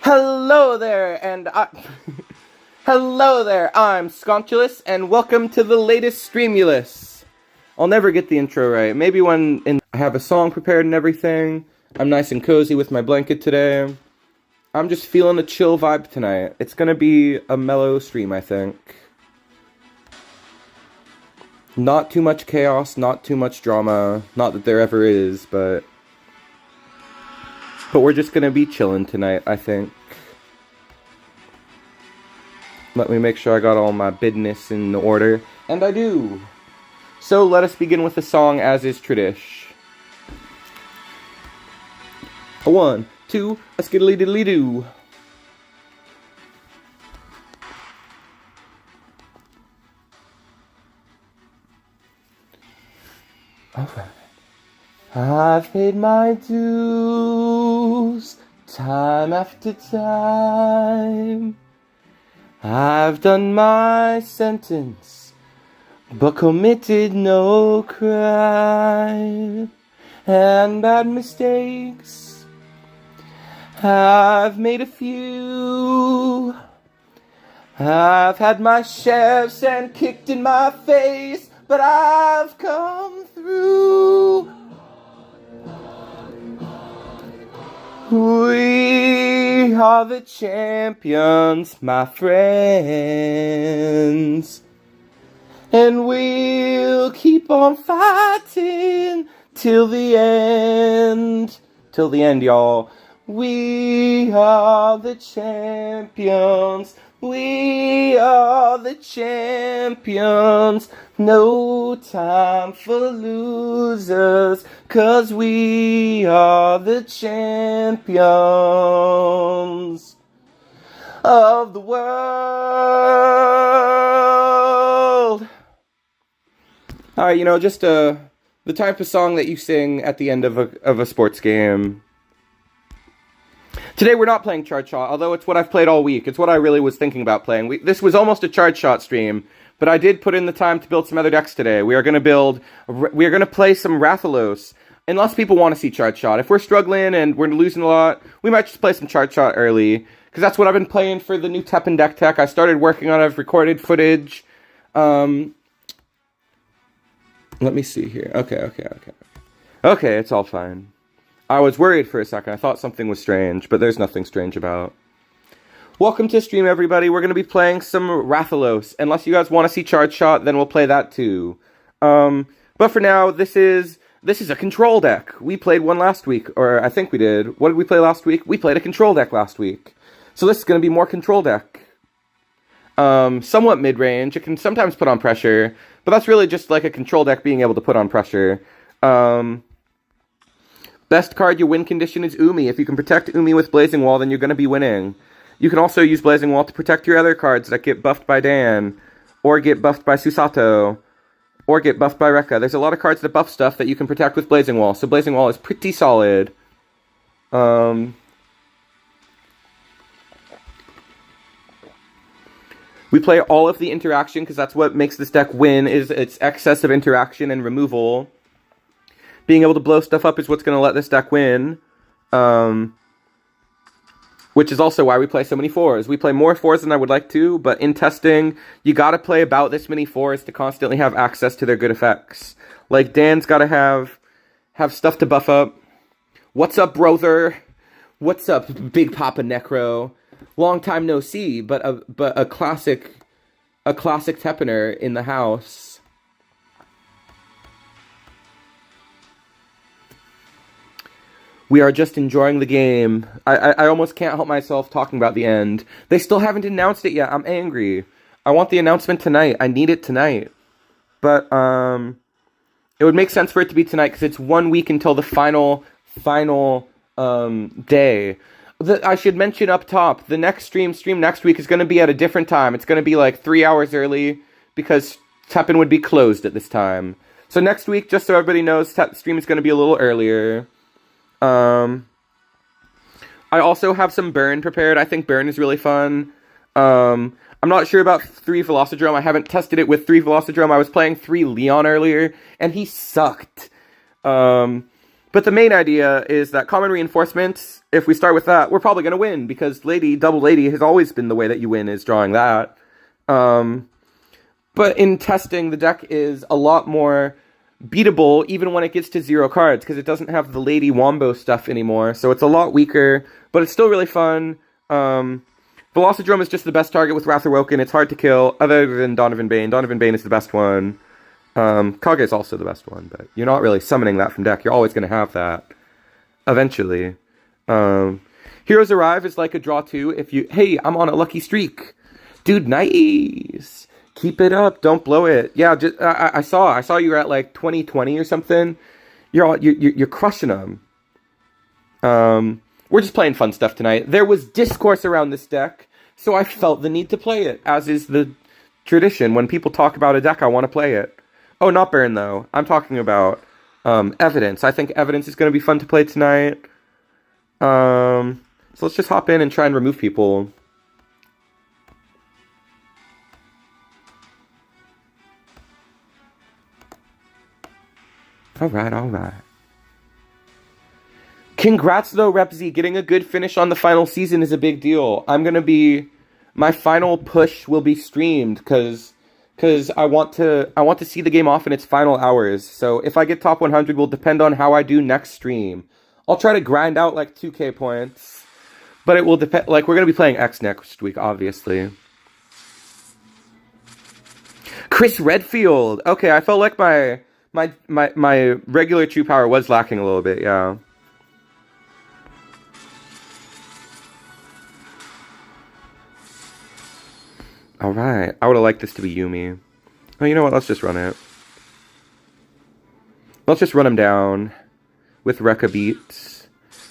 Hello there, hello there, I'm Sconchulus, and welcome to the latest Streamulus. I'll never get the intro right. Maybe when I have a song prepared and everything. I'm nice and cozy with my blanket today. I'm just feeling a chill vibe tonight. It's gonna be a mellow stream, I think. Not too much chaos, not too much drama. Not that there ever is, but we're just gonna be chilling tonight, I think. Let me make sure I got all my business in order. And I do! So let us begin with the song as is tradish. A 1, 2, a skiddly diddly doo. Alright. I've paid my dues, time after time. I've done my sentence, but committed no crime. And bad mistakes, I've made a few. I've had my shafts and kicked in my face, but I've come through. We are the champions, my friends, and we'll keep on fighting till the end. Till the end, y'all. We are the champions. We are the champions. No time for losers, 'cause we are the champions of the world. Alright, just the type of song that you sing at the end of a sports game. Today we're not playing Charge Shot, although it's what I've played all week. It's what I really was thinking about playing. This was almost a Charge Shot stream, but I did put in the time to build some other decks today. We are going to play some Rathalos, unless people want to see Charge Shot. If we're struggling and we're losing a lot, we might just play some Charge Shot early, because that's what I've been playing for the new TEPPEN deck tech. I started working on it, I've recorded footage. Let me see here. Okay, it's all fine. I was worried for a second. I thought something was strange, but there's nothing strange about. Welcome to stream, everybody. We're going to be playing some Rathalos. Unless you guys want to see Charge Shot, then we'll play that too. But for now, this is a control deck. We played one last week, or I think we did. What did we play last week? We played a control deck last week. So this is going to be more control deck. Somewhat mid-range. It can sometimes put on pressure, but that's really just like a control deck being able to put on pressure. Best card you win condition is Umi. If you can protect Umi with Blazing Wall, then you're going to be winning. You can also use Blazing Wall to protect your other cards that get buffed by Dan, or get buffed by Susato, or get buffed by Rekka. There's a lot of cards that buff stuff that you can protect with Blazing Wall, so Blazing Wall is pretty solid. We play all of the interaction, because that's what makes this deck win, is its excess of interaction and removal. Being able to blow stuff up is what's going to let this deck win. Which is also why we play so many 4s. We play more 4s than I would like to, but in testing, you gotta play about this many 4s to constantly have access to their good effects. Like, Dan's gotta have stuff to buff up. What's up, brother? What's up, Big Papa Necro? Long time no see, but a classic Teppener in the house. We are just enjoying the game. I almost can't help myself talking about the end. They still haven't announced it yet. I'm angry. I want the announcement tonight. I need it tonight. But, it would make sense for it to be tonight, because it's 1 week until the final day. I should mention up top, the next stream next week is going to be at a different time. It's going to be like 3 hours early, because Teppen would be closed at this time. So next week, just so everybody knows, stream is going to be a little earlier. I also have some Burn prepared. I think Burn is really fun. I'm not sure about 3 Velocidrome. I haven't tested it with 3 Velocidrome. I was playing 3 Leon earlier, and he sucked. But the main idea is that common reinforcements, if we start with that, we're probably going to win, because double lady has always been the way that you win, is drawing that. But in testing, the deck is a lot more beatable even when it gets to 0 cards, because it doesn't have the lady wombo stuff anymore, so it's a lot weaker, but it's still really fun. Velocidrome is just the best target with Wrath Awoken. It's hard to kill, other than Donovan Bane. Donovan Bane is the best one. Kage is also the best one, but you're not really summoning that from deck. You're always going to have that, eventually. Heroes Arrive is like a draw 2 if you... Hey, I'm on a lucky streak. Dude, nice. Keep it up. Don't blow it. Yeah, just, I saw you were at like 2020 or something. You're crushing them. We're just playing fun stuff tonight. There was discourse around this deck, so I felt the need to play it, as is the tradition. When people talk about a deck, I want to play it. Oh, not Baron, though. I'm talking about Evidence. I think Evidence is going to be fun to play tonight. So let's just hop in and try and remove people. Alright. Congrats, though, Repzy. Getting a good finish on the final season is a big deal. My final push will be streamed, because I want to see the game off in its final hours. So if I get top 100 will depend on how I do next stream. I'll try to grind out like 2k points, but it will depend. Like, we're going to be playing X next week, obviously. Chris Redfield. Okay, I felt like my regular true power was lacking a little bit, yeah. Alright, I would have liked this to be Yumi. Oh, you know what, let's just run it. Let's just run him down with Rekka beats.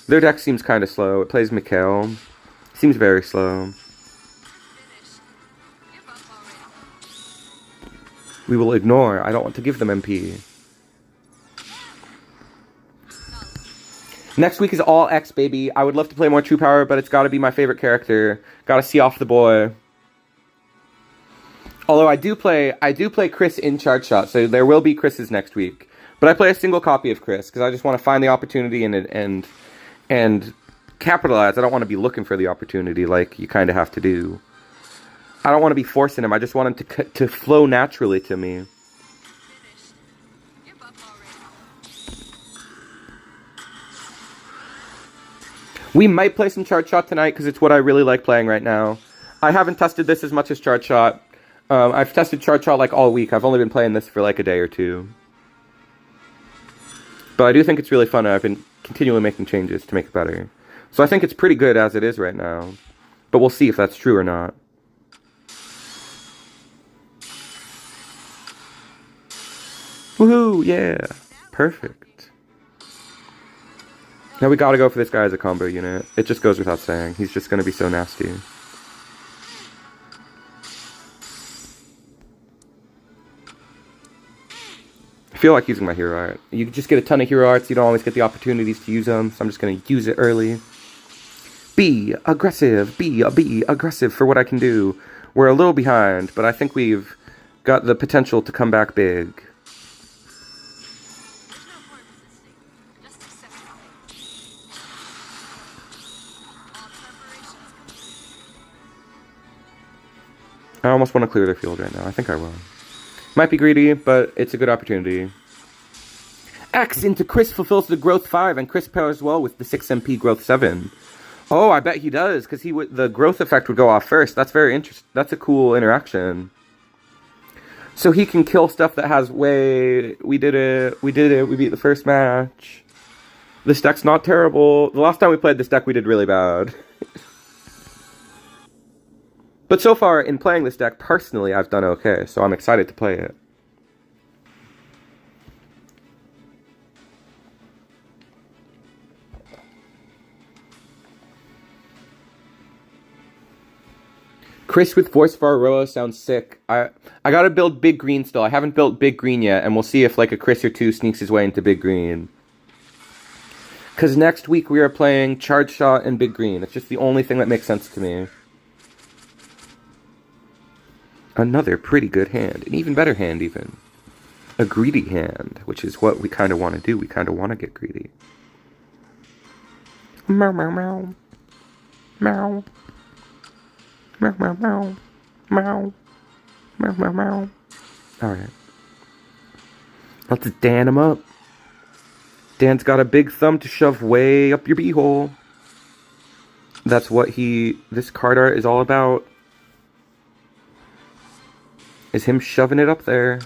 Their deck seems kind of slow. It plays Mikhail. Seems very slow. We will ignore. I don't want to give them MP. Next week is all X, baby. I would love to play more True Power, but it's got to be my favorite character. Got to see off the boy. Although I do play Chris in Charge Shot, so there will be Chris's next week. But I play a single copy of Chris, because I just want to find the opportunity and capitalize. I don't want to be looking for the opportunity like you kind of have to do. I don't want to be forcing him. I just want him to flow naturally to me. We might play some Charge Shot tonight, because it's what I really like playing right now. I haven't tested this as much as Charge Shot. I've tested Charge Shot like all week. I've only been playing this for like a day or two. But I do think it's really fun, and I've been continually making changes to make it better. So I think it's pretty good as it is right now. But we'll see if that's true or not. Woohoo! Yeah! Perfect. Now we gotta go for this guy as a combo unit. It just goes without saying. He's just gonna be so nasty. I feel like using my hero art. You just get a ton of hero arts, you don't always get the opportunities to use them, so I'm just going to use it early. Be aggressive, be aggressive for what I can do. We're a little behind, but I think we've got the potential to come back big. I almost want to clear their field right now. I think I will. Might be greedy, but it's a good opportunity. X into Chris fulfills the growth 5, and Chris pairs well with the 6 MP growth 7. Oh, I bet he does, because the growth effect would go off first. That's very interesting. That's a cool interaction. So he can kill stuff that has way... We did it. We beat the first match. This deck's not terrible. The last time we played this deck, we did really bad. But so far, in playing this deck, personally, I've done okay, so I'm excited to play it. Chris with Voice for Aroa sounds sick. I gotta build Big Green still. I haven't built Big Green yet, and we'll see if like a Chris or two sneaks his way into Big Green. Because next week we are playing Charge Shot and Big Green. It's just the only thing that makes sense to me. Another pretty good hand. An even better hand, even. a greedy hand, which is what we kind of want to do. We kind of want to get greedy. Meow, meow, meow. Meow. Meow, meow, meow. Meow. Meow, meow, meow. Alright. Let's Dan him up. Dan's got a big thumb to shove way up your beehole. That's what this card art is all about. Is him shoving it up there.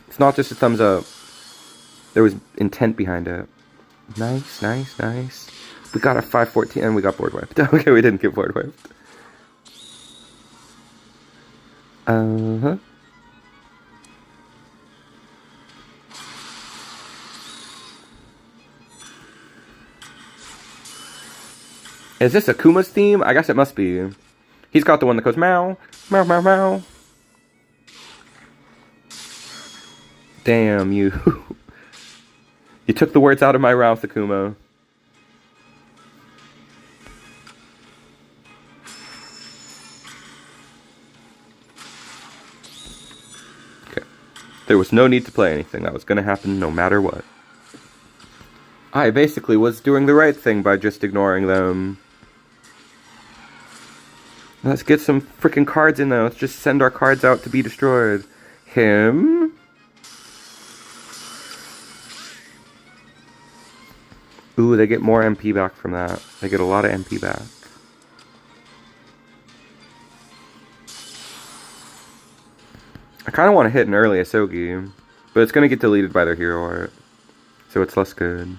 It's not just a thumbs up. There was intent behind it. Nice, nice, nice. We got a 514 and we got board wiped. Okay, we didn't get board wiped. Uh-huh. Is this Akuma's theme? I guess it must be. He's got the one that goes meow, meow, meow, meow. Damn, you. You took the words out of my mouth, Akuma. Okay. There was no need to play anything. That was going to happen no matter what. I basically was doing the right thing by just ignoring them. Let's get some freaking cards in there. Let's just send our cards out to be destroyed. Him. Ooh, they get more MP back from that. They get a lot of MP back. I kind of want to hit an early Asogi, but it's going to get deleted by their hero art. So it's less good.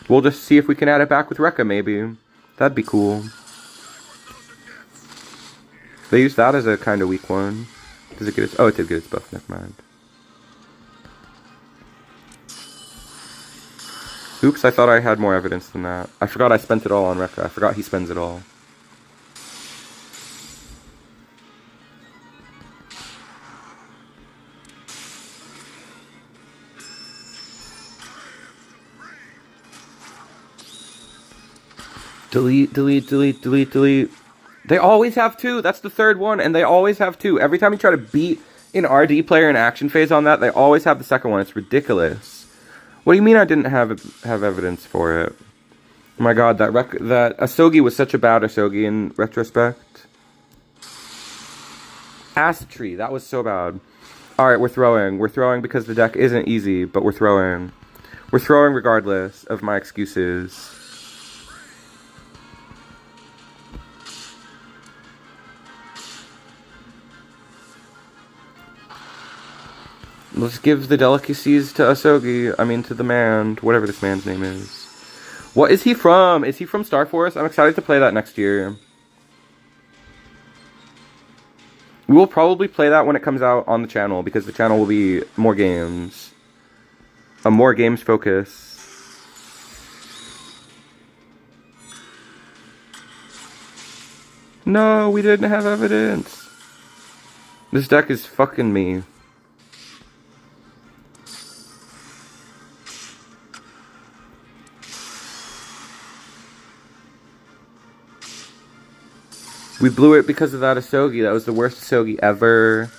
We'll just see if we can add it back with Rekka, maybe. That'd be cool. They use that as a kind of weak one. Does it get its... Oh, it did get its buff. Never mind. Oops, I thought I had more evidence than that. I forgot I spent it all on Rekka. I forgot he spends it all. Delete, delete, delete, delete, delete. They always have two. That's the third one, and they always have two. Every time you try to beat an RD player in action phase on that, they always have the second one. It's ridiculous. What do you mean I didn't have evidence for it? Oh my god, that Asogi was such a bad Asogi in retrospect. Acid Tree, that was so bad. Alright, we're throwing. We're throwing because the deck isn't easy, but we're throwing. We're throwing regardless of my excuses. Let's give the delicacies to Asogi. I mean, to the man, whatever this man's name is. What is he from? Is he from Star Force? I'm excited to play that next year. We will probably play that when it comes out on the channel, because the channel will be more games. A more games focus. No, we didn't have evidence. This deck is fucking me. We blew it because of that Asogi. That was the worst Asogi ever.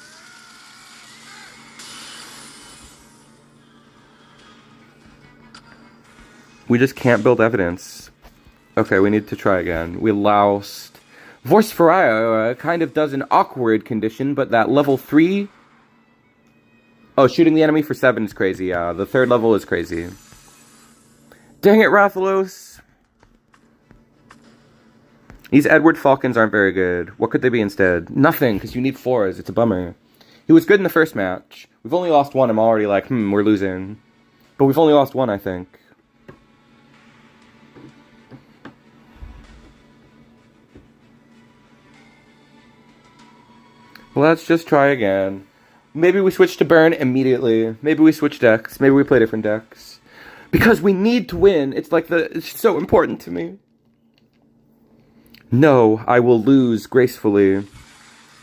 We just can't build evidence. Okay, we need to try again. We lost. Voice Faria kind of does an awkward condition, but that level 3... Oh, shooting the enemy for 7 is crazy, yeah. The third level is crazy. Dang it, Rathalos! These Edward Falcons aren't very good. What could they be instead? Nothing, because you need 4s. It's a bummer. He was good in the first match. We've only lost 1. I'm already like, we're losing. But we've only lost 1, I think. Let's just try again. Maybe we switch to burn immediately. Maybe we switch decks. Maybe we play different decks. Because we need to win. It's like it's so important to me. No, I will lose gracefully.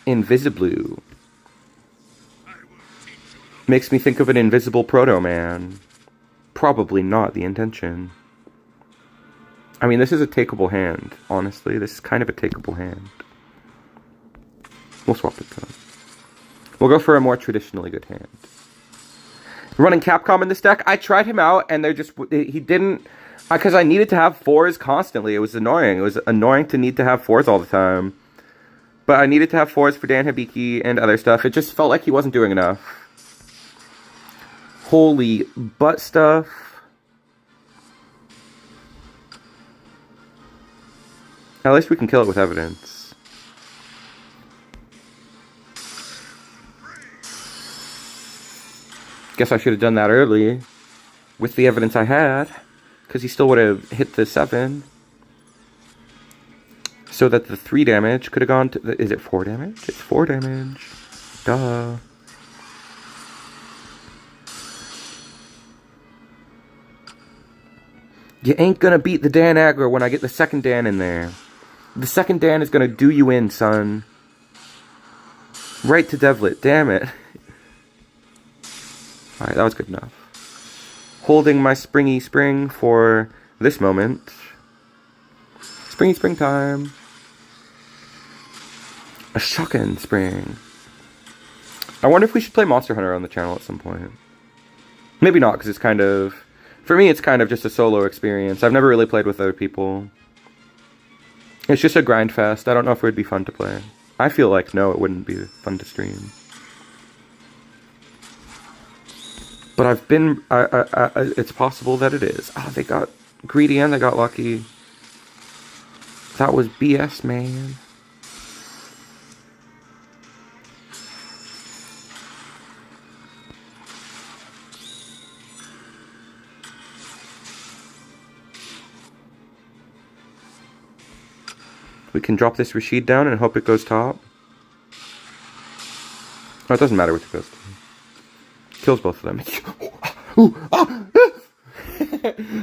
Invisiblue. Makes me think of an invisible Proto-Man. Probably not the intention. I mean, this is a takeable hand, honestly. This is kind of a takeable hand. We'll swap it though. We'll go for a more traditionally good hand. Running Capcom in this deck, I tried him out and he didn't, because I needed to have 4s constantly. It was annoying. It was annoying to need to have 4s all the time. But I needed to have 4s for Dan Hibiki and other stuff. It just felt like he wasn't doing enough. Holy butt stuff. At least we can kill it with evidence. Guess I should have done that early with the evidence I had, because he still would have hit the 7. So that the 3 damage could have gone to... Is it 4 damage? It's 4 damage. Duh. You ain't gonna beat the Dan aggro when I get the second Dan in there. The second Dan is gonna do you in, son. Right to Devlet, damn it. Alright, that was good enough. Holding my springy spring for this moment. Springy spring time. A shotgun spring. I wonder if we should play Monster Hunter on the channel at some point. Maybe not, because it's kind of... For me, it's kind of just a solo experience. I've never really played with other people. It's just a grind fest. I don't know if it would be fun to play. I feel like, no, it wouldn't be fun to stream. But I've been... it's possible that it is. Oh, they got greedy and they got lucky. That was BS, man. We can drop this Rashid down and hope it goes top. Oh, it doesn't matter what it goes to. Kills both of them.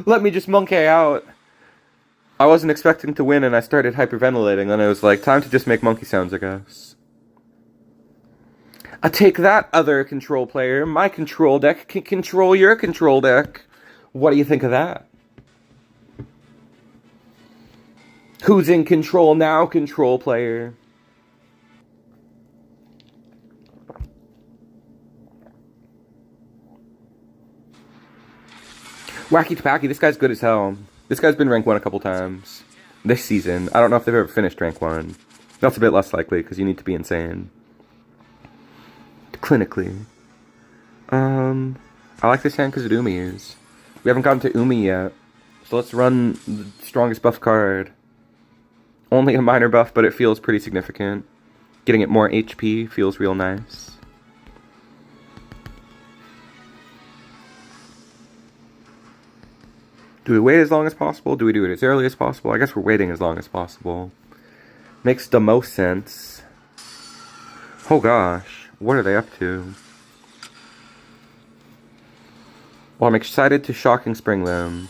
Let me just monkey out. I wasn't expecting to win and I started hyperventilating. Then it was like, time to just make monkey sounds, I guess. I take that, other control player. My control deck can control your control deck. What do you think of that? Who's in control now, control player? Wacky Tapacky, this guy's good as hell. This guy's been rank 1 a couple times this season. I don't know if they've ever finished rank 1. That's a bit less likely, because you need to be insane. Clinically. I like this hand because of Umi's. We haven't gotten to Umi yet. So let's run the strongest buff card. Only a minor buff, but it feels pretty significant. Getting it more HP feels real nice. Do we wait as long as possible? Do we do it as early as possible? I guess we're waiting as long as possible. Makes the most sense. Oh gosh, what are they up to? Well, I'm excited to shocking spring them.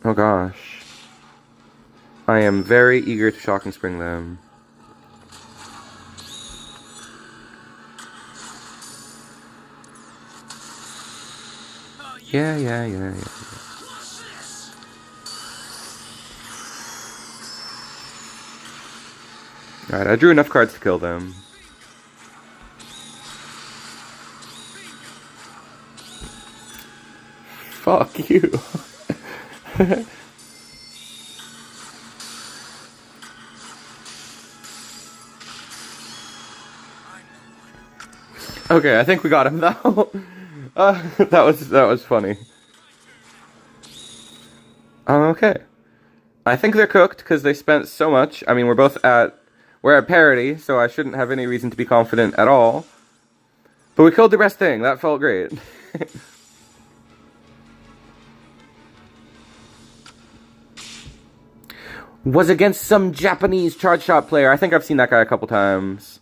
Oh gosh. I am very eager to shock and spring them. Yeah. Alright, I drew enough cards to kill them. Fuck you. Okay, I think we got him though. That was funny. Okay. I think they're cooked because they spent so much. I mean, we're at parity, so I shouldn't have any reason to be confident at all. But we killed the best thing. That felt great. Was against some Japanese charge shot player. I think I've seen that guy a couple times.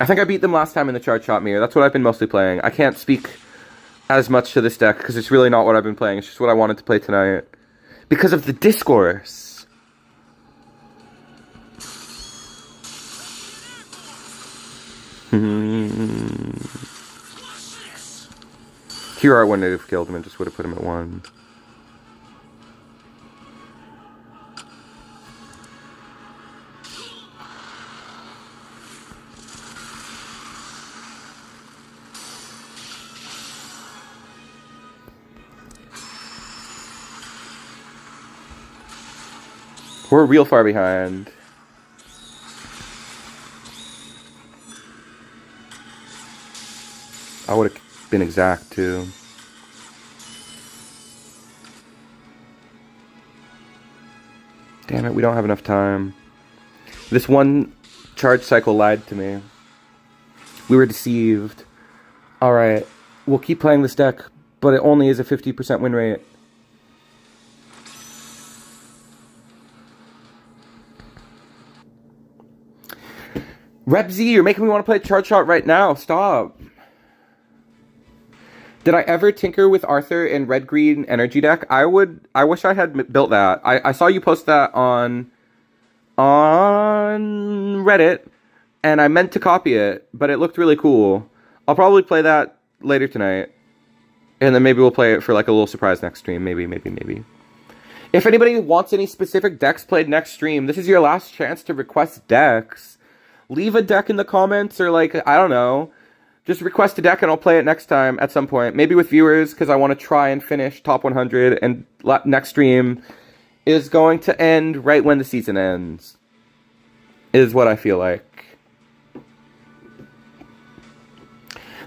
I think I beat them last time in the charge shot mirror. That's what I've been mostly playing. I can't speak as much to this deck because it's really not what I've been playing. It's just what I wanted to play tonight. Because of the discourse. Here I wouldn't have killed him and just would have put him at 1. We're real far behind. I would have been exact, too. Damn it, we don't have enough time. This one charge cycle lied to me. We were deceived. Alright, we'll keep playing this deck, but it only is a 50% win rate. Rep Z, you're making me want to play Charge Shot right now. Stop. Did I ever tinker with Arthur in red-green energy deck? I wish I had built that. I saw you post that on Reddit, and I meant to copy it, but it looked really cool. I'll probably play that later tonight, and then maybe we'll play it for like a little surprise next stream. Maybe. If anybody wants any specific decks played next stream, this is your last chance to request decks. Leave a deck in the comments, or like, I don't know. Just request a deck and I'll play it next time at some point. Maybe with viewers, because I want to try and finish top 100, and next stream is going to end right when the season ends. Is what I feel like.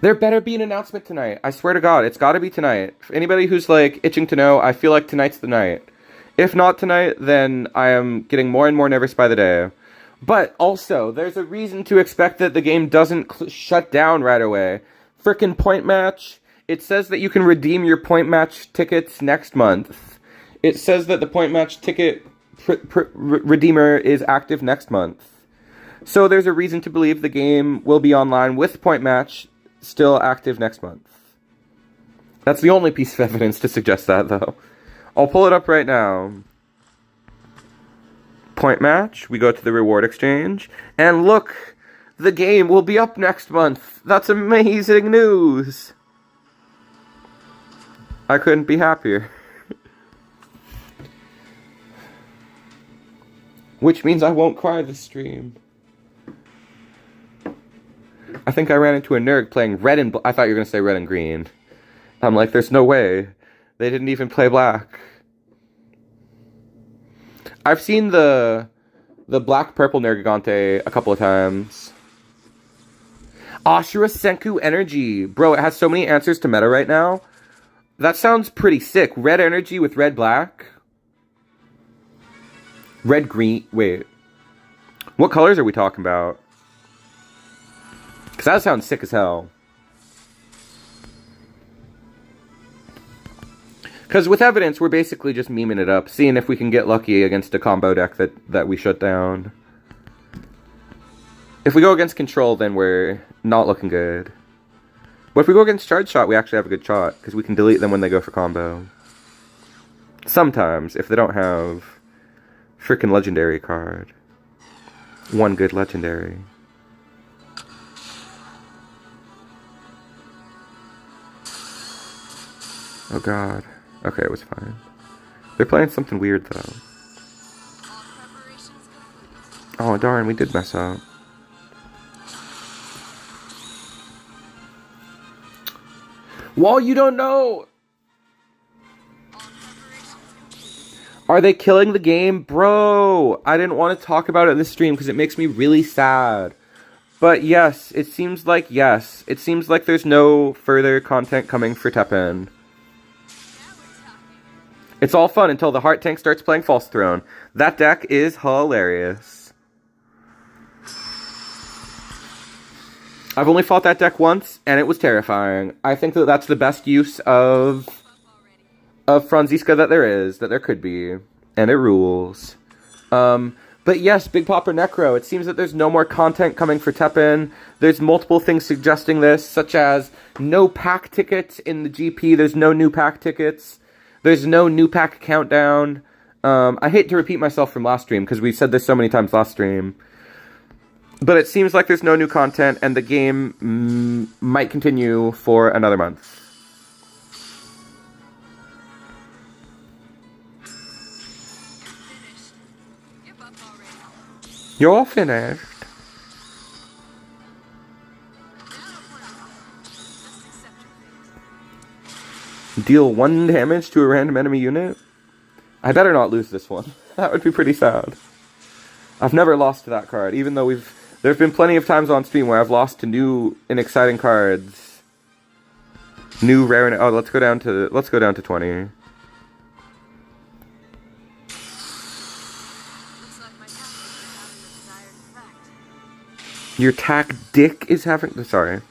There better be an announcement tonight. I swear to God, it's got to be tonight. For anybody who's like itching to know, I feel like tonight's the night. If not tonight, then I am getting more and more nervous by the day. But also, there's a reason to expect that the game doesn't shut down right away. Frickin' point match. It says that you can redeem your point match tickets next month. It says that the point match ticket redeemer is active next month. So there's a reason to believe the game will be online with point match still active next month. That's the only piece of evidence to suggest that, though. I'll pull it up right now. Point match, we go to the reward exchange, and look, the game will be up next month. That's amazing news. I couldn't be happier. Which means I won't cry this stream. I think I ran into a nerd playing red and I thought you were going to say red and green. I'm like, there's no way. They didn't even play black. I've seen the black-purple Nergigante a couple of times. Ashura Senku Energy. Bro, it has so many answers to meta right now. That sounds pretty sick. Red energy with red-black. Red-green. Wait. What colors are we talking about? Because that sounds sick as hell. Because with evidence, we're basically just memeing it up, seeing if we can get lucky against a combo deck that we shut down. If we go against control, then we're not looking good. But if we go against charge shot, we actually have a good shot, because we can delete them when they go for combo. Sometimes, if they don't have freaking legendary card. One good legendary. Oh god. Okay, it was fine. They're playing something weird, though. Oh, darn, we did mess up. Wall, you don't know! Are they killing the game? Bro! I didn't want to talk about it in this stream because it makes me really sad. But yes, it seems like yes. It seems like there's no further content coming for TEPPEN. It's all fun until the Heart Tank starts playing False Throne. That deck is hilarious. I've only fought that deck once, and it was terrifying. I think that that's the best use of Franziska that there could be. And it rules. But yes, Big Popper Necro, it seems that there's no more content coming for TEPPEN. There's multiple things suggesting this, such as no pack tickets in the GP. There's no new pack tickets. There's no new pack countdown. I hate to repeat myself from last stream, because we said this so many times last stream. But it seems like there's no new content, and the game might continue for another month. You're all finished. Deal 1 damage to a random enemy unit? I better not lose this one. That would be pretty sad. I've never lost to that card, even though there have been plenty of times on stream where I've lost to new and exciting cards. New rare. Oh, let's go down to 20. Your tactic is having. Sorry.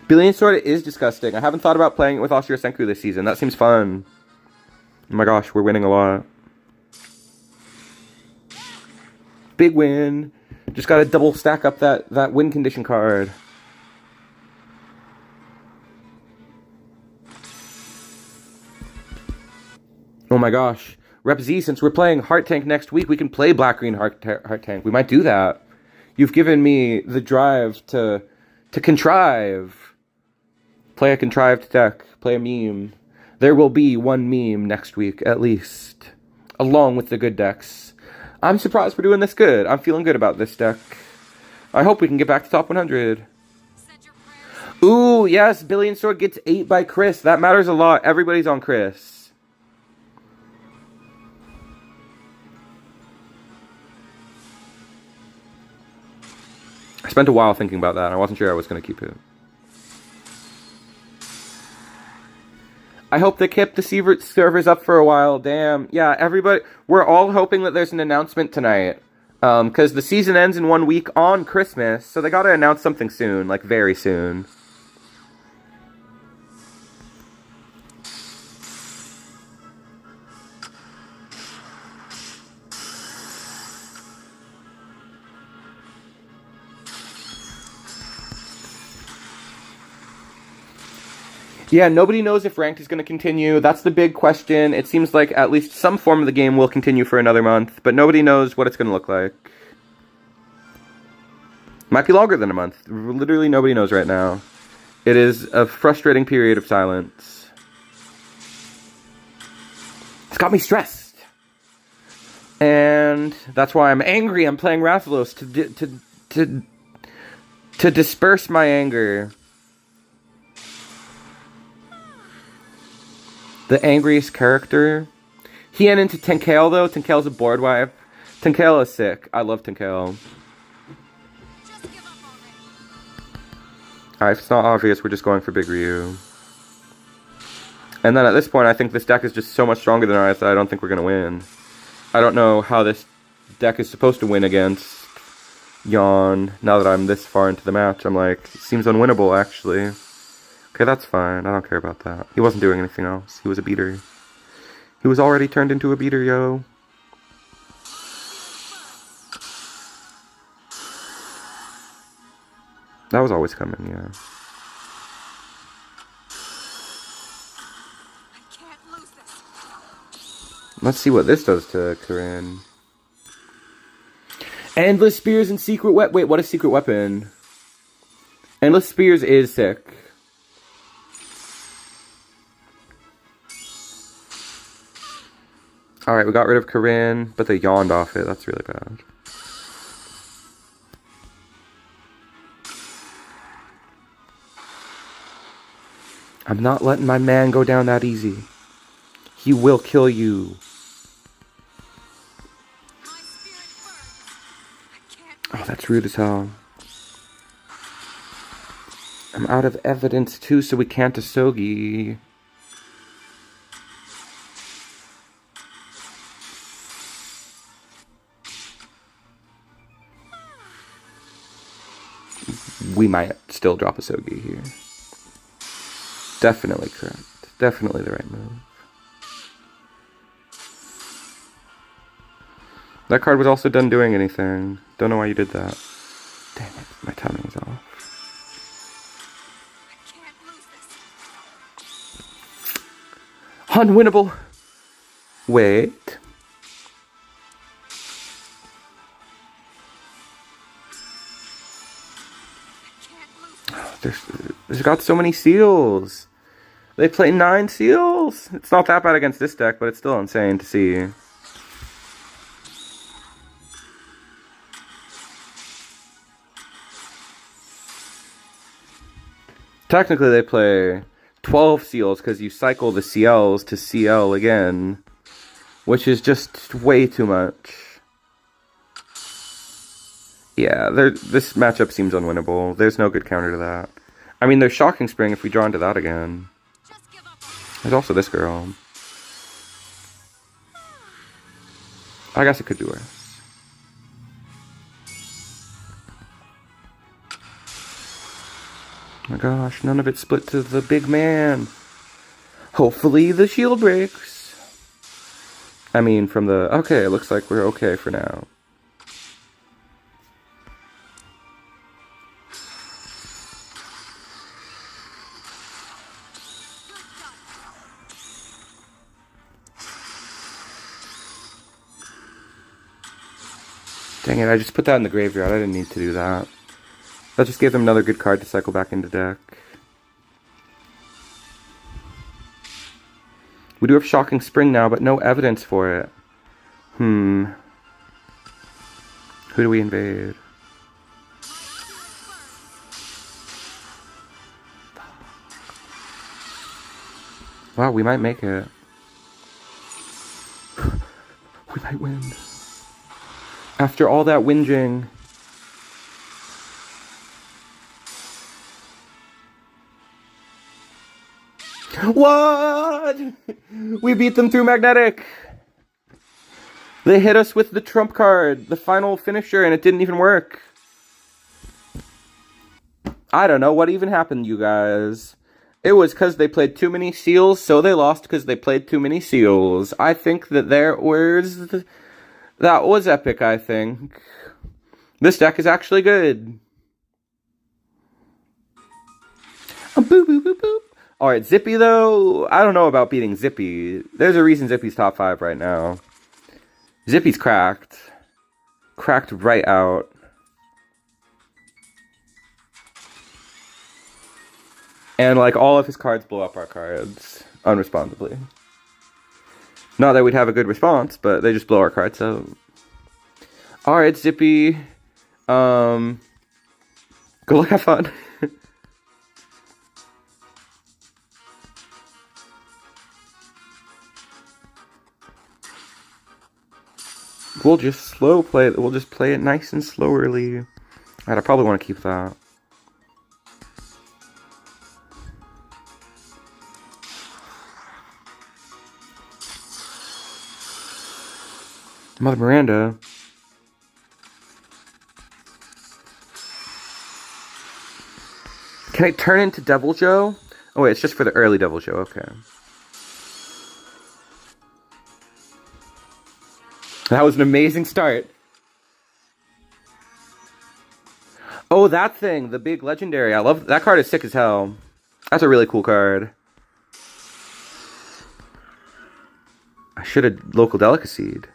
Billion Sword is disgusting. I haven't thought about playing it with Ashura Senku this season. That seems fun. Oh my gosh, we're winning a lot. Big win. Just gotta double stack up that win condition card. Oh my gosh. Rep Z, since we're playing Heart Tank next week, we can play Black-Green Heart Tank. We might do that. You've given me the drive to contrive. Play a contrived deck. Play a meme. There will be one meme next week, at least. Along with the good decks. I'm surprised we're doing this good. I'm feeling good about this deck. I hope we can get back to top 100. Ooh, yes, Billion Sword gets 8 by Chris. That matters a lot. Everybody's on Chris. I spent a while thinking about that. I wasn't sure I was going to keep it. I hope they kept the servers up for a while. Damn. Yeah, everybody. We're all hoping that there's an announcement tonight. Because the season ends in 1 week on Christmas. So they gotta announce something soon. Like, very soon. Yeah, nobody knows if ranked is going to continue. That's the big question. It seems like at least some form of the game will continue for another month, but nobody knows what it's going to look like. Might be longer than a month. Literally nobody knows right now. It is a frustrating period of silence. It's got me stressed. And that's why I'm angry. I'm playing Rathalos to disperse my anger. The angriest character. He went into Tenkale, though. Tenkale's a board wipe. Tenkale is sick. I love Tenkale. Alright, if it's not obvious, we're just going for Big Ryu. And then at this point, I think this deck is just so much stronger than ours that I don't think we're going to win. I don't know how this deck is supposed to win against Yawn. Now that I'm this far into the match, I'm like, it seems unwinnable, actually. Okay, that's fine. I don't care about that. He wasn't doing anything else. He was a beater. He was already turned into a beater, yo. That was always coming, yeah. Let's see what this does to Corinne. Endless Spears and Secret Weapon. Wait, what is Secret Weapon? Endless Spears is sick. Alright, we got rid of Corinne, but they yawned off it. That's really bad. I'm not letting my man go down that easy. He will kill you. Oh, that's rude as hell. I'm out of evidence too, so we can't Asogi. We might still drop Asogi here. Definitely correct. Definitely the right move. That card was also done doing anything. Don't know why you did that. Damn it, my timing is off. Unwinnable. Wait. There's got so many seals. They play 9 seals. It's not that bad against this deck, but it's still insane to see. Technically, they play 12 seals because you cycle the CLs to CL again, which is just way too much. Yeah, this matchup seems unwinnable. There's no good counter to that. I mean, there's Shocking Spring if we draw into that again. There's also this girl. I guess it could do worse. Oh my gosh, none of it split to the big man. Hopefully the shield breaks. I mean, from the... Okay, it looks like we're okay for now. Dang it, I just put that in the graveyard. I didn't need to do that. That just gave them another good card to cycle back into deck. We do have Shocking Spring now, but no evidence for it. Who do we invade? Wow, we might make it. We might win. After all that whinging. What? We beat them through Magnetic. They hit us with the trump card, the final finisher, and it didn't even work. I don't know what even happened, you guys. It was because they played too many seals, so they lost because they played too many seals. I think that that was epic, I think. This deck is actually good. Boop, boop, boop, boop. Alright, Zippy, though. I don't know about beating Zippy. There's a reason Zippy's top 5 right now. Zippy's cracked. Cracked right out. And, like, all of his cards blow up our cards unresponsibly. Not that we'd have a good response, but they just blow our cards out. Alright, Zippy. Good luck, have fun. We'll just slow play it. We'll just play it nice and slowly. Alright, I probably want to keep that. Mother Miranda. Can I turn into Devil Joe? Oh wait, it's just for the early Devil Joe, okay. That was an amazing start. Oh, that thing, the big legendary. I love that card is sick as hell. That's a really cool card. I should have local delicacy'd.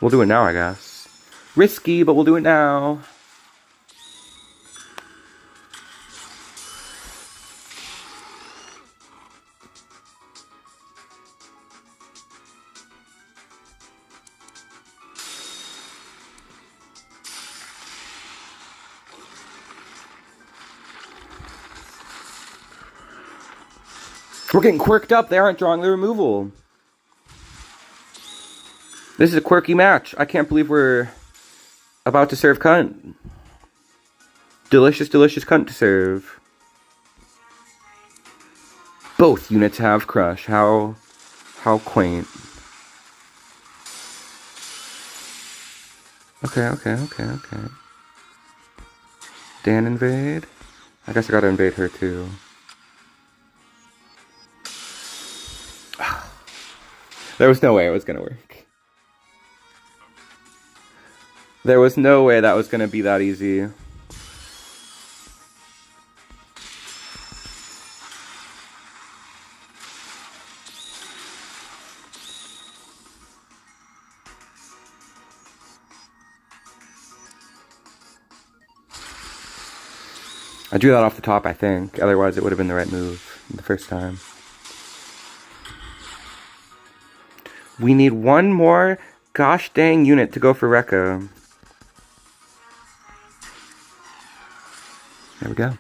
We'll do it now, I guess. Risky, but we'll do it now. We're getting quirked up. They aren't drawing the removal. This is a quirky match. I can't believe we're about to serve cunt. Delicious, delicious cunt to serve. Both units have crush. How quaint. Okay. Dan invade? I guess I gotta invade her too. There was no way it was gonna work. There was no way that was gonna be that easy. I drew that off the top, I think. Otherwise, it would have been the right move the first time. We need one more gosh dang unit to go for Rekka. There we go.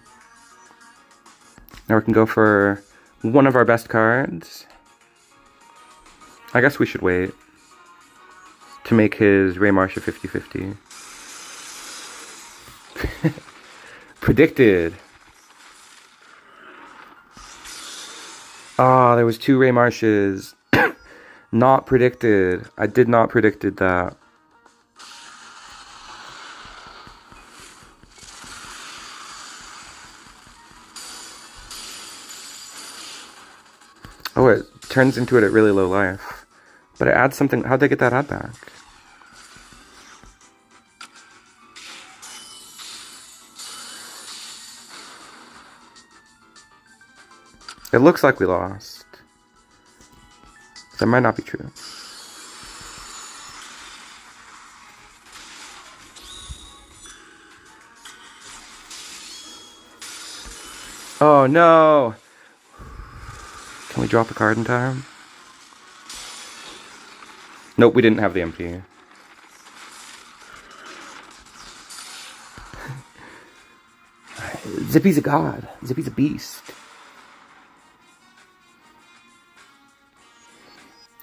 Now we can go for one of our best cards. I guess we should wait to make his Ray Marsh a 50-50. Predicted. Ah, there was 2 Ray Marshes. Not predicted. I did not predicted that. Oh, it turns into it at really low life. But it adds something. How'd they get that ad back? It looks like we lost. That might not be true. Oh no! Can we drop a card in time? Nope, we didn't have the MP. Zippy's a god. Zippy's a beast.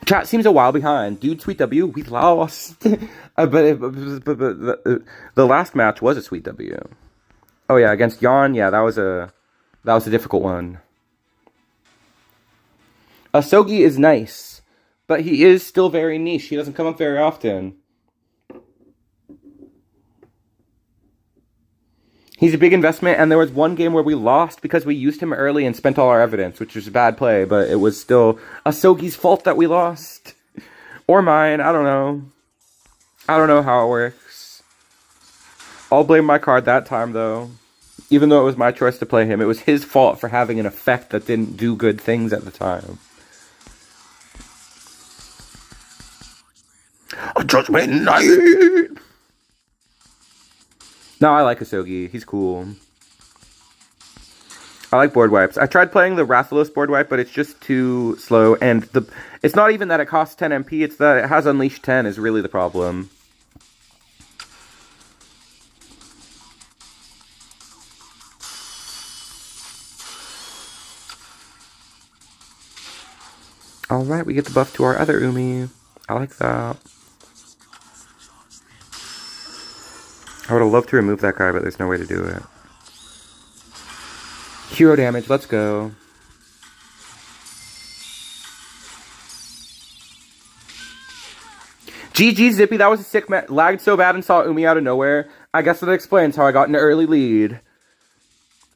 Chat seems a while behind. Dude, Sweet W, we lost. but the last match was a Sweet W. Oh yeah, against Jan, yeah, that was a difficult one. Asogi is nice, but he is still very niche. He doesn't come up very often. He's a big investment, and there was one game where we lost because we used him early and spent all our evidence, which was a bad play, but it was still Asogi's fault that we lost. Or mine, I don't know. I don't know how it works. I'll blame my card that time, though. Even though it was my choice to play him, it was his fault for having an effect that didn't do good things at the time. A Judgment Night! No, I like Asogi. He's cool. I like board wipes. I tried playing the Rathalos board wipe, but it's just too slow. And it's not even that it costs 10 MP, it's that it has Unleash 10 is really the problem. Alright, we get the buff to our other Umi. I like that. I would have loved to remove that guy, but there's no way to do it. Hero damage, let's go. GG Zippy, that was a sick match. Lagged so bad and saw Umi out of nowhere. I guess that explains how I got an early lead.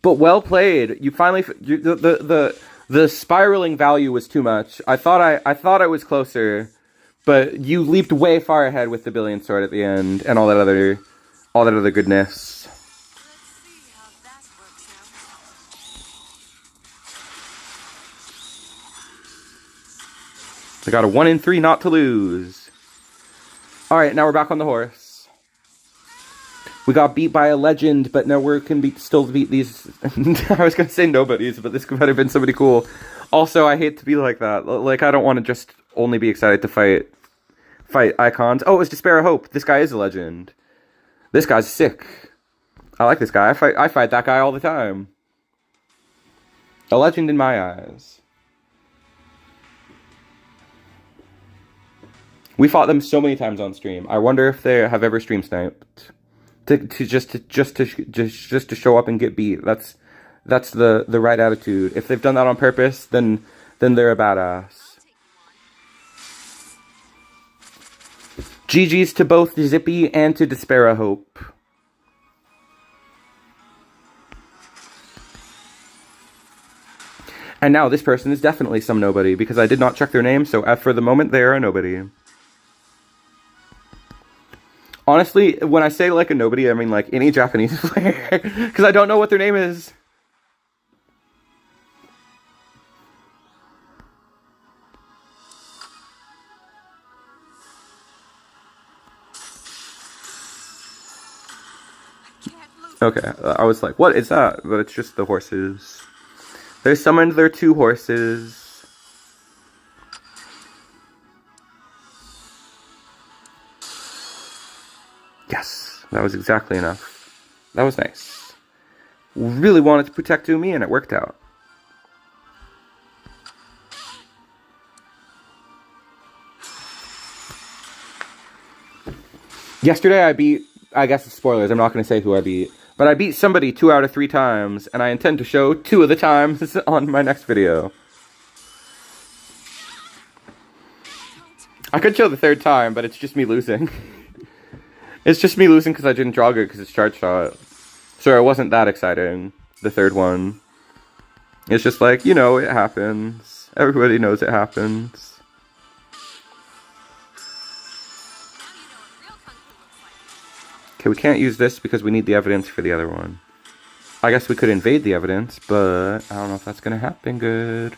But well played. You finally... The spiraling value was too much. I thought I was closer, but you leaped way far ahead with the Billion Sword at the end and all that other goodness. I got a 1 in 3 not to lose. Alright, now we're back on the horse. We got beat by a legend, but now we can still beat these... I was going to say nobodies, but this could have been somebody cool. Also, I hate to be like that. Like, I don't want to just only be excited to fight icons. Oh, it was Despair of Hope. This guy is a legend. This guy's sick. I like this guy. I fight that guy all the time. A legend in my eyes. We fought them so many times on stream. I wonder if they have ever stream sniped. Just to show up and get beat. That's the right attitude. If they've done that on purpose, then they're a badass. GG's to both Zippy and to Despair of Hope. And now this person is definitely some nobody because I did not check their name, so for the moment they are a nobody. Honestly, when I say like a nobody, I mean like any Japanese player because I don't know what their name is. Okay, I was like, what is that? But it's just the horses. They summoned their 2 horses. Yes, that was exactly enough. That was nice. really wanted to protect Umi, and it worked out. Yesterday I beat, I guess spoilers, I'm not going to say who I beat, but I beat somebody 2 out of 3 times, and I intend to show 2 of the times on my next video. I could show the 3rd time, but it's just me losing. It's just me losing because I didn't draw good because it's charge shot. So it wasn't that exciting, the 3rd one. It's just like, you know, it happens. Everybody knows it happens. Okay, we can't use this because we need the evidence for the other one. I guess we could invade the evidence, but I don't know if that's gonna happen good.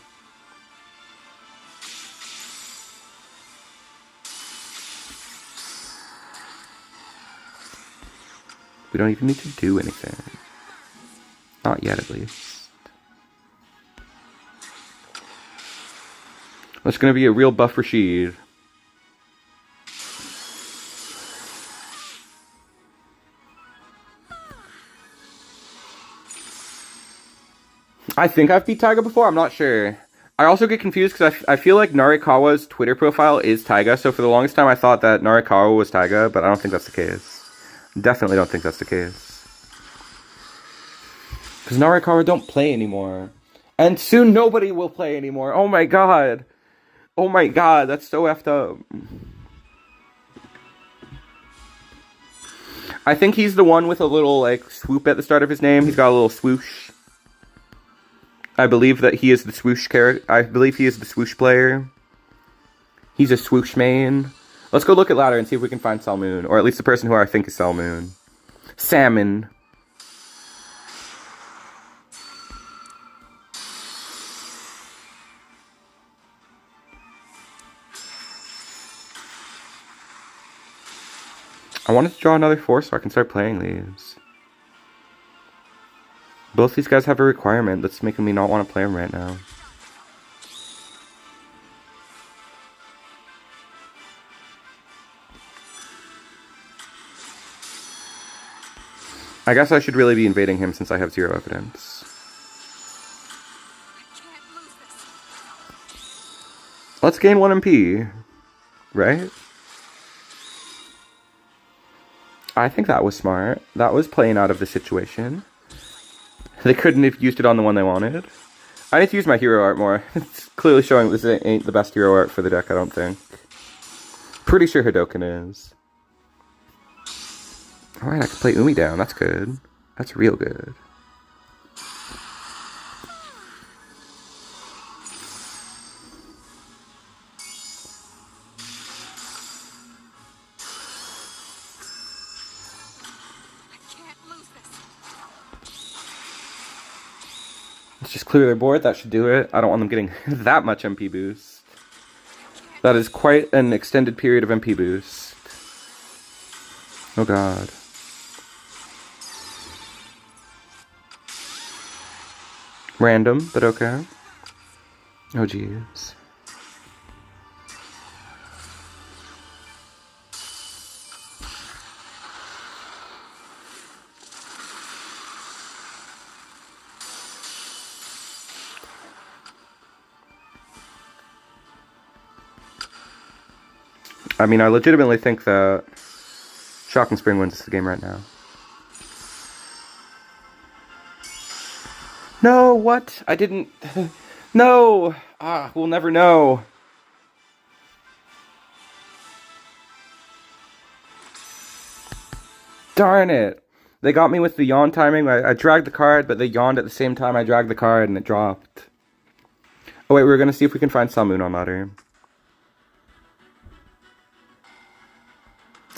We don't even need to do anything. Not yet, at least. That's gonna be a real buff Rashid. I think I've beat Taiga before, I'm not sure. I also get confused because I feel like Narikawa's Twitter profile is Taiga, so for the longest time I thought that Narikawa was Taiga, but I don't think that's the case. Definitely don't think that's the case. Because Narikawa don't play anymore. And soon nobody will play anymore. Oh my god. Oh my god, that's so effed up. I think he's the one with a little, like, swoop at the start of his name. He's got a little swoosh. I believe that he is the swoosh character. I believe he is the swoosh player. He's a swoosh main. Let's go look at ladder and see if we can find Salmoon. Or at least the person who I think is Salmoon. Salmon. I wanted to draw another 4 so I can start playing these. Both these guys have a requirement that's making me not want to play them right now. I guess I should really be invading him since I have 0 evidence. Let's gain 1 MP, right? I think that was smart. That was playing out of the situation. They couldn't have used it on the one they wanted. I need to use my hero art more. It's clearly showing this ain't the best hero art for the deck, I don't think. Pretty sure Hadoken is. Alright, I can play Umi down. That's good. That's real good. Let's just clear their board. That should do it. I don't want them getting that much MP boost. That is quite an extended period of MP boost. Oh god. Random, but okay. Oh jeez. I mean, I legitimately think that Shock and Spring wins the game right now. No, what? I didn't... No! Ah, we'll never know. Darn it. They got me with the yawn timing. I dragged the card, but they yawned at the same time I dragged the card, and it dropped. Oh wait, we're gonna see if we can find Salmoon on ladder.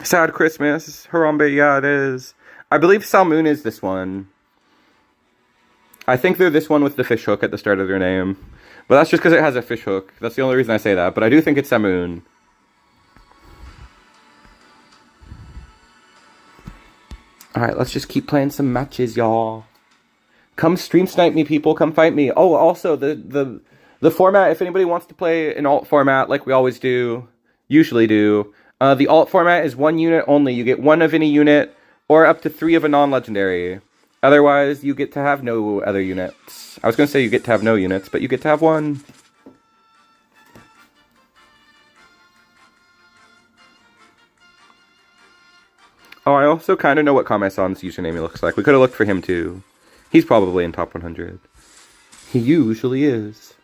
Sad Christmas. Harambe, yeah, it is. I believe Salmoon is this one. I think they're this one with the fish hook at the start of their name. But that's just because it has a fish hook. That's the only reason I say that. But I do think it's Salmoon. Alright, let's just keep playing some matches, y'all. Come stream snipe me, people. Come fight me. Oh, also, the format, if anybody wants to play an alt format like we always do, usually do, the alt format is 1 unit only. You get 1 of any unit, or up to 3 of a non-legendary. Otherwise, you get to have no other units. I was going to say you get to have no units, but you get to have one. Oh, I also kind of know what Kame-san's username looks like. We could have looked for him, too. He's probably in top 100. He usually is.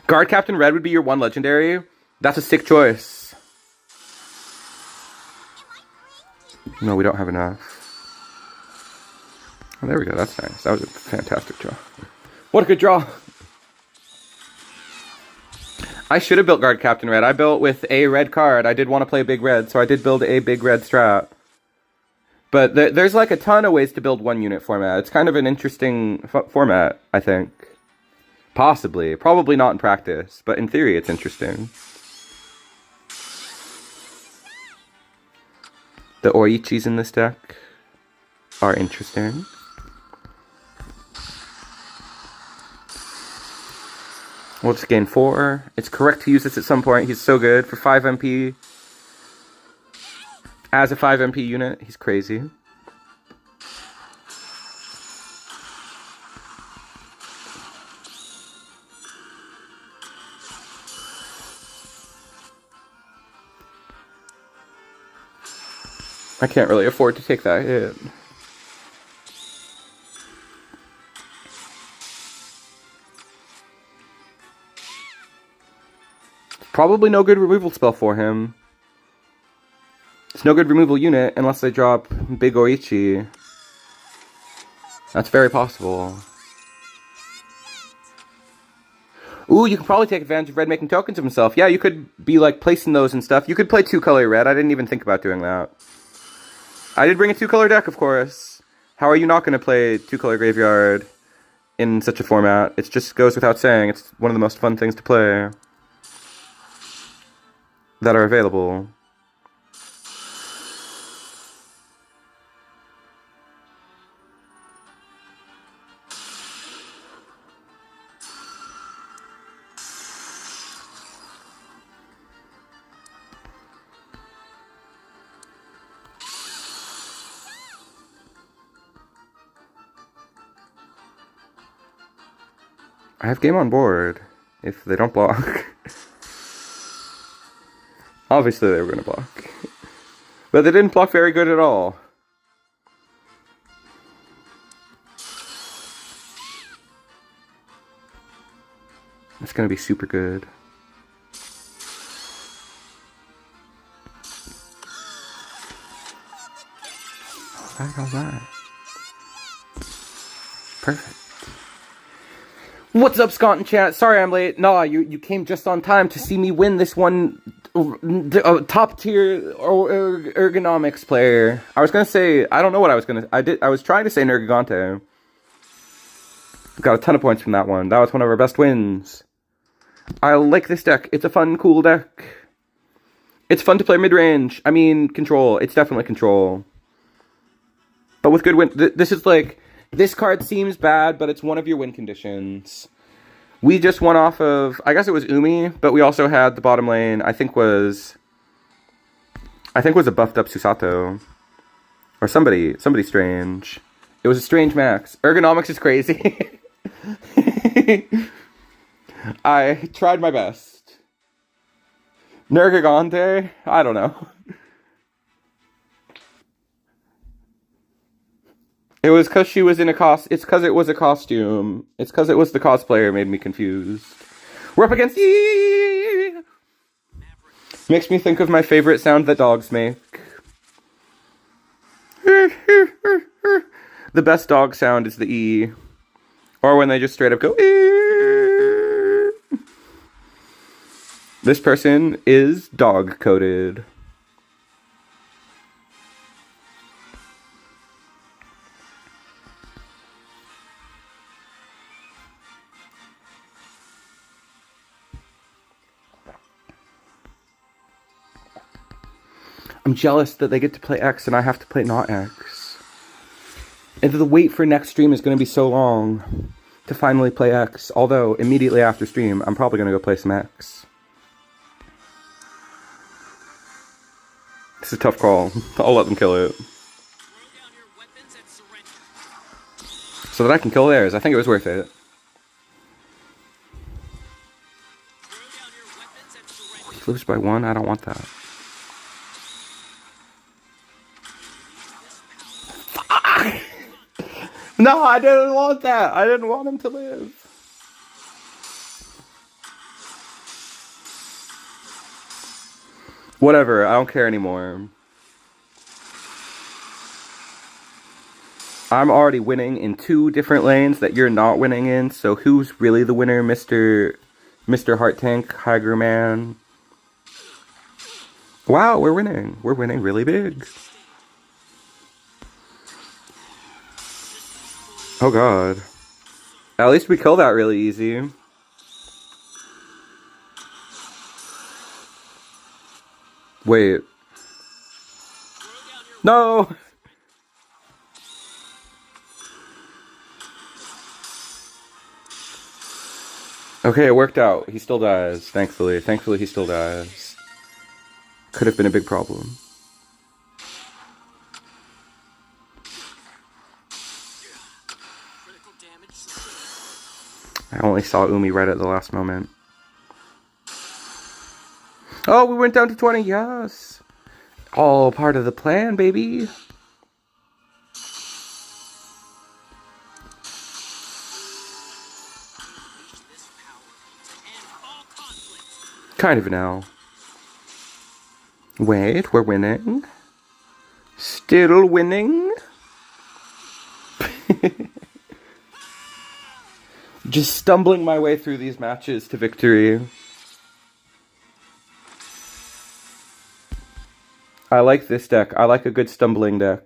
Guard Captain Red would be your one legendary. That's a sick choice. No, we don't have enough. Oh, there we go. That's nice. That was a fantastic draw. What a good draw. I should have built Guard Captain Red. I built with a red card. I did want to play big red, so I did build a big red strat. But there's like a ton of ways to build one unit format. It's kind of an interesting format, I think. Possibly. Probably not in practice, but in theory it's interesting. The Oichis in this deck are interesting. We'll just gain 4. It's correct to use this at some point. He's so good for 5 MP. As a 5 MP unit, he's crazy. I can't really afford to take that hit. Probably no good removal spell for him. It's no good removal unit unless they drop Big Oichi. That's very possible. Ooh, you can probably take advantage of Red making tokens of himself. Yeah, you could be like placing those and stuff. You could play 2-color Red. I didn't even think about doing that. I did bring a 2-color deck, of course. How are you not going to play 2-color Graveyard in such a format? It just goes without saying. It's one of the most fun things to play that are available. I have game on board if they don't block. Obviously they were going to block. But they didn't block very good at all. It's going to be super good. Alright. Perfect. What's up, Scott in chat? Sorry I'm late. Nah, you came just on time to see me win this one top tier ergonomics player. I was gonna say, I don't know what I was gonna, I was trying to say Nergigante. Got a ton of points from that one. That was one of our best wins. I like this deck. It's a fun, cool deck. It's fun to play mid-range. I mean, control. It's definitely control. But with good win, this is like, this card seems bad, but it's one of your win conditions. We just won off of, I guess it was Umi, but we also had the bottom lane, I think was a buffed up Susato. Or somebody strange. It was a strange max. Ergonomics is crazy. I tried my best. Nergigante? I don't know. It was because she was in a it's because it was a costume. It's because it was the cosplayer made me confused. We're up against E! Makes me think of my favorite sound that dogs make. The best dog sound is the E. Or when they just straight up go E! This person is dog-coded. I'm jealous that they get to play X and I have to play not X. And the wait for next stream is going to be so long to finally play X. Although, immediately after stream, I'm probably going to go play some X. This is a tough call. I'll let them kill it. So that I can kill theirs. I think it was worth it. He lives by 1? I don't want that. No, I didn't want that. I didn't want him to live. Whatever, I don't care anymore. I'm already winning in 2 different lanes that you're not winning in, so who's really the winner, Mr. Heart Tank, Hygger Man? Wow, we're winning. We're winning really big. Oh god. At least we killed that really easy. Wait. No! Okay, it worked out. He still dies, thankfully. Thankfully he still dies. Could have been a big problem. I only saw Umi right at the last moment. Oh, we went down to 20, yes! All part of the plan, baby! Kind of now. Wait, we're winning? Still winning? Just stumbling my way through these matches to victory. I like this deck. I like a good stumbling deck.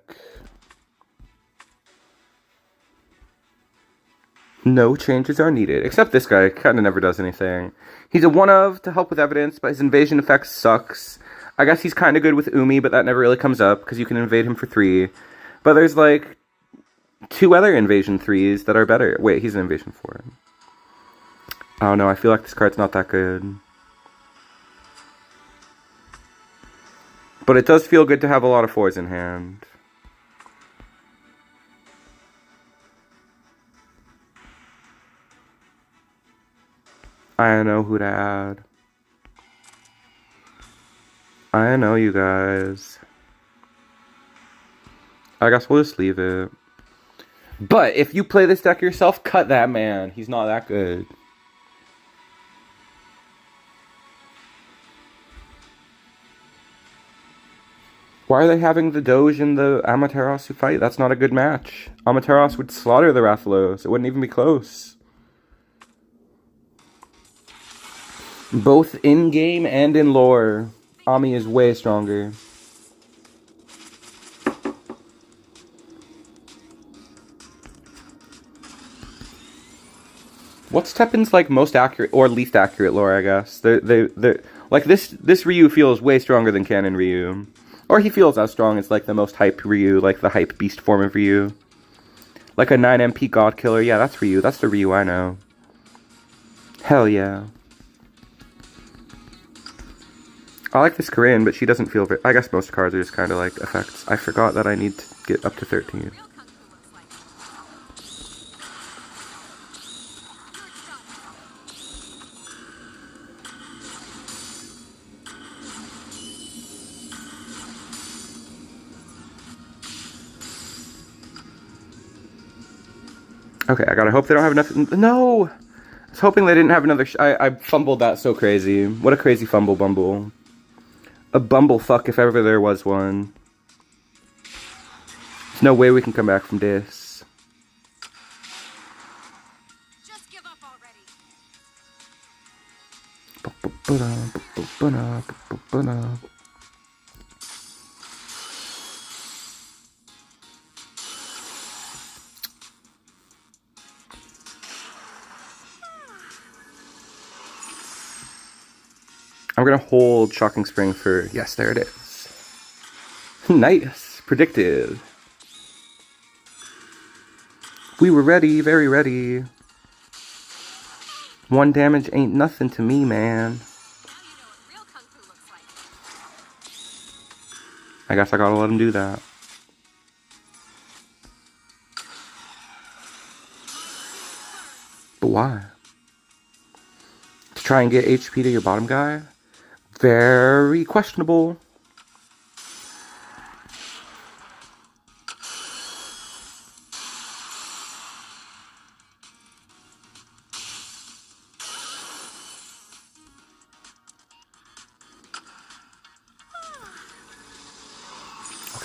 No changes are needed. Except this guy kind of never does anything. He's a one-of to help with evidence, but his invasion effect sucks. I guess he's kind of good with Umi, but that never really comes up, because you can invade him for 3. But there's, like, 2 other invasion 3s that are better. Wait, he's an invasion 4. I don't know, I feel like this card's not that good. But it does feel good to have a lot of 4s in hand. I know who to add. I know you guys. I guess we'll just leave it. But if you play this deck yourself, cut that man. He's not that good. Why are they having the Doge and the Amaterasu fight? That's not a good match. Amaterasu would slaughter the Rathalos. It wouldn't even be close. Both in-game and in lore, Ami is way stronger. What's TEPPEN's like most accurate or least accurate lore? I guess they like this Ryu feels way stronger than Canon Ryu, or he feels as strong as like the most hype Ryu, like the hype beast form of Ryu, like a 9 MP God Killer. Yeah, that's Ryu. That's the Ryu I know. Hell yeah. I like this Corinne, but she doesn't feel very... I guess most cards are just kind of like effects. I forgot that I need to get up to 13. Okay, I gotta hope they don't have enough... No! I was hoping they didn't have another... I fumbled that so crazy. What a crazy fumble bumble. A bumblefuck if ever there was one. There's no way we can come back from this. Just give up already. I'm gonna hold Shocking Spring for... Yes, there it is. Nice. Predicted. We were ready, very ready. 1 damage ain't nothing to me, man. I guess I gotta let him do that. But why? To try and get HP to your bottom guy? Very questionable.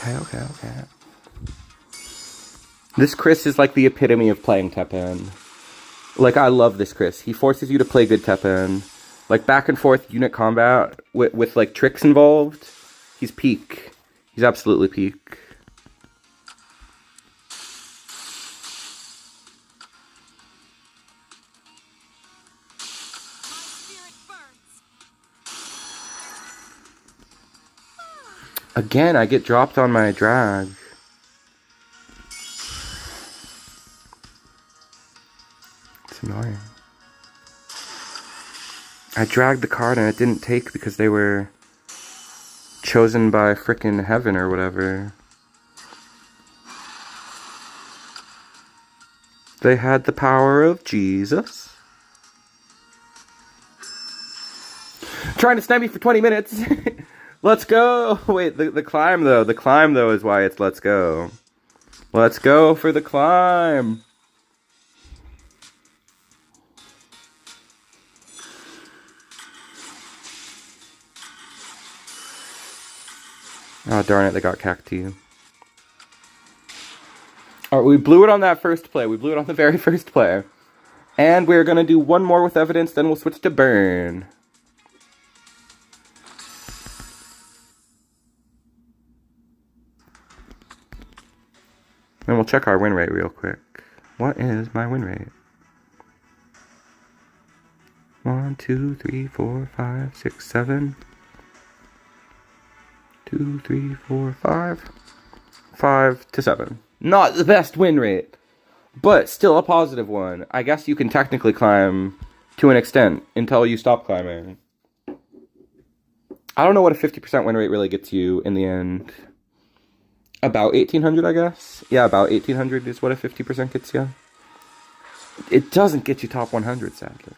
Okay. This Chris is like the epitome of playing TEPPEN. Like, I love this Chris. He forces you to play good TEPPEN. Like, back and forth unit combat with like, tricks involved. He's peak. He's absolutely peak. Again, I get dropped on my drag. It's annoying. I dragged the card and it didn't take because they were chosen by frickin' heaven or whatever. They had the power of Jesus. Trying to snipe me for 20 minutes. Let's go! Wait, the climb though. The climb though is why it's let's go. Let's go for the climb! Oh darn it, they got cacti. Alright, we blew it on that first play. We blew it on the very first play. And we're gonna do one more with evidence, then we'll switch to burn. And we'll check our win rate real quick. What is my win rate? 1, 2, 3, 4, 5, 6, 7. 2, 3, 4, 5. 5 to 7. Not the best win rate, but still a positive one. I guess you can technically climb to an extent until you stop climbing. I don't know what a 50% win rate really gets you in the end. About 1800, I guess. Yeah, about 1800 is what a 50% gets you. It doesn't get you top 100, sadly.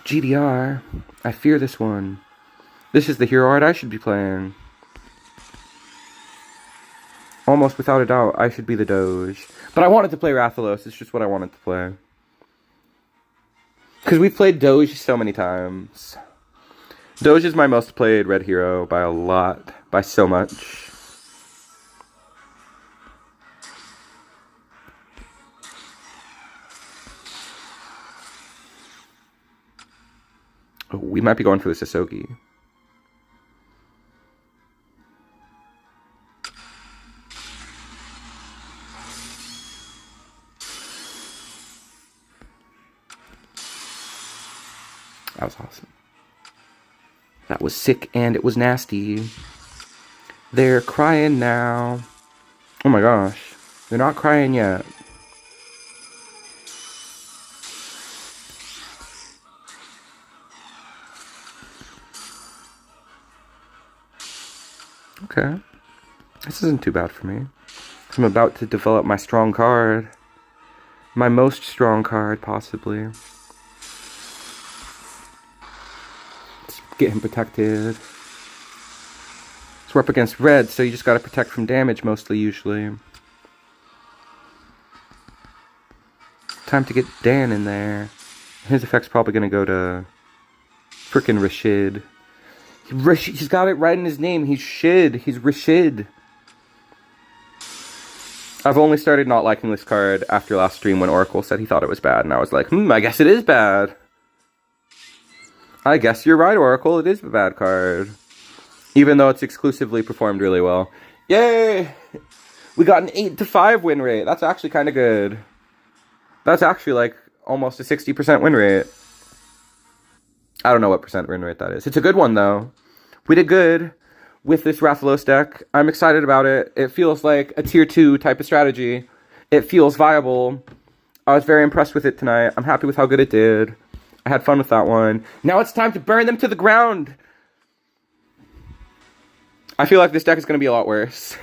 GDR. I fear this one. This is the hero art I should be playing. Almost without a doubt, I should be the Doge. But I wanted to play Rathalos. It's just what I wanted to play. Because we've played Doge so many times. Doge is my most played red hero by a lot. By so much. Oh, we might be going for the Sasogi. That was awesome. That was sick and it was nasty. They're crying now. Oh my gosh. They're not crying yet. Okay. This isn't too bad for me. I'm about to develop my strong card. My most strong card, possibly. Let's get him protected. So we're up against red, so you just gotta protect from damage mostly, usually. Time to get Dan in there. His effect's probably gonna go to frickin' Rashid. He's got it right in his name. He's Shid. He's Rashid. I've only started not liking this card after last stream when Oracle said he thought it was bad, and I was like, I guess it is bad. I guess you're right, Oracle. It is a bad card. Even though it's exclusively performed really well. Yay! We got an 8 to 5 win rate. That's actually kind of good. That's actually like almost a 60% win rate. I don't know what percent win rate that is. It's a good one though. We did good. with this Rathalos deck. I'm excited about it. It feels like a tier 2 type of strategy. It feels viable. I was very impressed with it tonight. I'm happy with how good it did. I had fun with that one. Now it's time to burn them to the ground. I feel like this deck is going to be a lot worse.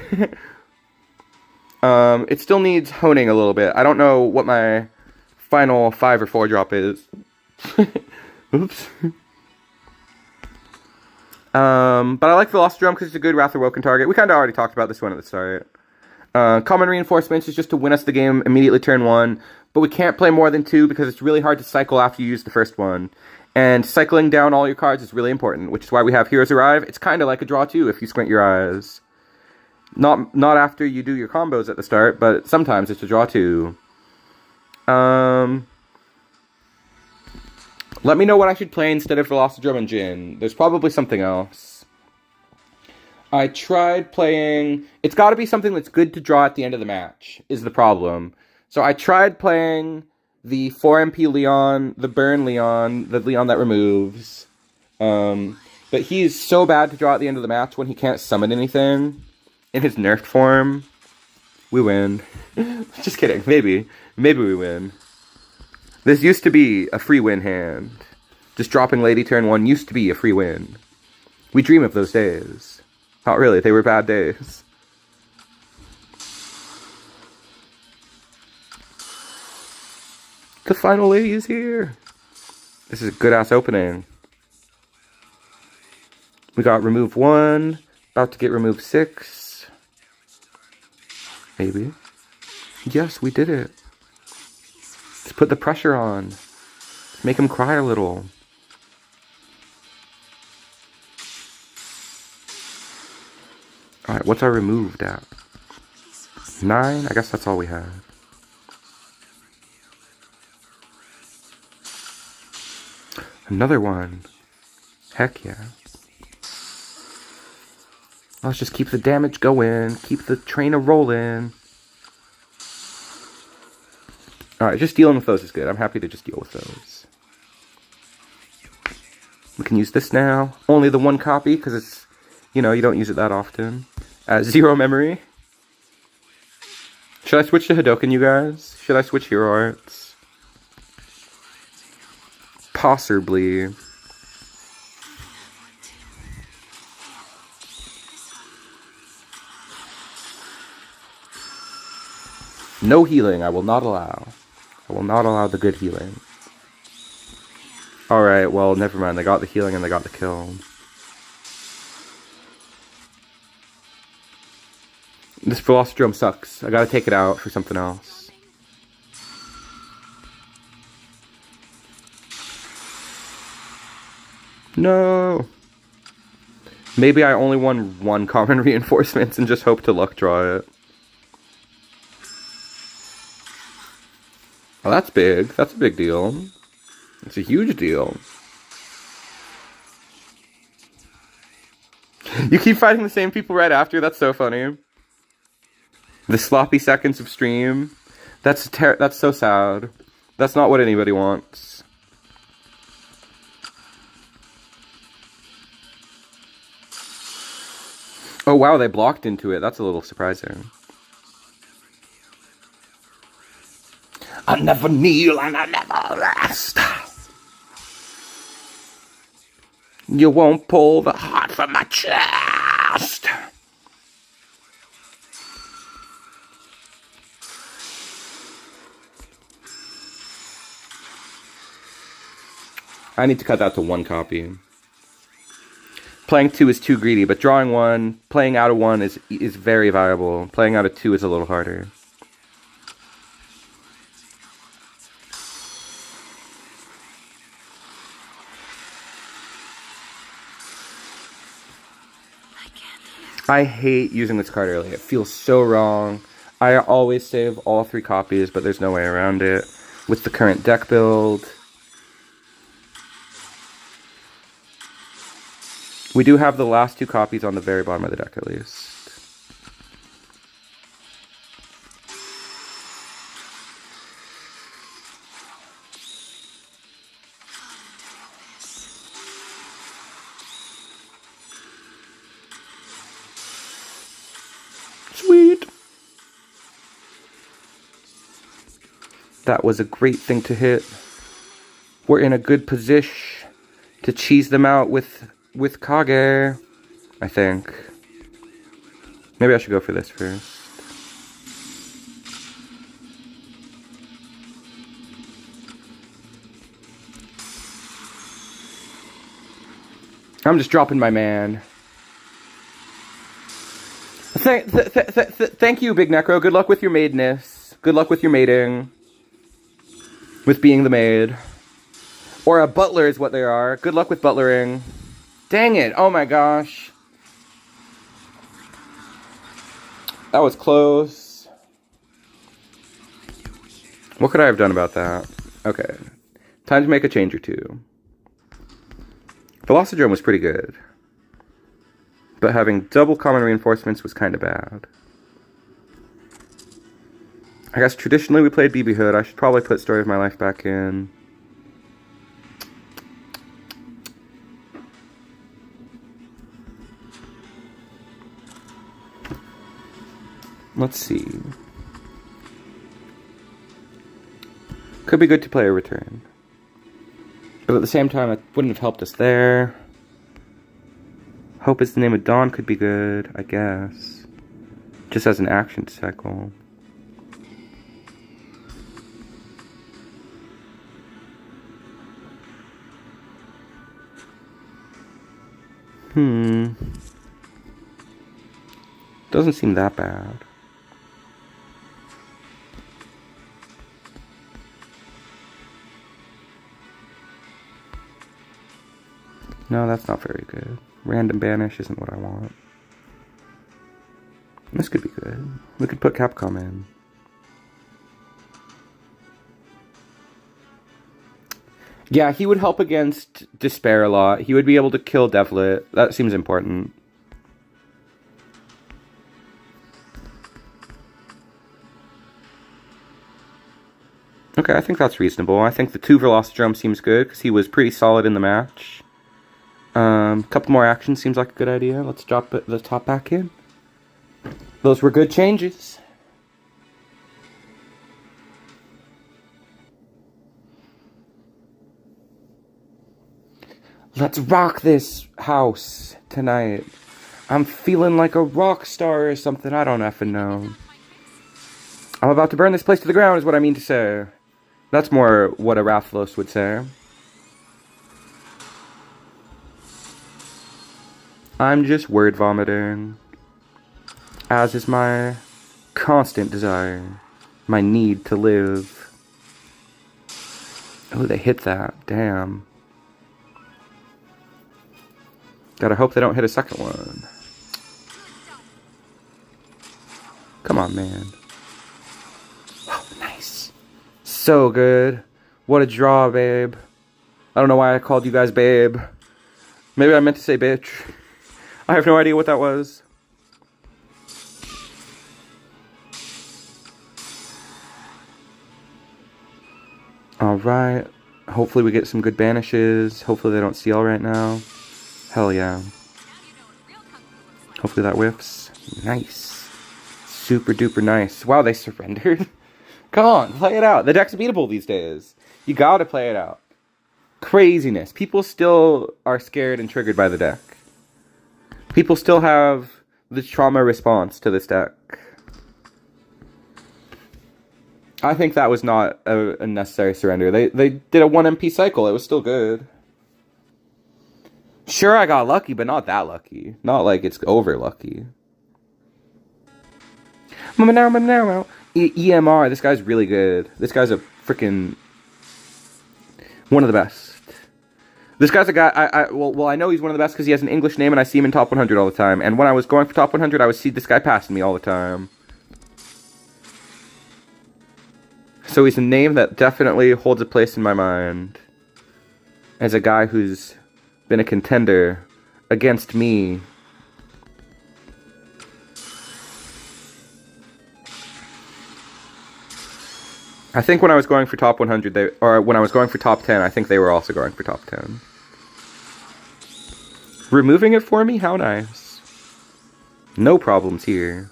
It still needs honing a little bit. I don't know what my final 5 or 4 drop is. Oops. But I like Velocidrome because it's a good Wrath Awoken target. We kind of already talked about this one at the start. Common Reinforcements is just to win us the game immediately turn 1. But we can't play more than 2 because it's really hard to cycle after you use the first one. And cycling down all your cards is really important, which is why we have Heroes Arrive. It's kind of like a draw 2 if you squint your eyes. Not after you do your combos at the start, but sometimes it's a draw 2. Let me know what I should play instead of Velocidrome and Jin. There's probably something else. I tried playing... It's got to be something that's good to draw at the end of the match, is the problem. So I tried playing the 4MP Leon, the Burn Leon, the Leon that removes. But he's so bad to draw at the end of the match when he can't summon anything. In his nerfed form, we win. Just kidding. Maybe we win. This used to be a free win hand. Just dropping Lady turn 1 used to be a free win. We dream of those days. Not really, they were bad days. The final lady is here. This is a good ass opening. We got remove 1, about to get remove 6. Maybe. Yes, we did it. Let's put the pressure on. Let's make him cry a little. Alright, what's our removed at? 9? I guess that's all we have. Another one. Heck yeah. Let's just keep the damage going. Keep the train a-rolling. Alright, just dealing with those is good. I'm happy to just deal with those. We can use this now. Only the 1 copy, because it's, you know, you don't use it that often. 0 memory. Should I switch to Hadoken, you guys? Should I switch Hero Arts? Possibly. No healing, I will not allow. I will not allow the good healing. Alright, well, never mind. They got the healing and they got the kill. This Velocidrome sucks. I gotta take it out for something else. No! Maybe I only won 1 common reinforcements and just hope to luck draw it. Oh, that's big. That's a big deal. It's a huge deal. You keep fighting the same people right after? That's so funny. The sloppy seconds of stream. That's so sad. That's not what anybody wants. Oh wow, they blocked into it. That's a little surprising. I never kneel and I never rest. You won't pull the heart from my chest. I need to cut that to 1 copy. Playing 2 is too greedy, but drawing 1, playing out of 1 is very viable. Playing out of 2 is a little harder. I hate using this card early. It feels so wrong. I always save all 3 copies, but there's no way around it. With the current deck build. We do have the last 2 copies on the very bottom of the deck, at least. That was a great thing to hit. We're in a good position to cheese them out with Kage, I think. Maybe I should go for this first. I'm just dropping my man. Thank you, Big Necro. Good luck with your maidness. Good luck with your mating. With being the maid. Or a butler is what they are. Good luck with butlering. Dang it. Oh my gosh. That was close. What could I have done about that? Okay. Time to make a change or two. Velocidrome was pretty good. But having double common reinforcements was kind of bad. I guess traditionally we played BB Hood. I should probably put Story of My Life back in. Let's see. Could be good to play a return. But at the same time, it wouldn't have helped us there. Hope is the Name of Dawn could be good, I guess. Just as an action cycle. Doesn't seem that bad. No, that's not very good. Random banish isn't what I want. This could be good. We could put Capcom in. Yeah, he would help against Despair a lot. He would be able to kill Devlet. That seems important. Okay, I think that's reasonable. I think the 2 Velocidrome seems good, because he was pretty solid in the match. Couple more actions seems like a good idea. Let's drop the top back in. Those were good changes. Let's rock this house tonight. I'm feeling like a rock star or something. I don't effing know. I'm about to burn this place to the ground is what I mean to say. That's more what a Rathalos would say. I'm just word vomiting. As is my constant desire. My need to live. Oh, they hit that. Damn. Gotta hope they don't hit a second one. Come on, man. Oh, nice. So good. What a draw, babe. I don't know why I called you guys babe. Maybe I meant to say bitch. I have no idea what that was. Alright. Hopefully we get some good banishes. Hopefully they don't steal right now. Hell yeah. Hopefully that whiffs. Nice. Super duper nice. Wow, they surrendered. Come on, play it out. The deck's beatable these days. You gotta play it out. Craziness. People still are scared and triggered by the deck. People still have the trauma response to this deck. I think that was not a necessary surrender. They did a 1 MP cycle. It was still good. Sure, I got lucky, but not that lucky. Not like it's over lucky. EMR, this guy's really good. This guy's a freaking one of the best. This guy's a guy, well, I know he's one of the best because he has an English name and I see him in top 100 all the time. And when I was going for top 100, I would see this guy passing me all the time. So he's a name that definitely holds a place in my mind. As a guy who's been a contender against me. I think when I was going for top 100, or when I was going for top 10, I think they were also going for top 10. Removing it for me? How nice. No problems here.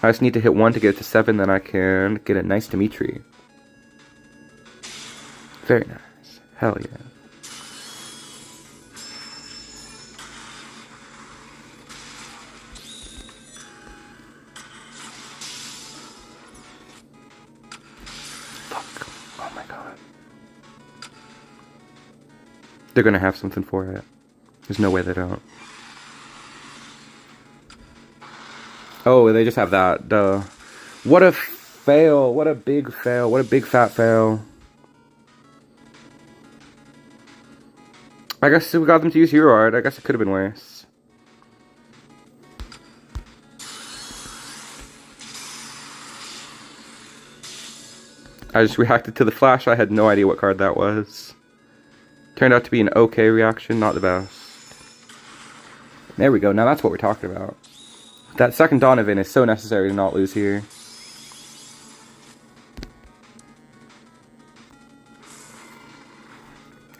I just need to hit 1 to get it to 7, then I can get a nice Dimitri. Very nice. Hell yeah. Fuck. Oh my god. They're gonna have something for it. There's no way they don't. Oh, they just have that. Duh. What a fail. What a big fail. What a big fat fail. I guess we got them to use Hero Art. I guess it could have been worse. I just reacted to the flash. I had no idea what card that was. Turned out to be an okay reaction, not the best. There we go. Now that's what we're talking about. That second Donovan is so necessary to not lose here.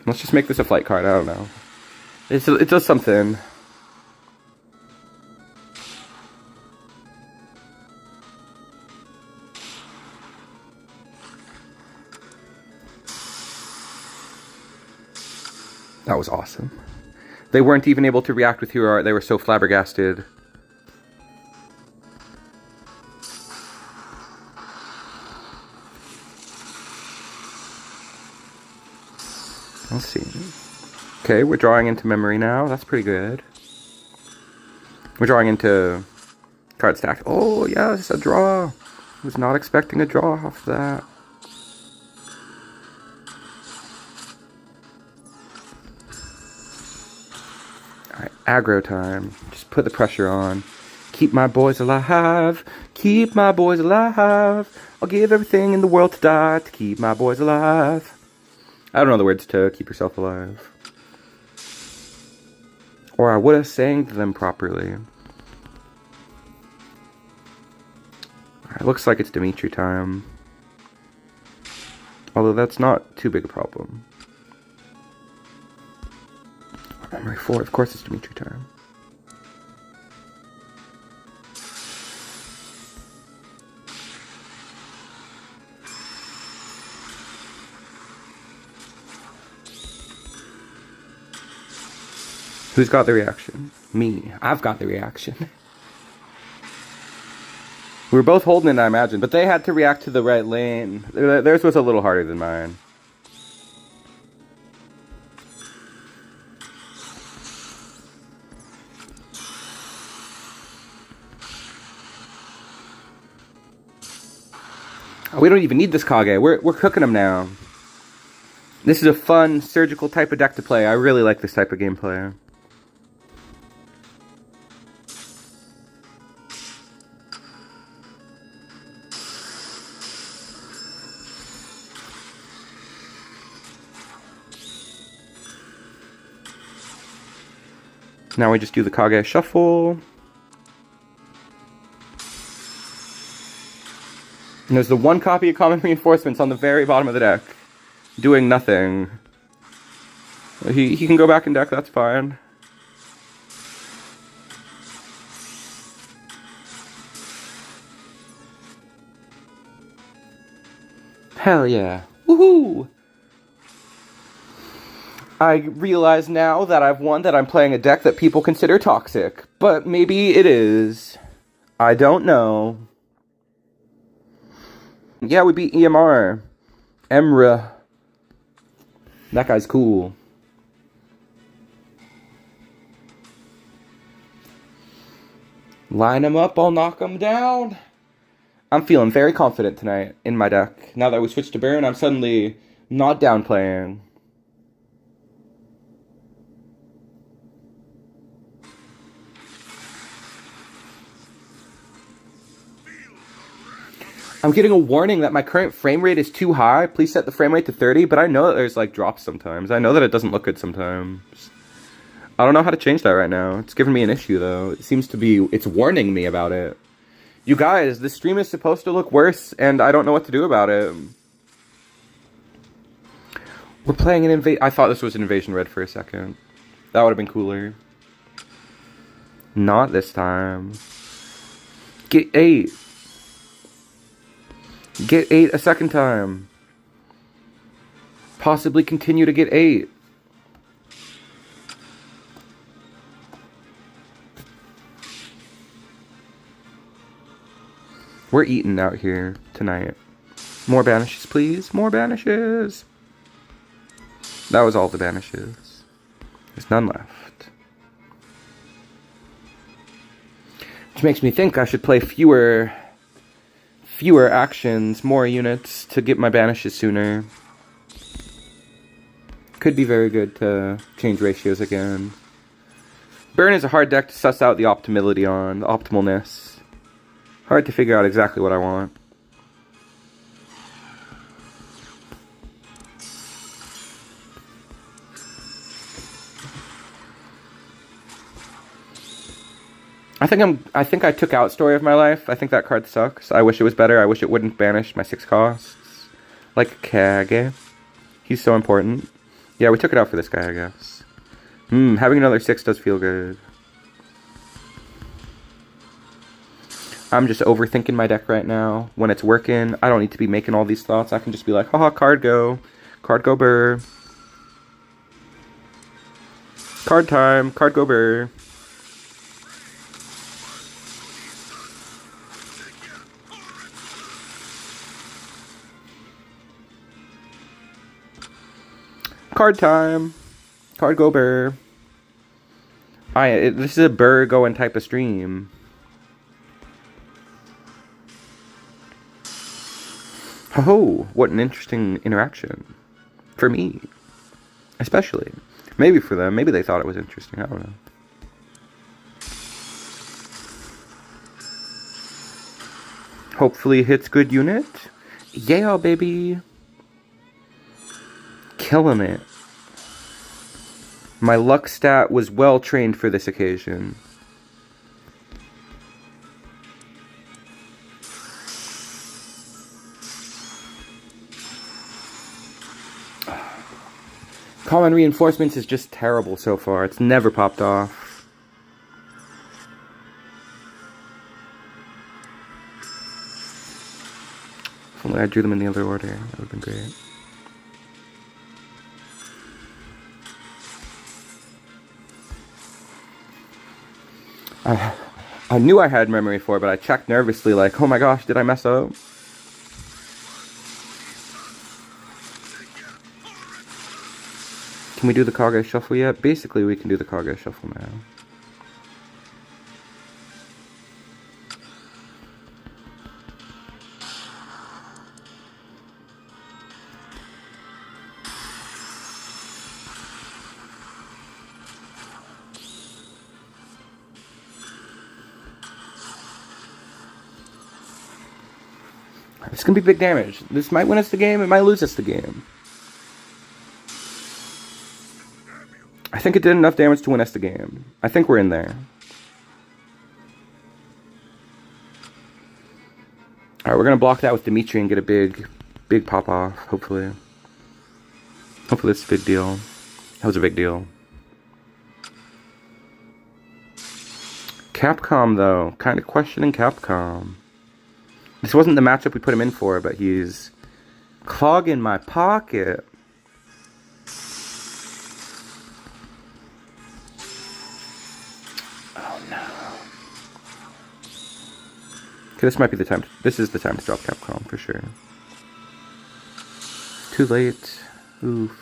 Let's just make this a flight card. I don't know. It does something. That was awesome. They weren't even able to react with Hero Art. They were so flabbergasted. Let's see. Okay, we're drawing into memory now. That's pretty good. We're drawing into card stack. Oh, yes, a draw. Was not expecting a draw off that. Alright, aggro time. Just put the pressure on. Keep my boys alive. Keep my boys alive. I'll give everything in the world to die to keep my boys alive. I don't know the words to Keep Yourself Alive. Or I would have sang them properly. Alright, looks like it's Dimitri time. Although that's not too big a problem. Memory 4, of course it's Dimitri time. Who's got the reaction? Me. I've got the reaction. We were both holding it, I imagine, but they had to react to the right lane. Theirs was a little harder than mine. We don't even need this Kage. We're cooking them now. This is a fun, surgical type of deck to play. I really like this type of gameplay. Now we just do the Kage Shuffle. And there's the one copy of Common Reinforcements on the very bottom of the deck. Doing nothing. He can go back in deck, that's fine. Hell yeah. Woohoo! I realize now that I've won that I'm playing a deck that people consider toxic. But maybe it is. I don't know. Yeah, we beat EMR. Emra. That guy's cool. Line him up, I'll knock him down. I'm feeling very confident tonight in my deck. Now that we switched to Baron, I'm suddenly not downplaying. I'm getting a warning that my current frame rate is too high. Please set the frame rate to 30, but I know that there's like drops sometimes. I know that it doesn't look good sometimes. I don't know how to change that right now. It's giving me an issue though. It seems to be, it's warning me about it. You guys, this stream is supposed to look worse and I don't know what to do about it. We're playing an invasion. I thought this was an invasion red for a second. That would have been cooler. Not this time. Get 8. Get 8 a second time. Possibly continue to get 8. We're eating out here tonight. More banishes, please. More banishes. That was all the banishes. There's none left. Which makes me think I should play fewer actions, more units to get my banishes sooner. Could be very good to change ratios again. Burn is a hard deck to suss out the optimality on, the optimalness. Hard to figure out exactly what I want. I think I took out Story of My Life. I think that card sucks. I wish it was better. I wish it wouldn't banish my 6 costs. Like Kage. He's so important. Yeah, we took it out for this guy, I guess. Having another 6 does feel good. I'm just overthinking my deck right now. When it's working, I don't need to be making all these thoughts. I can just be like, haha, card go. Card go burr. Card time. Card go burr. Card time. Card go burr. This is a burr going type of stream. Oh, what an interesting interaction. For me. Especially. Maybe for them. Maybe they thought it was interesting. I don't know. Hopefully hits good unit. Yeah, baby. Killing it. My luck stat was well trained for this occasion. Common Reinforcements is just terrible so far. It's never popped off. If only I drew them in the other order, that would have been great. I knew I had memory for it, but I checked nervously like, oh my gosh, did I mess up? Can we do the Kage Shuffle yet? Basically, we can do the Kage Shuffle now. It's gonna be big damage. This might win us the game, it might lose us the game. I think it did enough damage to win us the game. I think we're in there. Alright, we're gonna block that with Dimitri and get a big pop off, hopefully. Hopefully it's a big deal. That was a big deal. Capcom, though. Kind of questioning Capcom. This wasn't the matchup we put him in for, but he's clogging my pocket. Oh no. Okay, this might be the time. This is the time to drop Capcom for sure. Too late. Oof.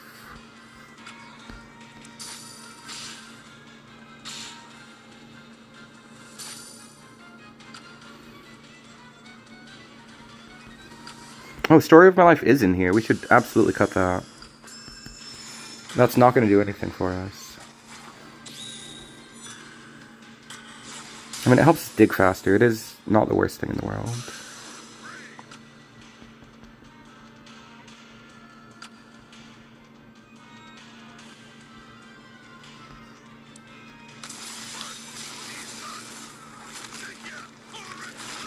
Oh, Story of My Life is in here. We should absolutely cut that. That's not going to do anything for us. I mean, it helps us dig faster. It is not the worst thing in the world.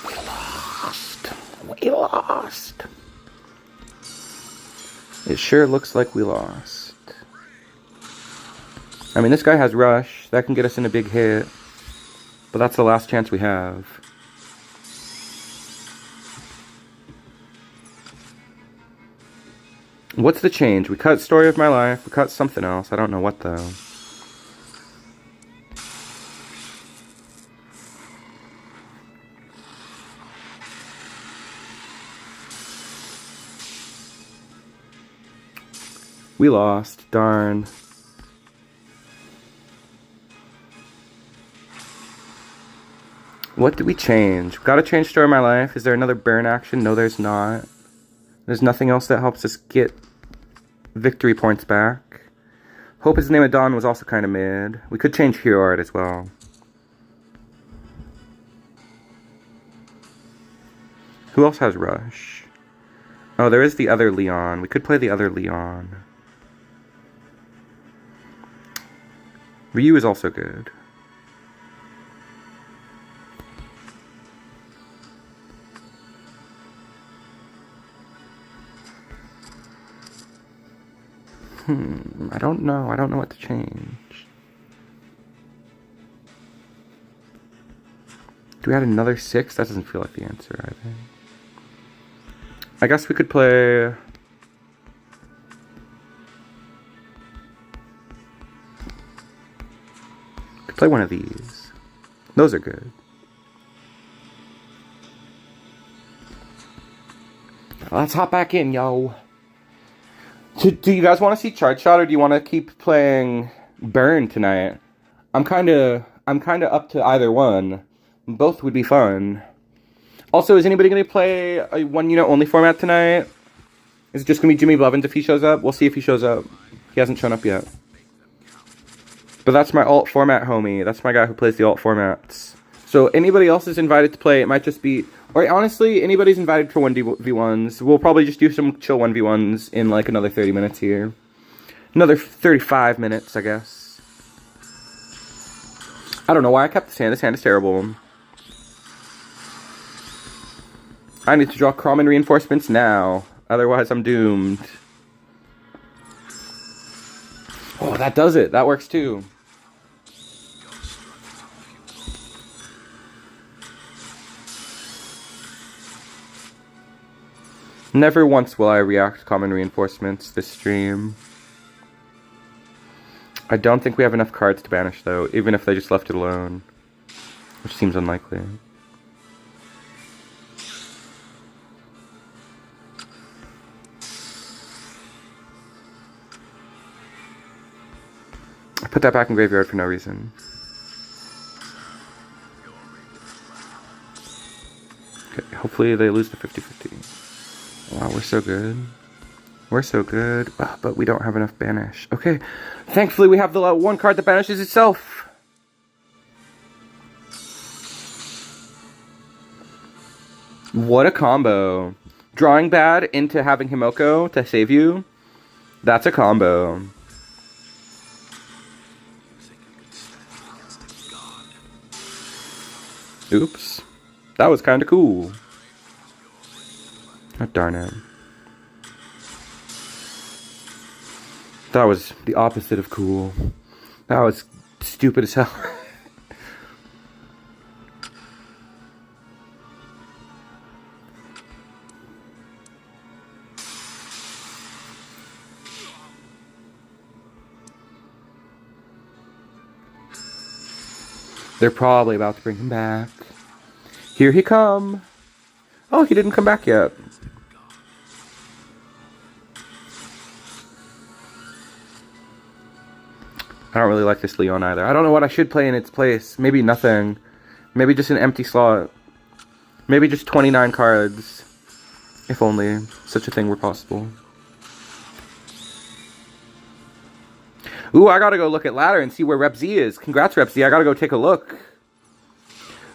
We lost. We lost. It sure looks like we lost. I mean, this guy has rush. That can get us in a big hit. But that's the last chance we have. What's the change? We cut Story of My Life. We cut something else. I don't know what, though. We lost. Darn. What did we change? We gotta change Story of My Life. Is there another burn action? No, there's not. There's nothing else that helps us get victory points back. Hope is the Name of Dawn was also kind of mid. We could change Hero Art as well. Who else has Rush? Oh, there is the other Leon. We could play the other Leon. Ryu is also good. I don't know. I don't know what to change. Do we add another 6? That doesn't feel like the answer either. I guess we could play... Could play one of these. Those are good. Let's hop back in, yo. Do you guys want to see Chart Shot, or do you want to keep playing Burn tonight? I'm kind of up to either one. Both would be fun. Also, is anybody going to play a 1 unit only format tonight? Is it just going to be Jimmy Blevins if he shows up? We'll see if he shows up. He hasn't shown up yet. But that's my alt format homie. That's my guy who plays the alt formats. So anybody else is invited to play. It might just be... Or honestly, anybody's invited for 1v1s. We'll probably just do some chill 1v1s in like another 30 minutes here. Another 35 minutes, I guess. I don't know why I kept this hand. This hand is terrible. I need to draw common reinforcements now. Otherwise, I'm doomed. Oh, that does it. That works too. Never once will I react to common reinforcements this stream. I don't think we have enough cards to banish, though, even if they just left it alone. Which seems unlikely. I put that back in graveyard for no reason. Okay, hopefully they lose the 50-50. Wow, we're so good. We're so good. But we don't have enough banish. Okay. Thankfully, we have the one card that banishes itself. What a combo. Drawing bad into having Himoko to save you. That's a combo. Oops. That was kind of cool. Oh, darn it. That was the opposite of cool. That was stupid as hell. They're probably about to bring him back. Here he come. Oh, he didn't come back yet. I don't really like this Leon either. I don't know what I should play in its place. Maybe nothing. Maybe just an empty slot. Maybe just 29 cards. If only such a thing were possible. Ooh, I gotta go look at ladder and see where Rep Z is. Congrats, Rep Z. I gotta go take a look.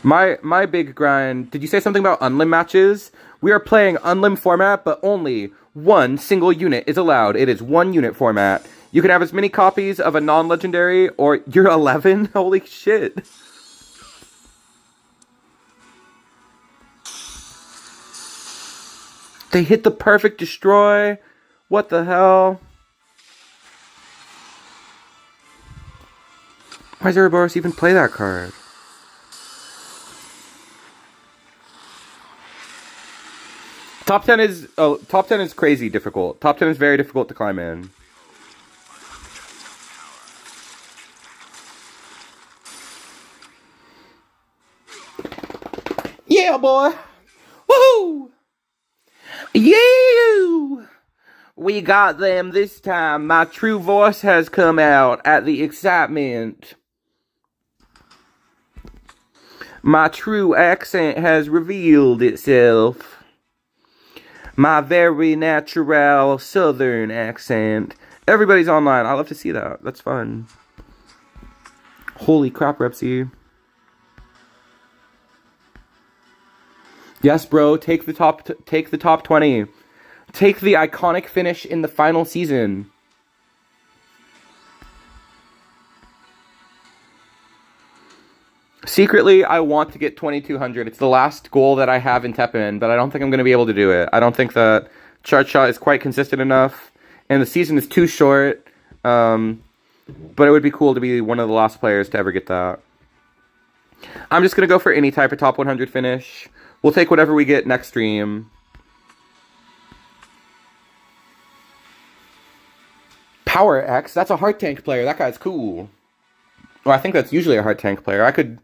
My big grind... Did you say something about unlim matches? We are playing unlim format, but only one single unit is allowed. It is 1 unit format. You can have as many copies of a non-legendary, or you're 11? Holy shit. They hit the perfect destroy. What the hell? Why does Ouroboros even play that card? Top 10 is crazy difficult. Top 10 is very difficult to climb in. Yeah, boy. Woohoo! Yeah! We got them this time. My true voice has come out at the excitement. My true accent has revealed itself. My very natural southern accent. Everybody's online. I love to see that. That's fun. Holy crap, Repsy. Yes, bro. Take the top 20. Take the iconic finish in the final season. Secretly, I want to get 2200. It's the last goal that I have in TEPPEN, but I don't think I'm going to be able to do it. I don't think that chart shot is quite consistent enough, and the season is too short. But it would be cool to be one of the last players to ever get that. I'm just going to go for any type of top 100 finish. We'll take whatever we get next stream. Power X? That's a heart tank player. That guy's cool. Well, I think that's usually a heart tank player.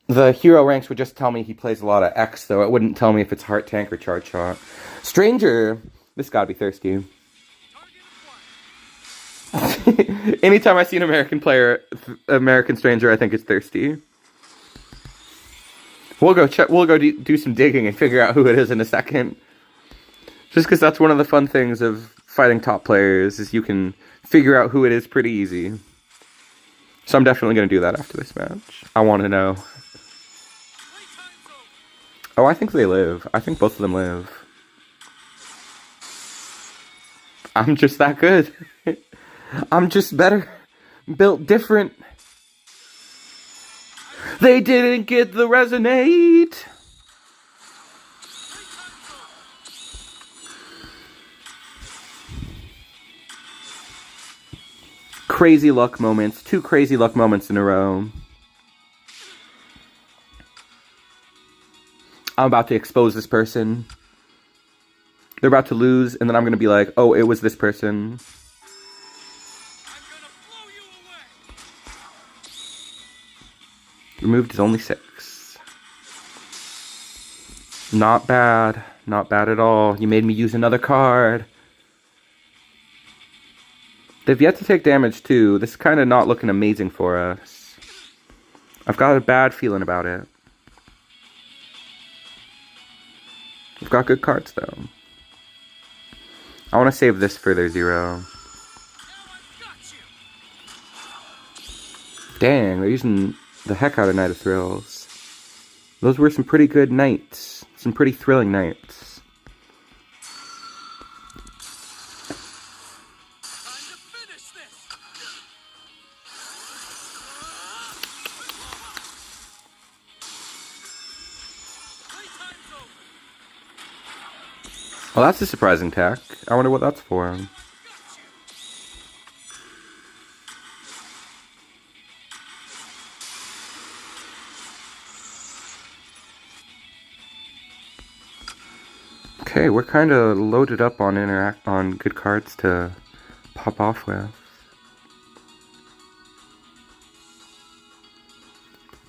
The hero ranks would just tell me he plays a lot of X, though. It wouldn't tell me if it's heart tank or chart shot. Stranger. This gotta be thirsty. Anytime I see an American stranger, I think it's thirsty. We'll go do some digging and figure out who it is in a second. Just because that's one of the fun things of fighting top players, is you can figure out who it is pretty easy. So I'm definitely going to do that after this match. I want to know. Oh, I think they live. I think both of them live. I'm just that good. I'm just better. Built different. They didn't get the resonate. Crazy luck moments. 2 crazy luck moments in a row. I'm about to expose this person. They're about to lose, and then I'm going to be like, oh, it was this person. Removed is only 6. Not bad. Not bad at all. You made me use another card. They've yet to take damage, too. This is kind of not looking amazing for us. I've got a bad feeling about it. We've got good cards, though. I want to save this for their 0. Dang, they're using the heck out of Night of Thrills. Those were some pretty good nights. Some pretty thrilling nights. Well, that's a surprising tack. I wonder what that's for. Okay, we're kind of loaded up on good cards to pop off with.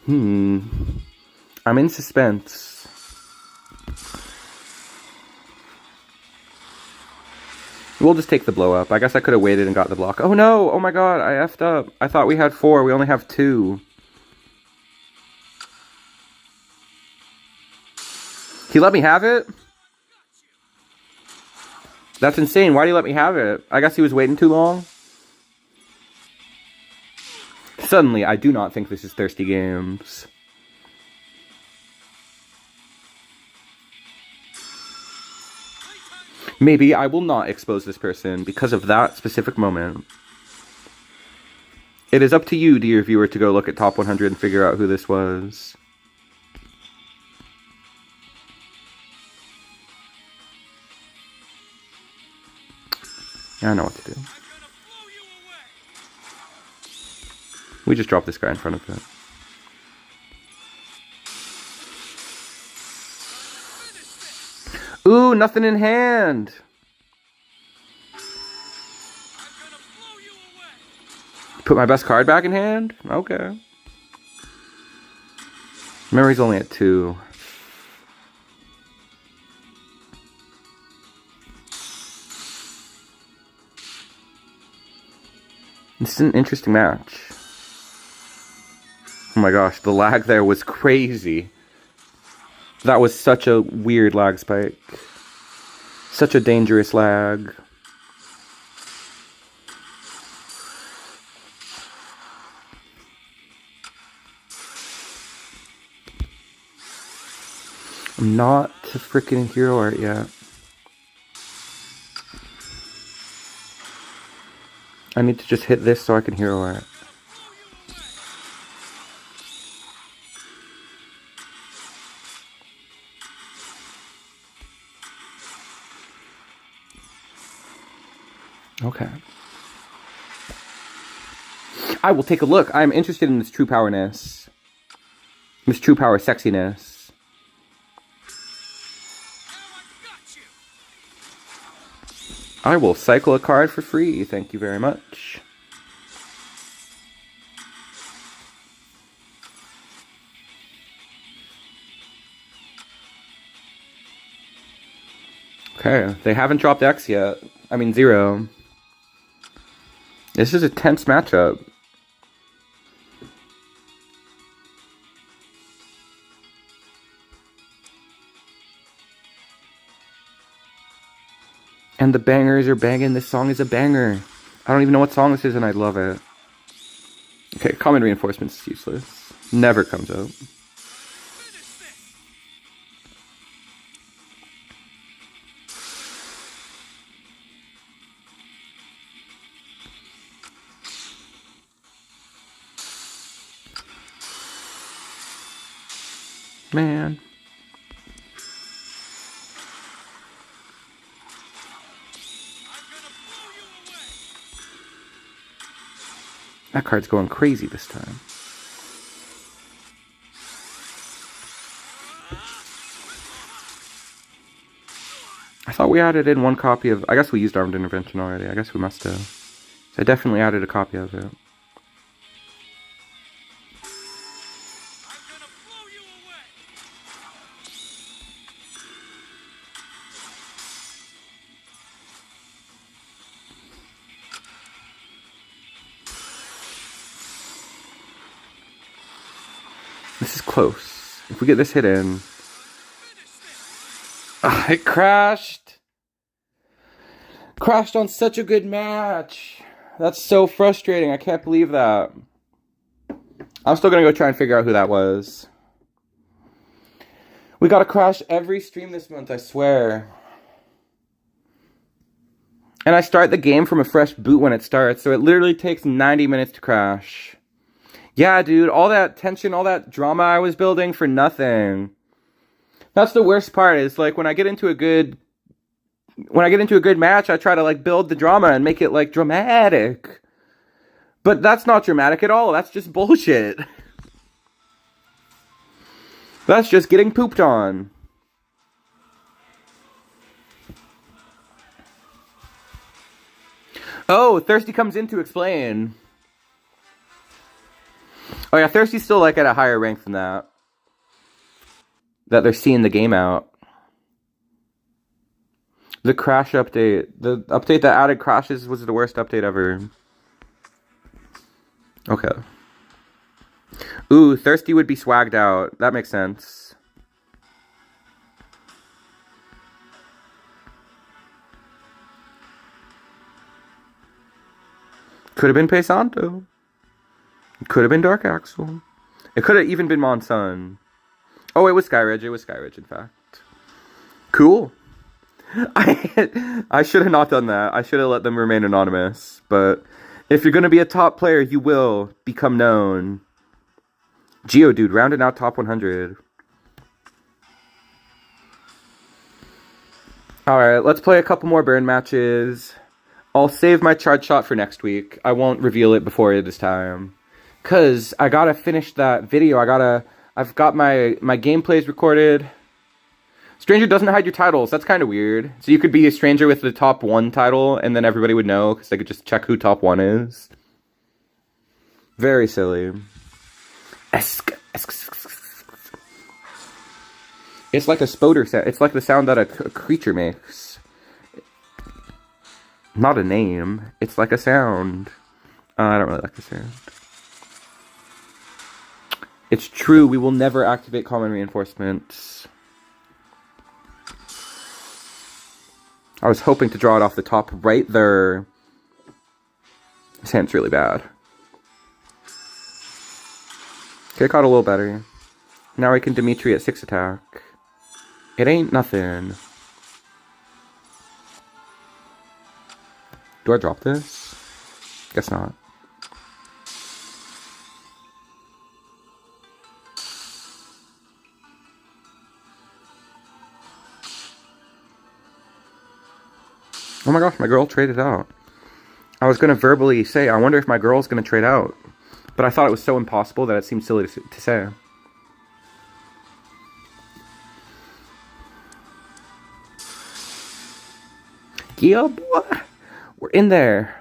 I'm in suspense. We'll just take the blow up. I guess I could have waited and got the block. Oh no! Oh my god, I effed up. I thought we had 4. We only have 2. He let me have it? That's insane. Why do you let me have it? I guess he was waiting too long. Suddenly, I do not think this is Thirsty Games. Maybe I will not expose this person because of that specific moment. It is up to you, dear viewer, to go look at Top 100 and figure out who this was. I know what to do. We just drop this guy in front of it. Ooh, nothing in hand. Put my best card back in hand? Okay. Memory's only at 2. This is an interesting match. Oh my gosh, the lag there was crazy. That was such a weird lag spike. Such a dangerous lag. I'm not to freaking hero art yet. I need to just hit this so I can hero art. Okay. I will take a look. I'm interested in this true powerness. This true power sexiness. I will cycle a card for free. Thank you very much. Okay, they haven't dropped X yet. I mean 0. This is a tense matchup. And the bangers are banging. This song is a banger. I don't even know what song this is and I love it. Okay, common reinforcements is useless. Never comes out. Man. That card's going crazy this time. I thought we added in one copy of... I guess we used Armed Intervention already. I guess we must have. So I definitely added a copy of it. This is close. If we get this hit in... it crashed! Crashed on such a good match! That's so frustrating. I can't believe that. I'm still gonna go try and figure out who that was. We gotta crash every stream this month, I swear. And I start the game from a fresh boot when it starts, so it literally takes 90 minutes to crash. Yeah, dude, all that tension, all that drama I was building for nothing. That's the worst part, is like when I get into a good match, I try to like build the drama and make it like dramatic. But that's not dramatic at all. That's just bullshit. That's just getting pooped on. Oh, Thirsty comes in to explain. Oh yeah, Thirsty's still like at a higher rank than that. That they're seeing the game out. The crash update. The update that added crashes was the worst update ever. Okay. Ooh, Thirsty would be swagged out. That makes sense. Could have been Paysanto. It could have been Dark Axel. It could have even been Monsun. Oh, it was Skyridge. It was Skyridge, in fact. Cool. I should have not done that. I should have let them remain anonymous. But if you're going to be a top player, you will become known. Geodude, rounding out top 100. Alright, let's play a couple more burn matches. I'll save my charge shot for next week. I won't reveal it before this time. Because I gotta finish that video. I've got my gameplays recorded. Stranger doesn't hide your titles. That's kind of weird. So you could be a stranger with the top 1 title, and then everybody would know, because they could just check who top 1 is. Very silly. It's like a spoder sound. It's like the sound that a creature makes. Not a name. It's like a sound. I don't really like the sound. It's true, we will never activate common reinforcements. I was hoping to draw it off the top right there. This hand's really bad. Okay, caught a little better. Now we can Dimitri at 6 attack. It ain't nothing. Do I drop this? Guess not. Oh my gosh, my girl traded out. I was going to verbally say, I wonder if my girl's going to trade out. But I thought it was so impossible that it seemed silly to say. Yeah, boy. We're in there.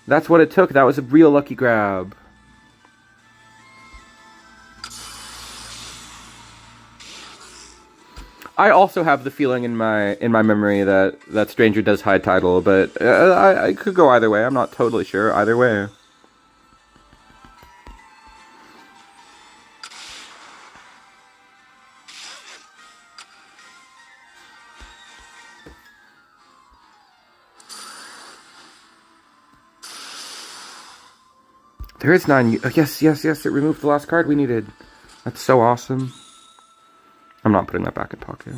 That's what it took. That was a real lucky grab. I also have the feeling in my memory that Stranger does hide title, but I could go either way. I'm not totally sure either way. There is 9. Yes, it removed the last card we needed. That's so awesome. I'm not putting that back in pocket.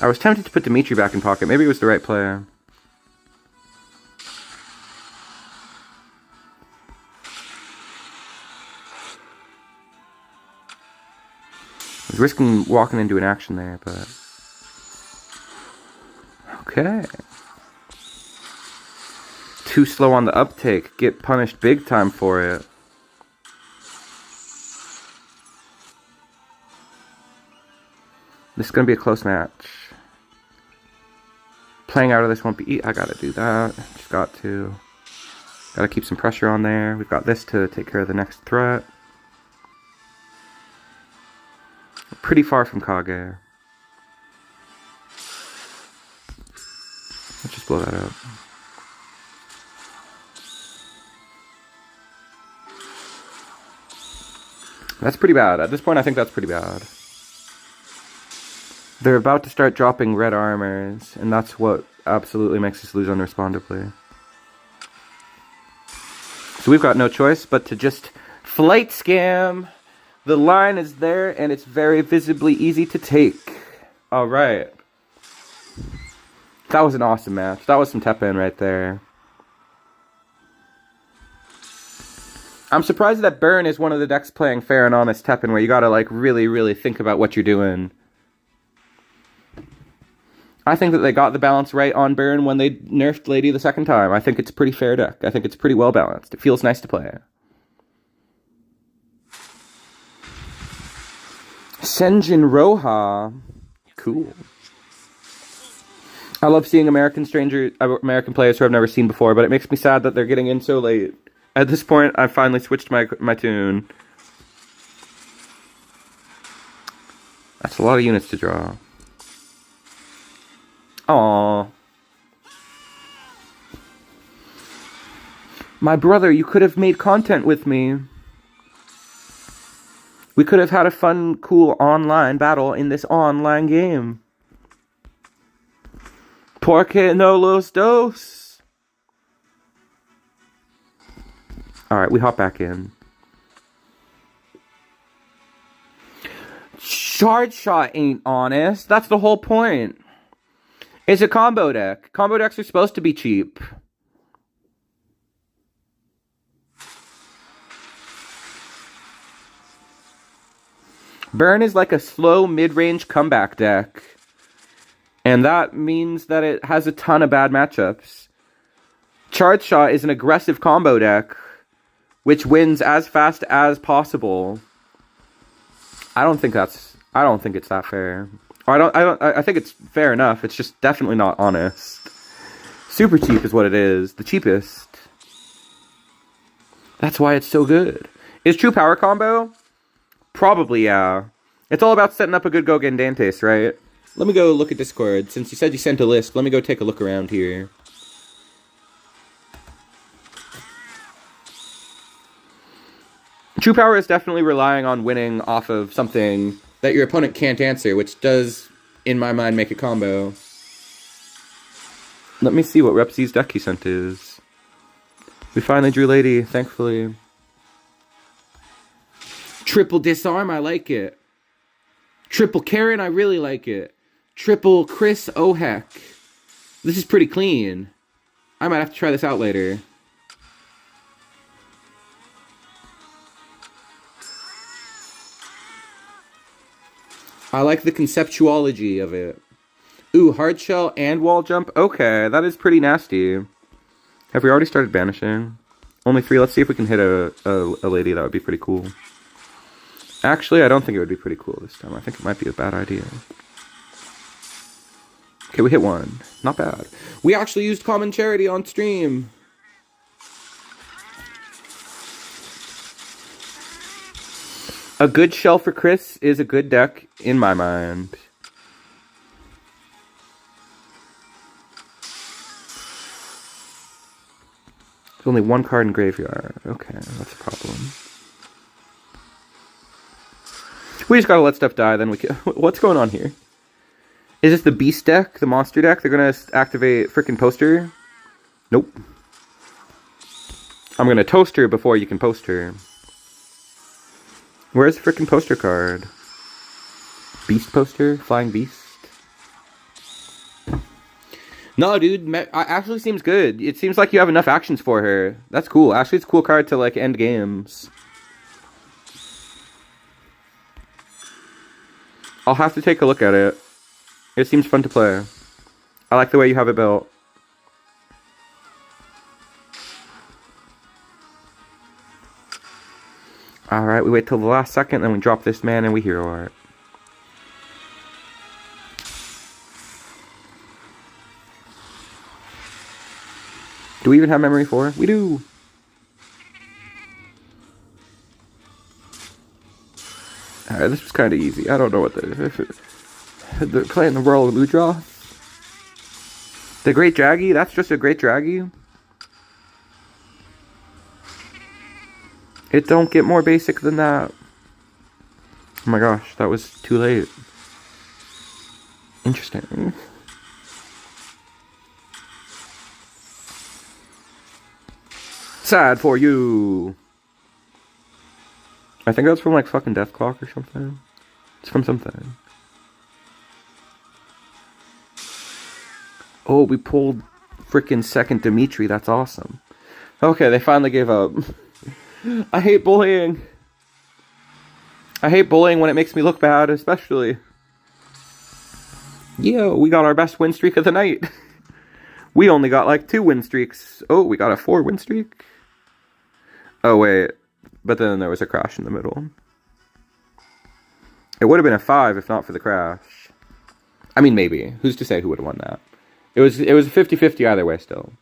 I was tempted to put Dimitri back in pocket. Maybe it was the right player. I was risking walking into an action there, but... Okay. Too slow on the uptake. Get punished big time for it. This is going to be a close match. Playing out of this won't be... I gotta do that. Just got to. Gotta keep some pressure on there. We've got this to take care of the next threat. Pretty far from Kage. Let's just blow that up. That's pretty bad. At this point, I think that's pretty bad. They're about to start dropping red armors, and that's what absolutely makes us lose unrespondably. So we've got no choice but to just flight scam. The line is there, and it's very visibly easy to take. Alright. That was an awesome match. That was some TEPPEN right there. I'm surprised that Burn is one of the decks playing fair and honest TEPPEN, where you gotta, like, really, really think about what you're doing. I think that they got the balance right on Burn when they nerfed Lady the second time. I think it's a pretty fair deck. I think it's pretty well balanced. It feels nice to play. Senjin Roha. Cool. I love seeing American players who I've never seen before, but it makes me sad that they're getting in so late. At this point, I've finally switched my tune. That's a lot of units to draw. Aww. My brother, you could have made content with me. We could have had a fun, cool online battle in this online game. Porque no los dos? Alright, we hop back in. Charge Shot ain't honest. That's the whole point. It's a combo deck. Combo decks are supposed to be cheap. Burn is like a slow mid-range comeback deck. And that means that it has a ton of bad matchups. Charge Shot is an aggressive combo deck which wins as fast as possible. I don't think it's that fair. I think it's fair enough. It's just definitely not honest. Super cheap is what it is. The cheapest. That's why it's so good. Is true power combo? Probably, yeah. It's all about setting up a good Gogen Dantes, right? Let me go look at Discord. Since you said you sent a list, let me go take a look around here. True power is definitely relying on winning off of something that your opponent can't answer, which does, in my mind, make a combo. Let me see what Repsy's deck he sent is. We finally drew Lady, thankfully. Triple Disarm, I like it. Triple Karen, I really like it. Triple Chris, oh heck. This is pretty clean. I might have to try this out later. I like the conceptuology of it. Ooh, hard shell and wall jump? Okay, that is pretty nasty. Have we already started banishing? Only 3. Let's see if we can hit a lady. That would be pretty cool. Actually, I don't think it would be pretty cool this time. I think it might be a bad idea. Okay, we hit 1. Not bad. We actually used Common Charity on stream. A good shell for Chris is a good deck, in my mind. There's only 1 card in graveyard. Okay, that's a problem. We just gotta let stuff die, then we can... What's going on here? Is this the beast deck? The monster deck? They're gonna activate frickin' poster? Nope. I'm gonna toast her before you can post her. Where's the frickin' poster card? Beast poster? Flying beast? No, dude. Ashley seems good. It seems like you have enough actions for her. That's cool. Ashley's a cool card to, like, end games. I'll have to take a look at it. It seems fun to play. I like the way you have it built. Alright, we wait till the last second, then we drop this man and we hero it. Do we even have memory 4? We do! Alright, this was kind of easy. I don't know what they're playing the Royal Ludra. The Great Draggy? That's just a Great Draggy? It don't get more basic than that. Oh my gosh, that was too late. Interesting. Sad for you. I think that's from like fucking Death Clock or something. It's from something. Oh, we pulled frickin' second Dimitri. That's awesome. Okay, they finally gave up. I hate bullying. I hate bullying when it makes me look bad, especially. Yo, we got our best win streak of the night. We only got like 2 win streaks. Oh, we got a 4 win streak. Oh, wait. But then there was a crash in the middle. It would have been a 5 if not for the crash. I mean, maybe. Who's to say who would have won that? It was 50-50 either way still.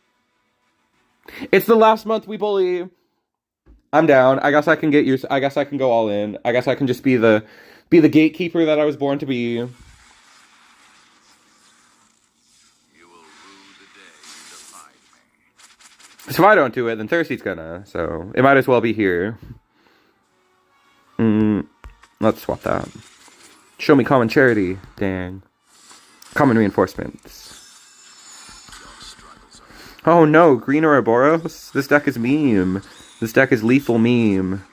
It's the last month we bully. I'm down. I guess I can get I guess I can go all in. I guess I can just be the gatekeeper that I was born to be. You will rue the day you defied me. So if I don't do it, then Thirsty's gonna. So it might as well be here. Let's swap that. Show me common charity. Dang. Common reinforcements. Oh no, green Ouroboros? This deck is meme. This deck is lethal meme.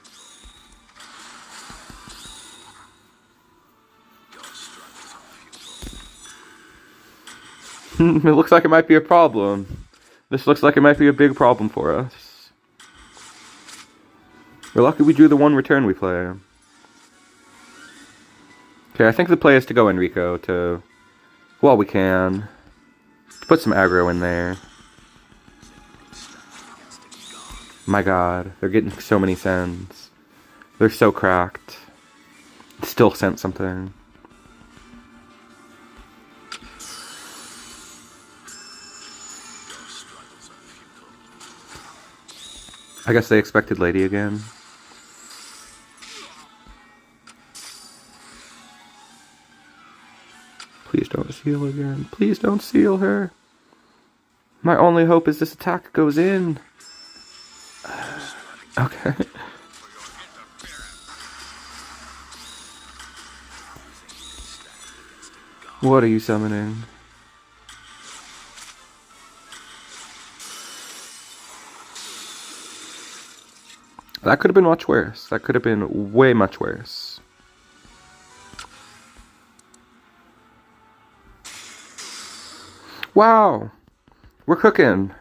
It looks like it might be a problem. This looks like it might be a big problem for us. We're lucky we drew the 1 return we play. Okay, I think the play is to go Enrico to... Well, we can. Put some aggro in there. My god, they're getting so many sends. They're so cracked. Still sent something. I guess they expected Lady again. Please don't seal again. Please don't seal her. My only hope is this attack goes in. Okay. What are you summoning? That could have been much worse. That could have been way much worse. Wow. We're cooking.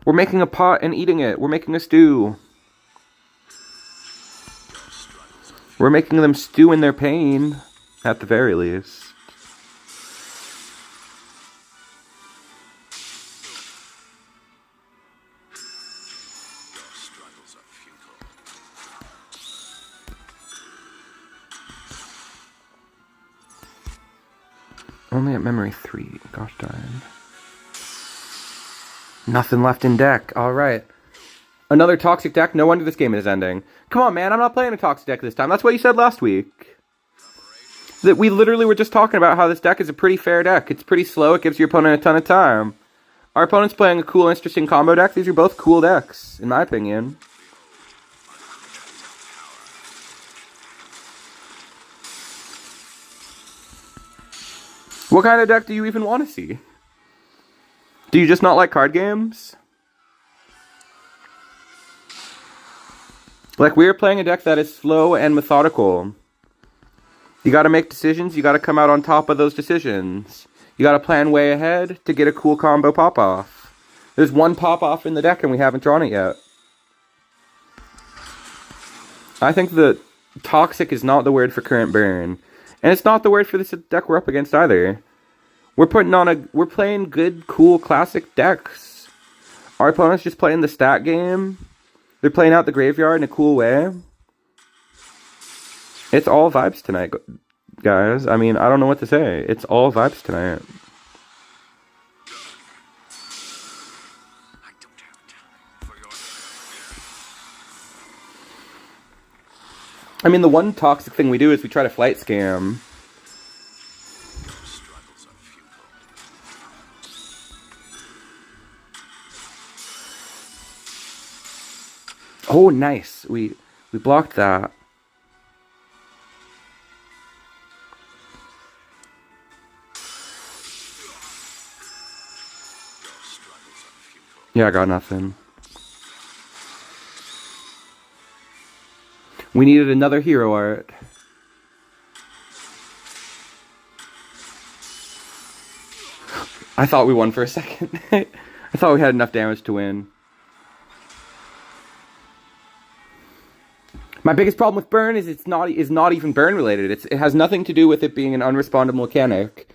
We're making a pot and eating it. We're making a stew. We're making them stew in their pain, at the very least. Only at memory 3. Gosh darn. Nothing left in deck. Alright. Another toxic deck? No wonder this game is ending. Come on, man. I'm not playing a toxic deck this time. That's what you said last week. That we literally were just talking about how this deck is a pretty fair deck. It's pretty slow. It gives your opponent a ton of time. Our opponent's playing a cool, interesting combo deck. These are both cool decks, in my opinion. What kind of deck do you even want to see? Do you just not like card games? Like, we're playing a deck that is slow and methodical. You gotta make decisions, you gotta come out on top of those decisions. You gotta plan way ahead to get a cool combo pop-off. There's one pop-off in the deck and we haven't drawn it yet. I think that toxic is not the word for current burn. And it's not the word for this deck we're up against either. We're playing good, cool, classic decks. Our opponent's just playing the stat game. They're playing out the graveyard in a cool way. It's all vibes tonight, guys. I mean, I don't know what to say. It's all vibes tonight. I mean, the one toxic thing we do is we try to flight scam. Oh, nice. We blocked that. Yeah, I got nothing. We needed another hero art. I thought we won for a second. I thought we had enough damage to win. My biggest problem with burn is it's not even burn related. It has nothing to do with it being an unrespondable mechanic.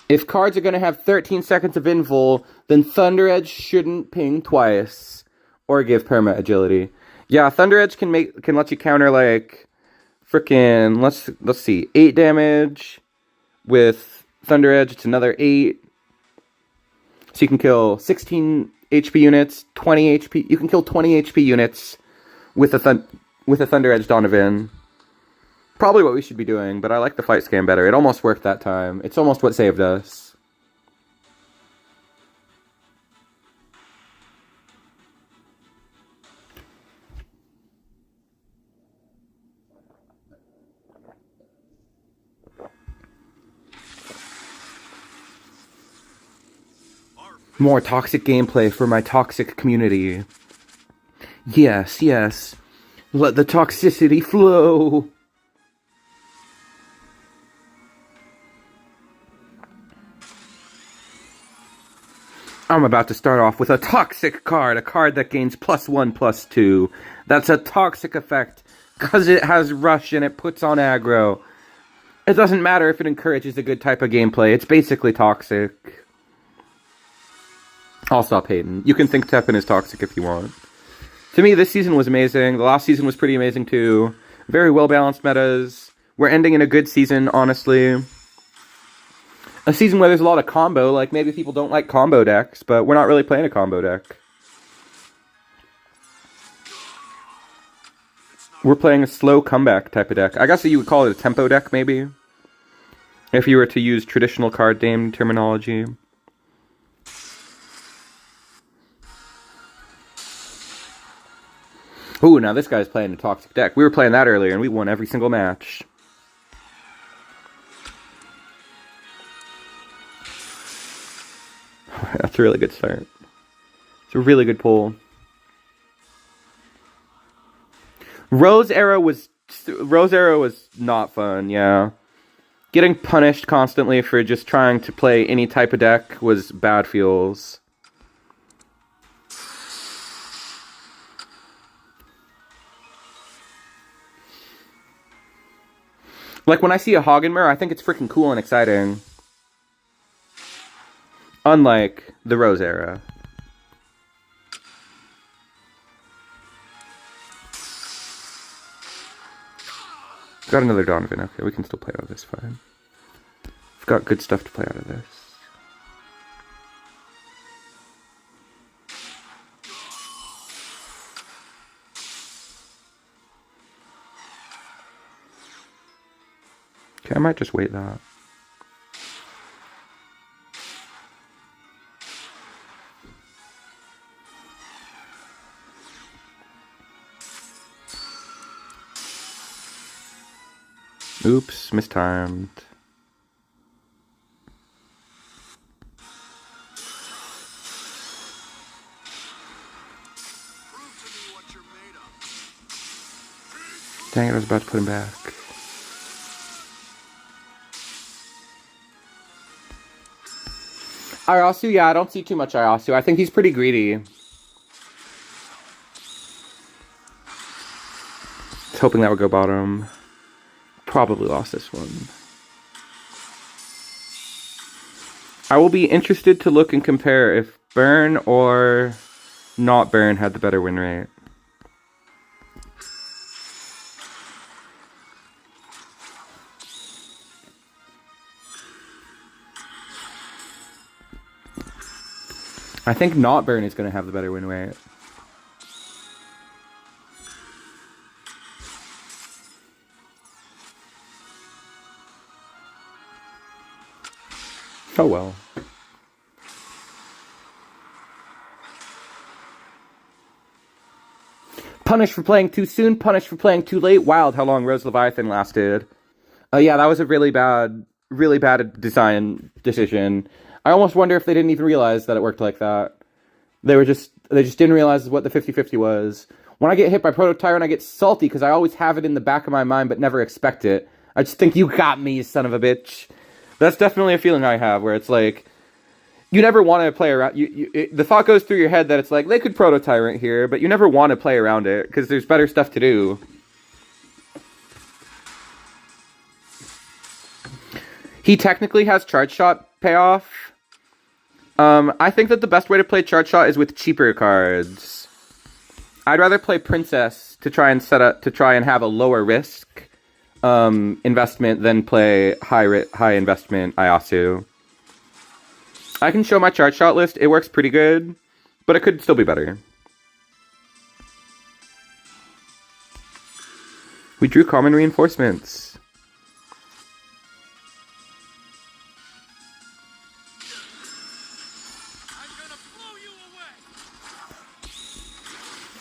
If cards are going to have 13 seconds of invul, then Thunder Edge shouldn't ping twice or give perma agility. Yeah, Thunder Edge can let you counter like freaking let's see, 8 damage with Thunder Edge. It's another 8. So you can kill 16 HP units, 20 HP. You can kill 20 HP units with a Thunder Edge Donovan. Probably what we should be doing, but I like the fight scam better. It almost worked that time. It's almost what saved us. More toxic gameplay for my toxic community. Yes, yes. Let the toxicity flow. I'm about to start off with a toxic card. A card that gains +1/+2. That's a toxic effect. Because it has rush and it puts on aggro. It doesn't matter if it encourages a good type of gameplay. It's basically toxic. I'll stop hating. You can think Teppen is toxic if you want. To me, this season was amazing. The last season was pretty amazing too. Very well-balanced metas. We're ending in a good season, honestly. A season where there's a lot of combo. Like, maybe people don't like combo decks, but we're not really playing a combo deck. We're playing a slow comeback type of deck. I guess you would call it a tempo deck, maybe. If you were to use traditional card game terminology. Ooh, now this guy's playing a toxic deck. We were playing that earlier, and we won every single match. That's a really good start. It's a really good pull. Rose era was not fun, yeah. Getting punished constantly for just trying to play any type of deck was bad feels. Like, when I see a Hagenmer, I think it's freaking cool and exciting. Unlike the Rose era. Got another Donovan. Okay, we can still play out of this fine. We've got good stuff to play out of this. Okay, I might just wait that. Oops, mistimed. Dang it, I was about to put him back. Irasu, yeah, I don't see too much Irasu. I think he's pretty greedy. I was hoping that would go bottom. Probably lost this one. I will be interested to look and compare if Burn or not Burn had the better win rate. I think not Burn is going to have the better win rate. Oh well. Punished for playing too soon, punished for playing too late. Wild how long Rose Leviathan lasted. Yeah, that was a really bad design decision. I almost wonder if they didn't even realize that it worked like that. They just didn't realize what the 50-50 was. When I get hit by Proto Tyrant, I get salty because I always have it in the back of my mind but never expect it. I just think, you got me, you son of a bitch. That's definitely a feeling I have, where it's like, you never want to play around. The thought goes through your head that it's like, they could Proto Tyrant here, but you never want to play around it, because there's better stuff to do. He technically has Charge Shot payoff. I think that the best way to play Charge Shot is with cheaper cards. I'd rather play Princess to try and have a lower risk investment than play high investment Ayasu. I can show my Charge Shot list. It works pretty good, but it could still be better. We drew common reinforcements.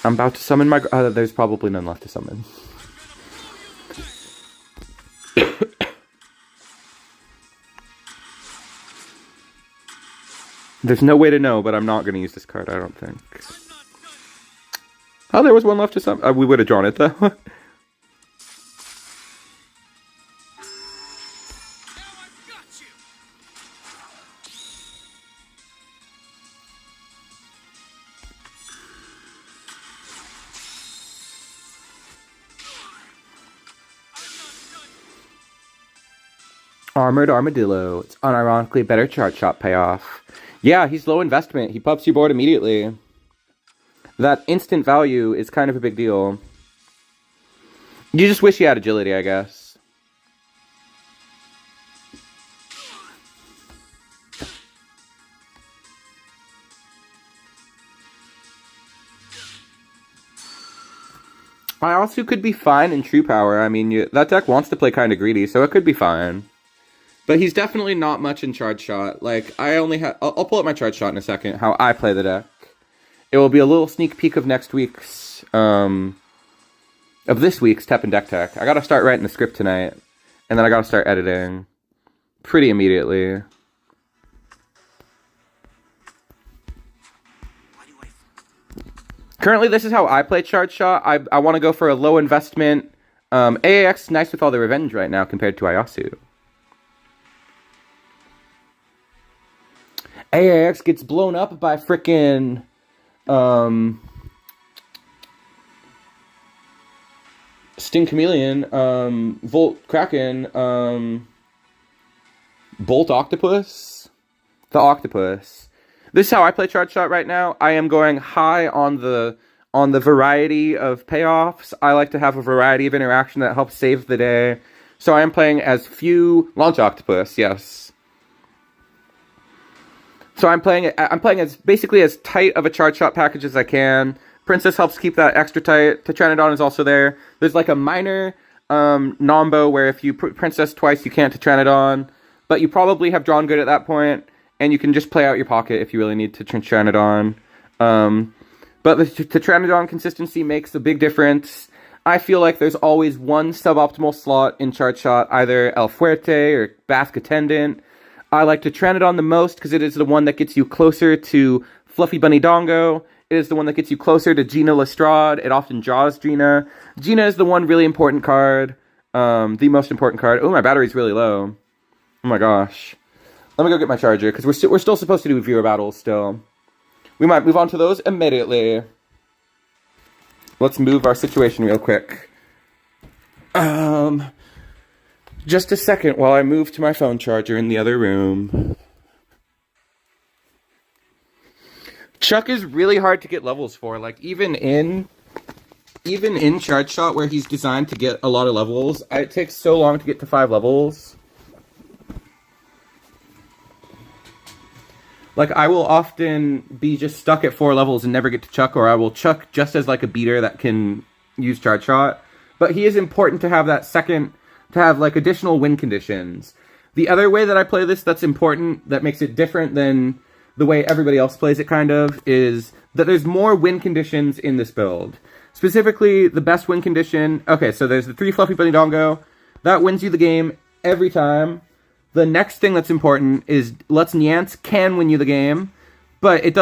I'm about to summon my... there's probably none left to summon. There's no way to know, but I'm not going to use this card, I don't think. Oh, there was one left to summon. We would have drawn it, though. Armored Armadillo. It's unironically better Charge Shot payoff. Yeah, he's low investment. He pups your board immediately. That instant value is kind of a big deal. You just wish you had agility, I guess. I also could be fine in True Power. I mean, that deck wants to play kind of greedy, so it could be fine. But he's definitely not much in Charge Shot. Like, I only have... I'll pull up my Charge Shot in a second, how I play the deck. It will be a little sneak peek of next week's... of this week's TEPPEN Deck Tech. I gotta start writing the script tonight. And then I gotta start editing. Pretty immediately. Currently, this is how I play Charge Shot. I want to go for a low investment. AAX is nice with all the revenge right now compared to Ayasu. AAX gets blown up by frickin' Sting Chameleon, Volt Kraken, Bolt Octopus, the Octopus. This is how I play Charge Shot right now. I am going high on the variety of payoffs. I like to have a variety of interaction that helps save the day. So I am playing as few Launch Octopus, yes. So I'm playing as basically as tight of a Charge Shot package as I can. Princess helps keep that extra tight. Tetranodon is also there. There's like a minor nombo where if you put Princess twice, you can't Tetranodon. But you probably have drawn good at that point, and you can just play out your pocket if you really need to Tetranodon. But the Tetranodon consistency makes a big difference. I feel like there's always one suboptimal slot in Charge Shot, either El Fuerte or Basque Attendant. I like Tetranodon the most because it is the one that gets you closer to Fluffy Bunny Dongo. It is the one that gets you closer to Gina Lestrade. It often draws Gina. Gina is the one really important card. The most important card. Oh, my battery's really low. Oh my gosh. Let me go get my charger, because we're still supposed to do viewer battles still. We might move on to those immediately. Let's move our situation real quick. Just a second while I move to my phone charger in the other room. Chuck is really hard to get levels for. Like, even in Charge Shot, where he's designed to get a lot of levels, it takes so long to get to 5 levels. Like, I will often be just stuck at 4 levels and never get to Chuck, or I will Chuck just as like a beater that can use Charge Shot. But he is important to have that second, to have like additional win conditions. The other way that I play this that's important, that makes it different than the way everybody else plays it kind of, is that there's more win conditions in this build. Specifically, the best win condition, okay, so there's the 3 Fluffy Bunny Dongo. That wins you the game every time. The next thing that's important is Let's Nyance can win you the game, but it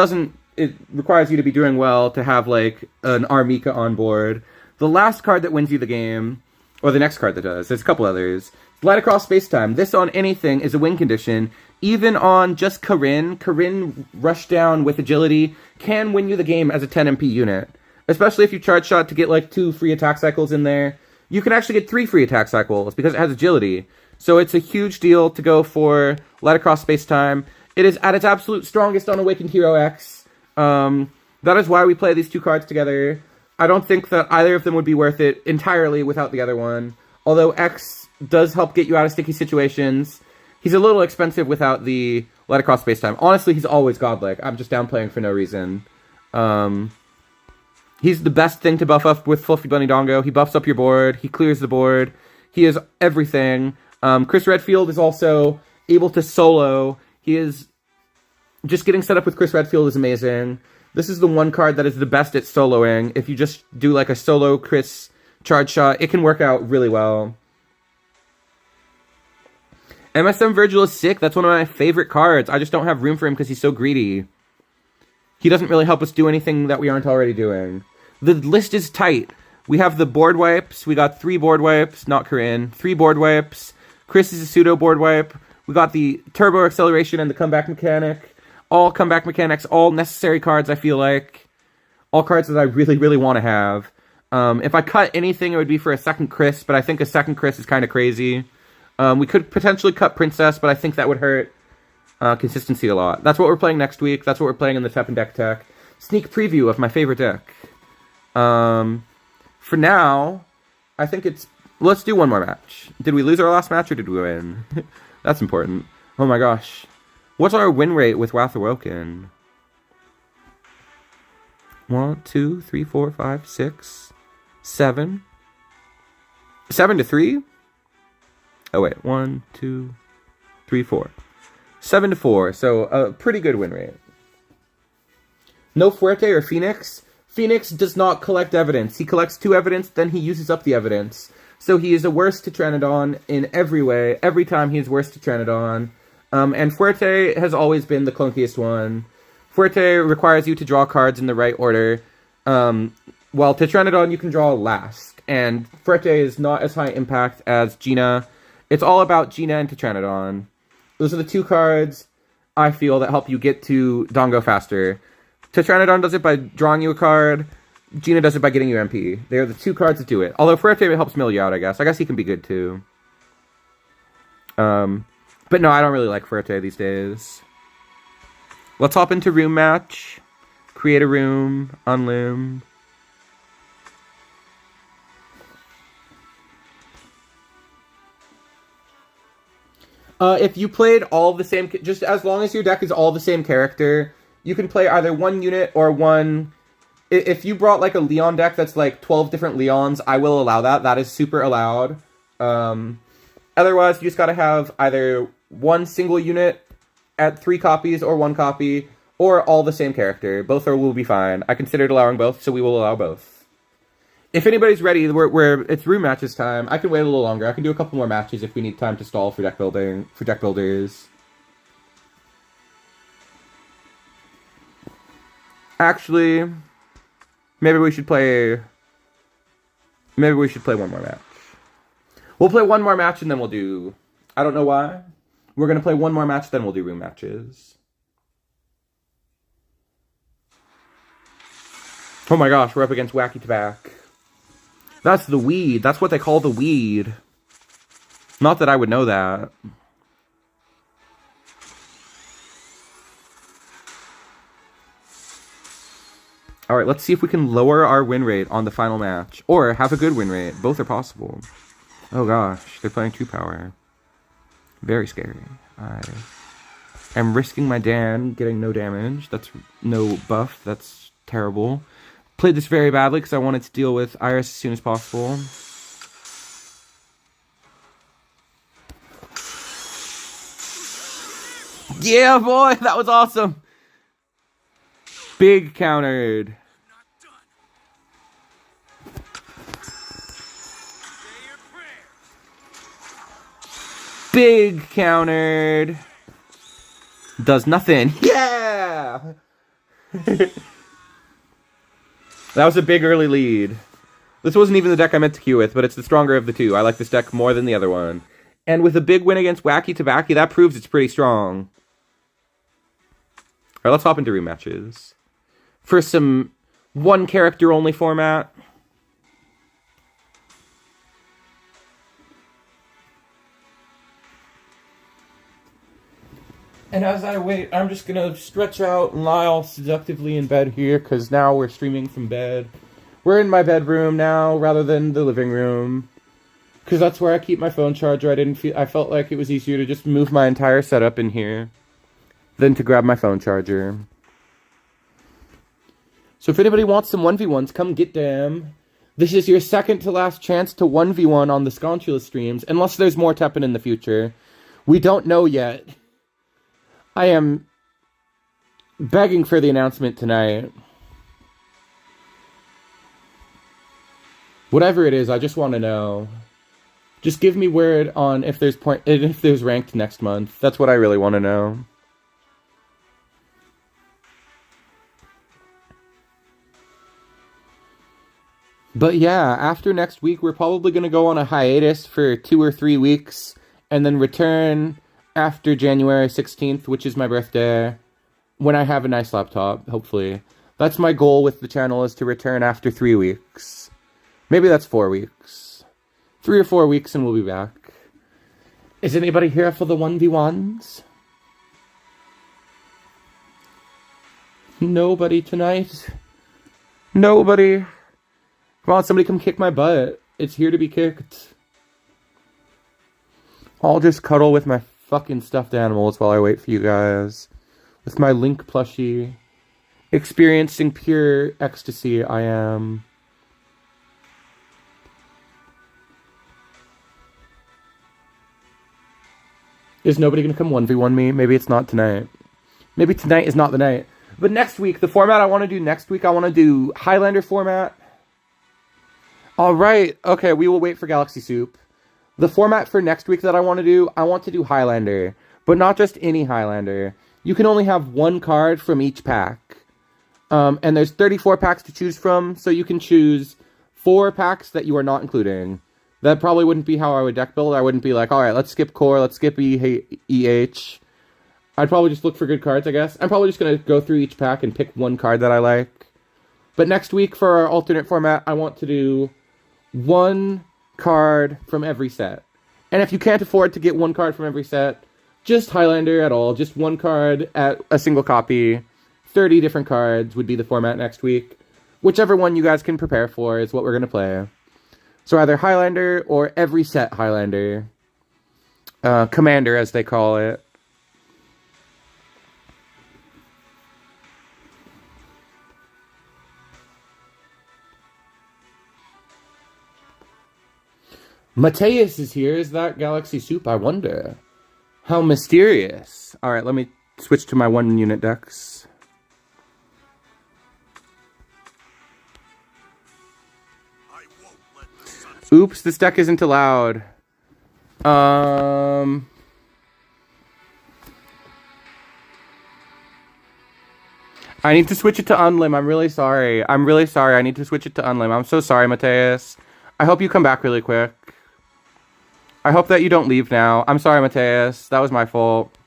requires you to be doing well to have like an Armika on board. The last card that wins you the game, or the next card that does, there's a couple others. Glide Across Spacetime. This on anything is a win condition. Even on just Corinne Rush Down with Agility can win you the game as a 10 MP unit. Especially if you Charge Shot to get like 2 free attack cycles in there. You can actually get 3 free attack cycles because it has Agility. So it's a huge deal to go for Light Across Spacetime. It is at its absolute strongest on Awakened Hero X. That is why we play these 2 cards together. I don't think that either of them would be worth it entirely without the other one. Although X does help get you out of sticky situations. He's a little expensive without the Light Across Spacetime. Honestly, he's always godlike. I'm just downplaying for no reason. He's the best thing to buff up with Fluffy Bunny Dongo. He buffs up your board. He clears the board. He is everything. Chris Redfield is also able to solo. He is... Just getting set up with Chris Redfield is amazing. This is the one card that is the best at soloing. If you just do like a solo Chris Charge Shot, it can work out really well. MSM Virgil is sick. That's one of my favorite cards. I just don't have room for him because he's so greedy. He doesn't really help us do anything that we aren't already doing. The list is tight. We have the board wipes. We got 3 board wipes. Not Corinne. 3 board wipes. Chris is a pseudo board wipe. We got the Turbo Acceleration and the Comeback Mechanic. All comeback mechanics. All necessary cards, I feel like. All cards that I really, really want to have. If I cut anything, it would be for a second Chris, but I think a second Chris is kind of crazy. We could potentially cut Princess, but I think that would hurt. consistency a lot. That's what we're playing next week. That's what we're playing in the TEPPEN deck tech. Sneak preview of my favorite deck. For now, I think it's... Let's do one more match. Did we lose our last match or did we win? That's important. Oh my gosh. What's our win rate with RATHALOS? 1, 2, 3, 4, 5, 6, 7. 7-3? Oh wait, 1, 2, 3, 4. 7-4, so a pretty good win rate. No Fuerte or Phoenix. Phoenix does not collect evidence. He collects 2 evidence, then he uses up the evidence. So he is a worse Tetranodon in every way. Every time he is worse Tetranodon. And Fuerte has always been the clunkiest one. Fuerte requires you to draw cards in the right order. While Tetranodon you can draw last. And Fuerte is not as high impact as Gina. It's all about Gina and Tetranodon. Those are the 2 cards, I feel, that help you get to Dongo faster. Tetranodon does it by drawing you a card. Gina does it by getting you MP. They're the 2 cards that do it. Although Fuerte helps mill you out, I guess. I guess he can be good, too. But no, I don't really like Fuerte these days. Let's hop into room match. Create a room. Unloom. If you played all the same... Just as long as your deck is all the same character, you can play either 1 unit or 1... If you brought, like, a Leon deck that's, like, 12 different Leons, I will allow that. That is super allowed. Otherwise, you just gotta have either 1 single unit at 3 copies or 1 copy, or all the same character. Both will be fine. I considered allowing both, so we will allow both. If anybody's ready, it's room matches time. I can wait a little longer. I can do a couple more matches if we need time to stall for deck building, for deck builders. Actually... Maybe we should play one more match. We'll play one more match and then we'll do... I don't know why. We're going to play one more match, then we'll do room matches. Oh my gosh, we're up against Wacky Tobacco. That's the weed. That's what they call the weed. Not that I would know that. Alright, let's see if we can lower our win rate on the final match. Or have a good win rate. Both are possible. Oh gosh, they're playing 2 power. Very scary. I am risking my Dan getting no damage. That's no buff. That's terrible. Played this very badly because I wanted to deal with Iris as soon as possible. Yeah, boy! That was awesome! Big countered. Big countered. Does nothing. Yeah! That was a big early lead. This wasn't even the deck I meant to queue with, but it's the stronger of the 2. I like this deck more than the other one. And with a big win against Wacky Tobacco, that proves it's pretty strong. Alright, let's hop into rematches. For some 1 character only format. And as I wait, I'm just gonna stretch out and lie all seductively in bed here, because now we're streaming from bed. We're in my bedroom now, rather than the living room. Because that's where I keep my phone charger. I felt like it was easier to just move my entire setup in here than to grab my phone charger. So if anybody wants some 1v1s, come get them. This is your second to last chance to 1v1 on the Sconchula streams, unless there's more TEPPEN in the future. We don't know yet. I am begging for the announcement tonight. Whatever it is, I just want to know. Just give me word on if there's ranked next month. That's what I really want to know. But yeah, after next week, we're probably going to go on a hiatus for 2 or 3 weeks, and then return after January 16th, which is my birthday, when I have a nice laptop, hopefully. That's my goal with the channel, is to return after 3 weeks. Maybe that's 4 weeks. 3 or 4 weeks and we'll be back. Is anybody here for the 1v1s? Nobody tonight. Nobody. Come on, somebody come kick my butt. It's here to be kicked. I'll just cuddle with my fucking stuffed animals while I wait for you guys. With my Link plushie. Experiencing pure ecstasy, I am. Is nobody gonna come 1v1 me? Maybe it's not tonight. Maybe tonight is not the night. But next week, the format I want to do next week, I want to do Highlander format. Alright, okay, we will wait for Galaxy Soup. The format for next week that I want to do Highlander. But not just any Highlander. You can only have one card from each pack. And there's 34 packs to choose from, so you can choose 4 packs that you are not including. That probably wouldn't be how I would deck build. I wouldn't be like, alright, let's skip core, let's skip EH. I'd probably just look for good cards, I guess. I'm probably just going to go through each pack and pick one card that I like. But next week, for our alternate format, I want to do 1 card from every set. And if you can't afford to get 1 card from every set, just Highlander at all. Just 1 card at a single copy. 30 different cards would be the format next week. Whichever one you guys can prepare for is what we're going to play. So either Highlander or every set Highlander. Commander, as they call it. Mateus is here. Is that Galaxy Soup? I wonder. How mysterious. Alright, let me switch to my 1-unit decks. Oops, this deck isn't allowed. I need to switch it to Unlim. I'm really sorry. I need to switch it to Unlim. I'm so sorry, Mateus. I hope you come back really quick. I hope that you don't leave now. I'm sorry, Mateus. That was my fault.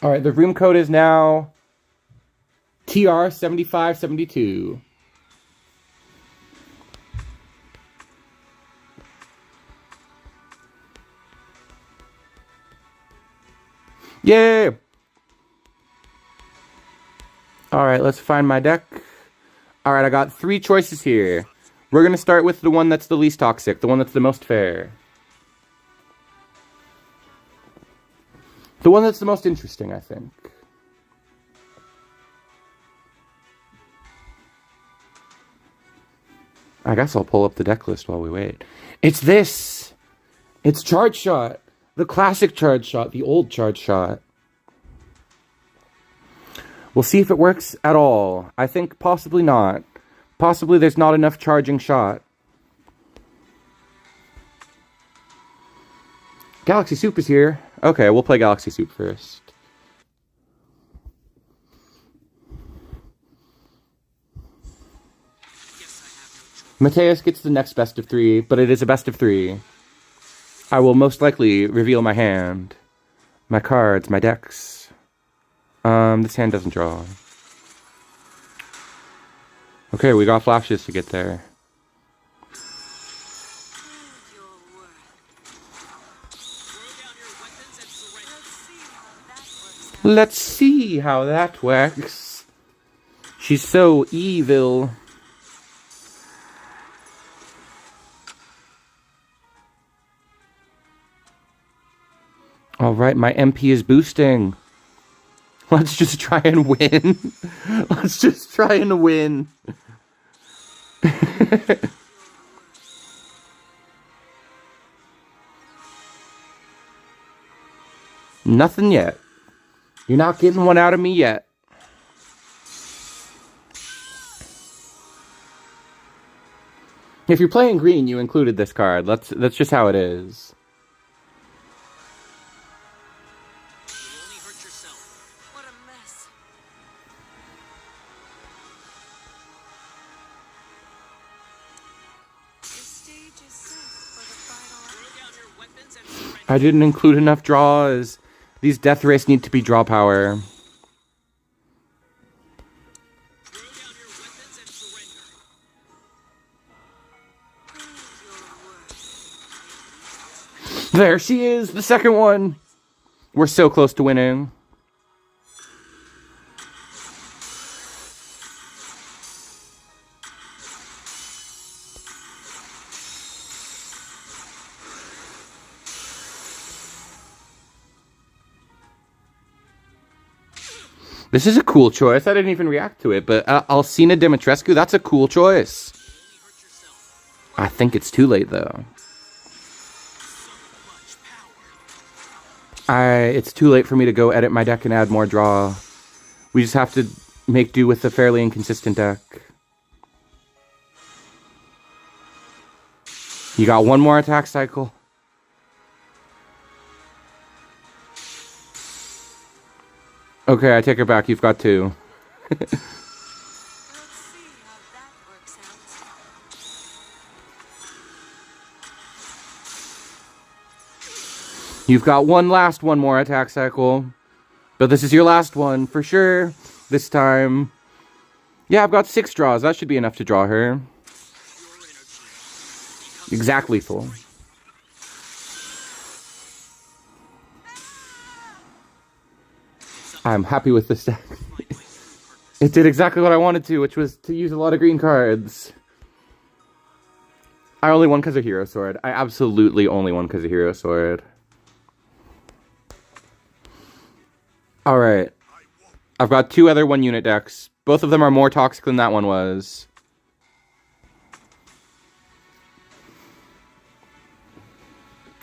Alright, the room code is now TR7572. Yay! Alright, let's find my deck. Alright, I got 3 choices here. We're going to start with the one that's the least toxic, the one that's the most fair. The one that's the most interesting, I think. I guess I'll pull up the deck list while we wait. It's this! It's Charge Shot! The classic Charge Shot, the old Charge Shot. We'll see if it works at all. I think possibly not. Possibly there's not enough charging shot. Galaxy Soup is here. Okay, we'll play Galaxy Soup first. Mateus gets the next best of 3, but it is a best of 3. I will most likely reveal my hand. My cards, my decks. This hand doesn't draw. Okay, we got flashes to get there. Let's see how that works. She's so evil. Alright, my MP is boosting. Let's just try and win. Let's just try and win. Nothing yet. You're not getting one out of me yet. If you're playing green, you included this card. That's just how it is. I didn't include enough draws. These death rays need to be draw power. There she is, the second one. We're so close to winning. This is a cool choice. I didn't even react to it, but Alcina Dimitrescu, that's a cool choice. I think it's too late, though. It's too late for me to go edit my deck and add more draw. We just have to make do with a fairly inconsistent deck. You got one more attack cycle. Okay, I take it back. You've got two. Let's see how that works out. You've got one more attack cycle. But this is your last one, for sure. This time. Yeah, I've got 6 draws. That should be enough to draw her. Exactly full. I'm happy with this deck. It did exactly what I wanted to, which was to use a lot of green cards. I only won because of Hero Sword. I absolutely only won because of Hero Sword. Alright. I've got 2 other 1-unit decks. Both of them are more toxic than that one was.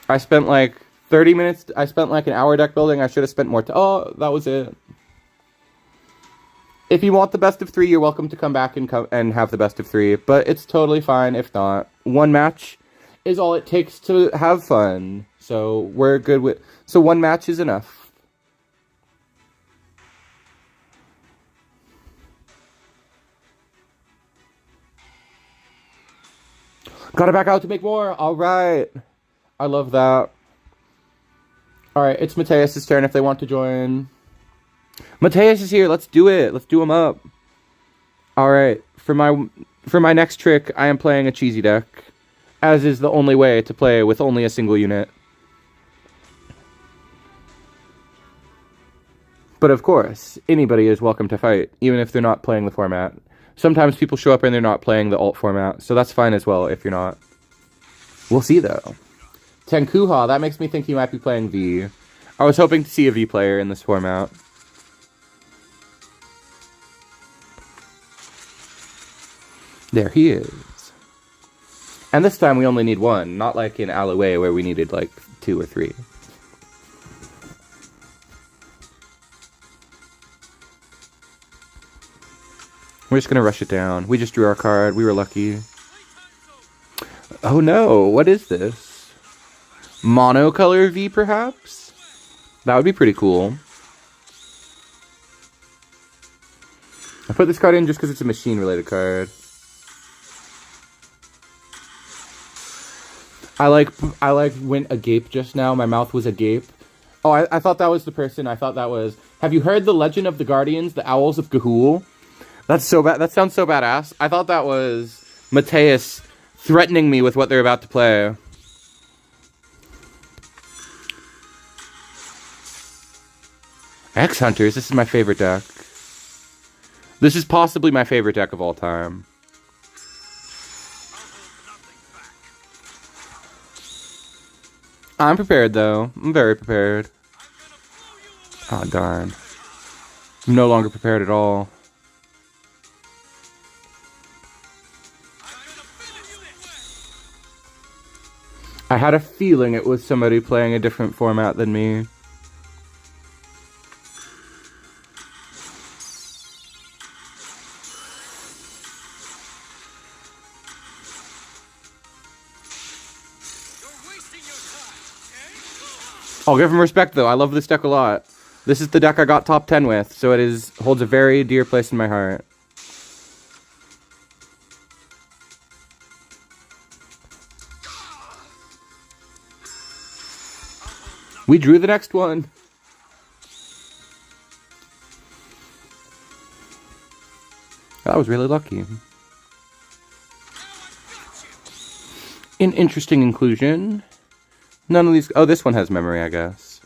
I spent like 30 minutes. I spent like an hour deck building. I should have spent more time. Oh, that was it. If you want the best of 3, you're welcome to come back and have the best of 3. But it's totally fine if not. 1 match is all it takes to have fun. So we're good with... So 1 match is enough. Gotta back out to make more. All right. I love that. All right, it's Mateus' turn if they want to join. Mateus is here. Let's do it. Let's do him up. All right. For my next trick, I am playing a cheesy deck, as is the only way to play with only a single unit. But of course, anybody is welcome to fight, even if they're not playing the format. Sometimes people show up and they're not playing the alt format, so that's fine as well if you're not. We'll see, though. Tenkuha, that makes me think he might be playing V. I was hoping to see a V player in this format. There he is. And this time we only need 1, not like in Alloy where we needed like 2 or 3. We're just gonna rush it down. We just drew our card. We were lucky. Oh no, what is this? Monocolor V, perhaps? That would be pretty cool. I put this card in just because it's a machine-related card. I went agape just now. My mouth was agape. Oh, I thought that was the person. I thought that was... Have you heard the Legend of the Guardians, the Owls of Ga'Hoole? That's so bad. That sounds so badass. I thought that was Mateus threatening me with what they're about to play. X-Hunters, this is my favorite deck. This is possibly my favorite deck of all time. I'm prepared, though. I'm very prepared. Oh, darn. I'm no longer prepared at all. I had a feeling it was somebody playing a different format than me. I'll give him respect, though. I love this deck a lot. This is the deck I got top 10 with, so it holds a very dear place in my heart. We drew the next one. That was really lucky. An interesting inclusion. None of these... Oh, this one has memory, I guess.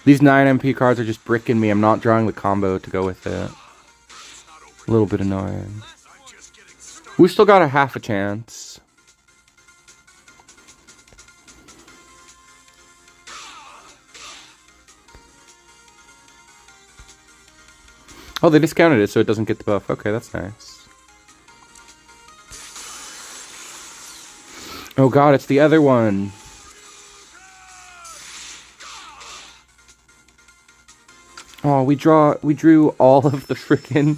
These 9 MP cards are just bricking me. I'm not drawing the combo to go with it. A little bit annoying. We still got a half a chance. Oh, they discounted it so it doesn't get the buff. Okay, that's nice. Oh god, it's the other one. Oh, we drew all of the freaking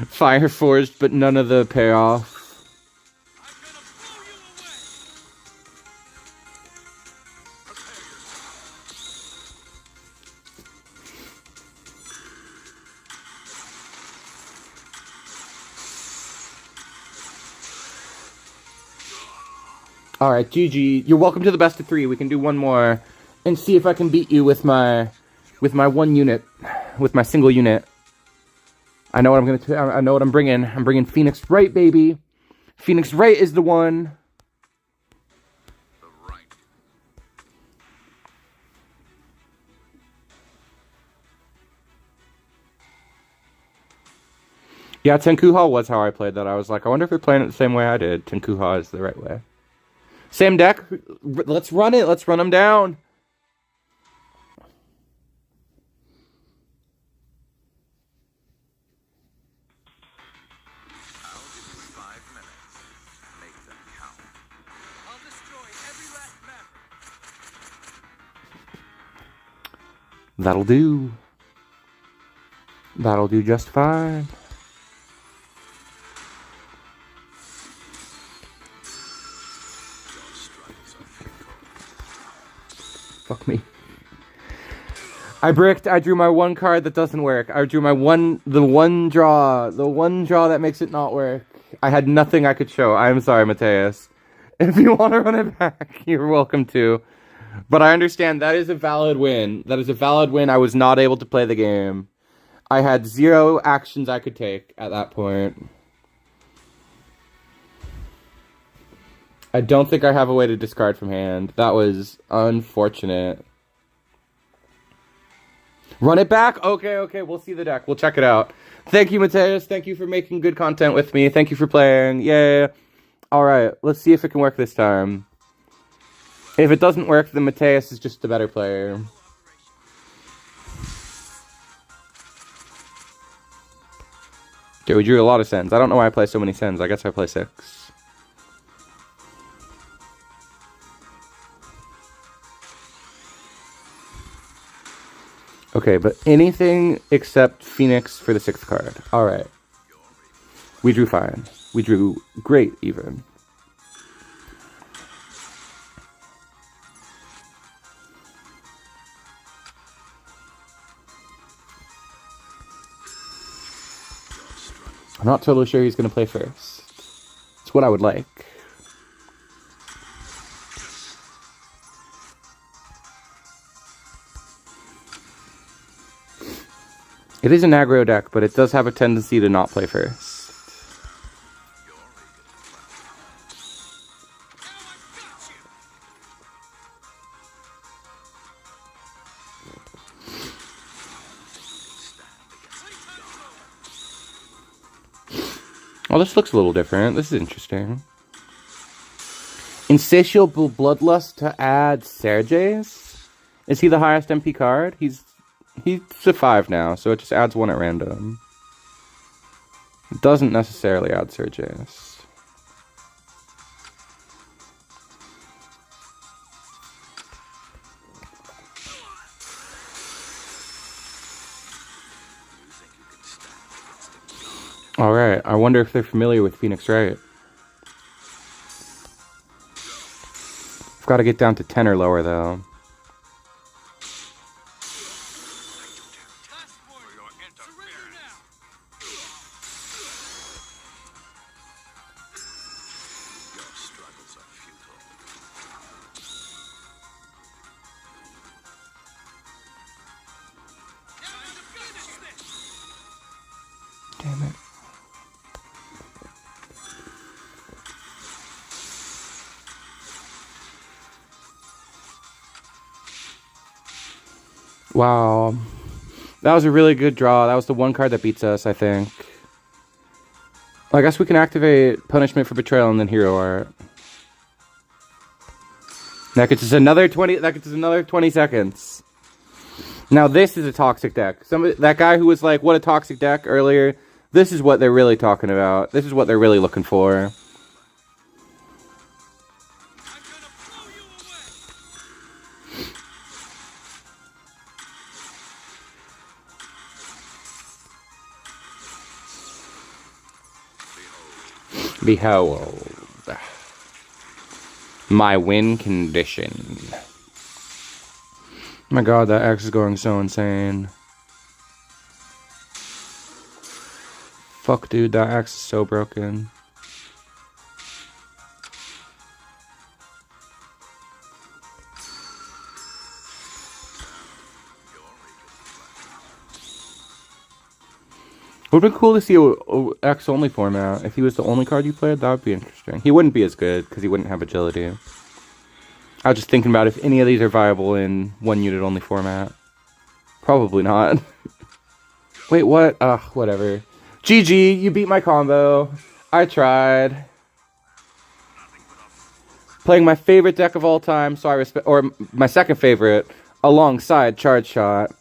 Fire Forged, but none of the payoff. Alright, GG. You're welcome to the best of 3. We can do one more and see if I can beat you with my one unit, with my single unit. I know what I'm gonna. I know what I'm bringing. I'm bringing Phoenix Wright, baby. Phoenix Wright is the one. The right. Yeah, Tenkuha was how I played that. I was like, I wonder if they're playing it the same way I did. Tenkuha is the right way. Same deck. Let's run it. Let's run them down. I'll give you 5 minutes. Make them count. I'll destroy every last maverick. That'll do. That'll do just fine. Fuck me. I bricked. I drew my one card that doesn't work. I drew my the one draw that makes it not work. I had nothing I could show. I'm sorry, Mateus. If you want to run it back, you're welcome to. But I understand that is a valid win. That is a valid win. I was not able to play the game. I had 0 actions I could take at that point. I don't think I have a way to discard from hand. That was unfortunate. Run it back? Okay, we'll see the deck. We'll check it out. Thank you, Mateus. Thank you for making good content with me. Thank you for playing. Yay. Alright, let's see if it can work this time. If it doesn't work, then Mateus is just a better player. Okay, we drew a lot of sends. I don't know why I play so many sends. I guess I play 6. Okay, but anything except Phoenix for the 6th card. Alright. We drew fine. We drew great, even. I'm not totally sure he's going to play first. It's what I would like. It is an aggro deck, but it does have a tendency to not play first. Oh, this looks a little different. This is interesting. Insatiable Bloodlust to add Serges? Is he the highest MP card? He's a 5 now, so it just adds 1 at random. It doesn't necessarily add Serges. Alright, I wonder if they're familiar with Phoenix Wright. I've got to get down to 10 or lower, though. Damn it. Wow. That was a really good draw. That was the one card that beats us, I think. I guess we can activate Punishment for Betrayal and then Hero Art. That gets us another 20. That gets us another 20 seconds. Now this is a toxic deck. That guy who was like, "What a toxic deck" earlier. This is what they're really talking about. This is what they're really looking for. Behold. My win condition. Oh my god, that X is going so insane. Fuck, dude, that X is so broken. Would have been cool to see a X only format. If he was the only card you played, that would be interesting. He wouldn't be as good because he wouldn't have agility. I was just thinking about if any of these are viable in one unit only format. Probably not. Wait, what? Ugh, whatever. GG, you beat my combo. I tried. Playing my favorite deck of all time, so I respect, or my second favorite, alongside Charge Shot.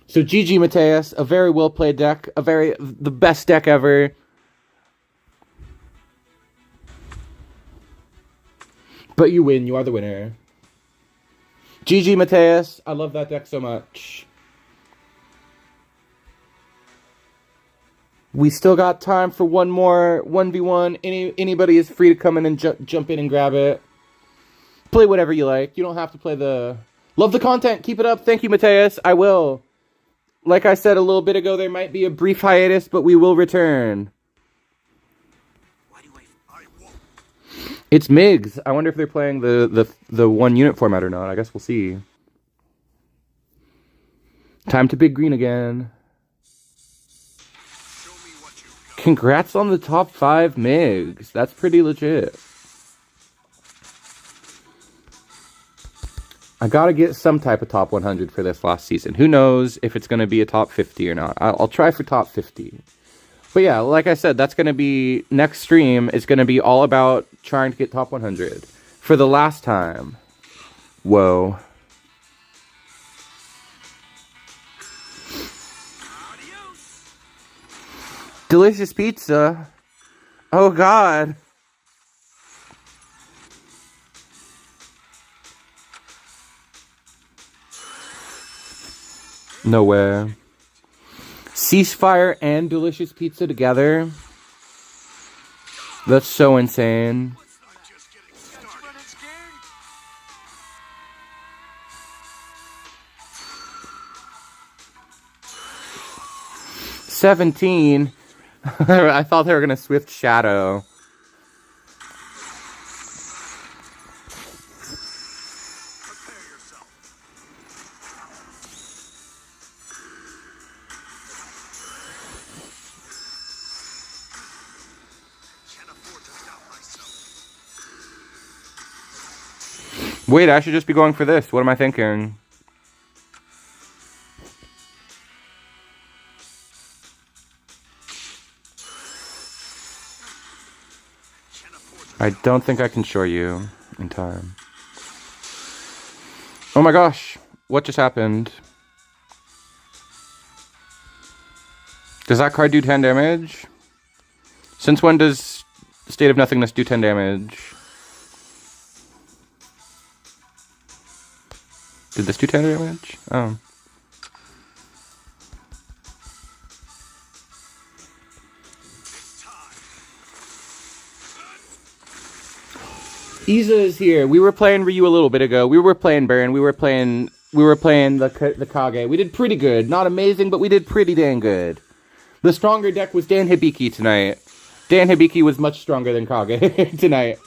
So GG Mateus, a very well played deck, the best deck ever. But you win, you are the winner. GG Mateus, I love that deck so much. We still got time for one more 1v1. Anybody is free to come in and jump in and grab it. Play whatever you like. You don't have to play the... Love the content, keep it up. Thank you, Mateus, I will. Like I said a little bit ago, there might be a brief hiatus, but we will return. It's Migs. I wonder if they're playing the one unit format or not. I guess we'll see. Time to big green again. Congrats on the top 5 Migs. That's pretty legit. I gotta get some type of top 100 for this last season. Who knows if it's gonna be a top 50 or not. I'll try for top 50. But yeah, like I said, that's gonna be... Next stream is gonna be all about trying to get top 100. For the last time. Whoa. Delicious pizza. Oh god. No way. Ceasefire and delicious pizza together? That's so insane. $17. I thought they were gonna Swift Shadow. Wait, I should just be going for this. What am I thinking? I don't think I can shore you in time. Oh my gosh. What just happened? Does that card do 10 damage? Since when does State of Nothingness do 10 damage? Did this do 10 damage? Oh. Iza is here. We were playing Ryu a little bit ago. We were playing Baron. We were playing the Kage. We did pretty good. Not amazing, but we did pretty dang good. The stronger deck was Dan Hibiki tonight. Dan Hibiki was much stronger than Kage tonight.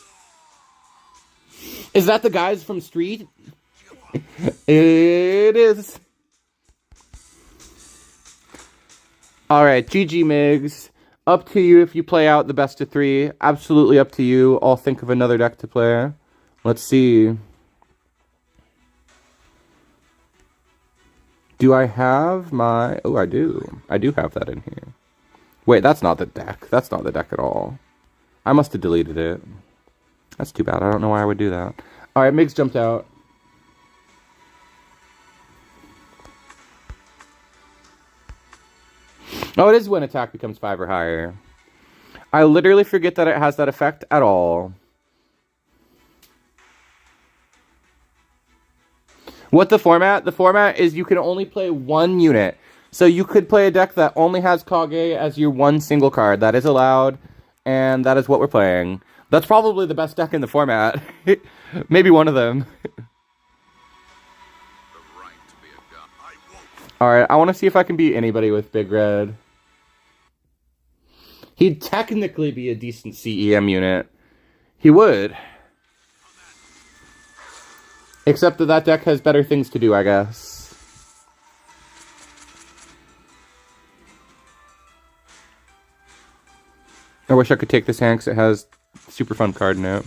Is that the guys from Street? It is. Alright, GG Migs. Up to you if you play out the best of 3. Absolutely up to you. I'll think of another deck to play. Let's see. Do I have my... Oh, I do. I do have that in here. Wait, that's not the deck. That's not the deck at all. I must have deleted it. That's too bad. I don't know why I would do that. Alright, Migs jumped out. Oh, it is when attack becomes 5 or higher. I literally forget that it has that effect at all. What the format? The format is you can only play 1 unit. So you could play a deck that only has Kage as your 1 single card. That is allowed, and that is what we're playing. That's probably the best deck in the format. Maybe one of them. Alright, I want to see if I can beat anybody with Big Red. He'd technically be a decent CEM unit. He would. Except that that deck has better things to do, I guess. I wish I could take this hand because it has super fun card in it.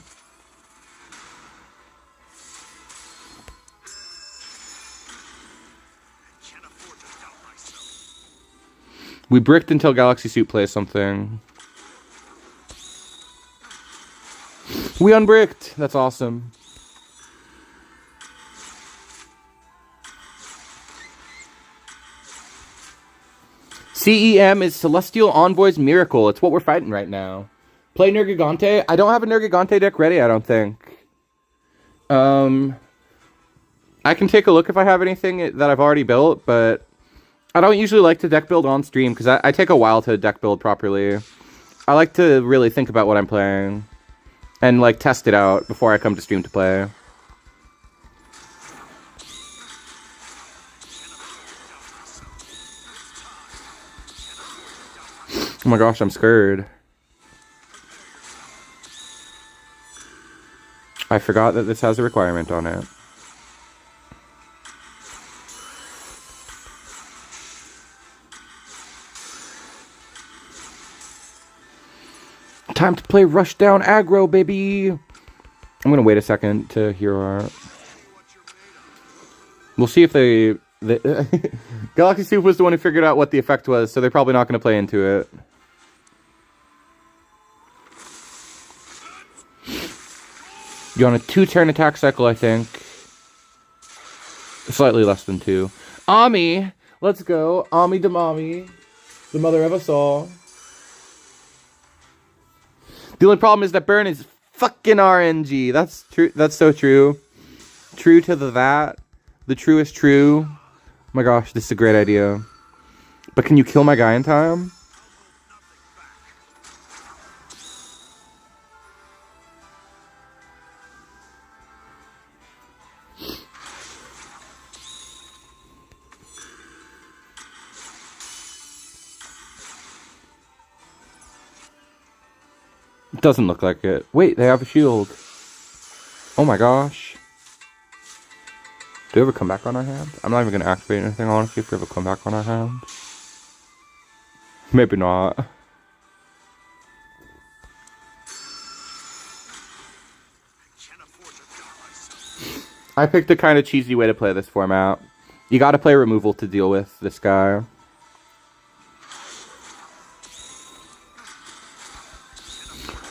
We bricked until Galaxy Suit plays something. We unbricked! That's awesome. CEM is Celestial Envoy's Miracle. It's what we're fighting right now. Play Nergigante. I don't have a Nergigante deck ready, I don't think. I can take a look if I have anything that I've already built, but I don't usually like to deck build on stream because I take a while to deck build properly. I like to really think about what I'm playing and like test it out before I come to stream to play. Oh my gosh, I'm scared. I forgot that this has a requirement on it. Time to play Rushdown Aggro, baby! I'm gonna wait a second to hear art. We'll see if they... Galaxy Soup was the one who figured out what the effect was, so they're probably not gonna play into it. You're on a 2-turn attack cycle, I think. Slightly less than 2. Ami! Let's go. Ami the mommy. The mother of us all. The only problem is that Burn is fucking RNG. That's true. That's so true. True to that. The true is true. Oh my gosh, this is a great idea. But can you kill my guy in time? Doesn't look like it. Wait, they have a shield. Oh my gosh. Do we have a comeback on our hand? I'm not even going to activate anything, honestly, if we have a comeback on our hand. Maybe not. I picked a kind of cheesy way to play this format. You gotta play removal to deal with this guy.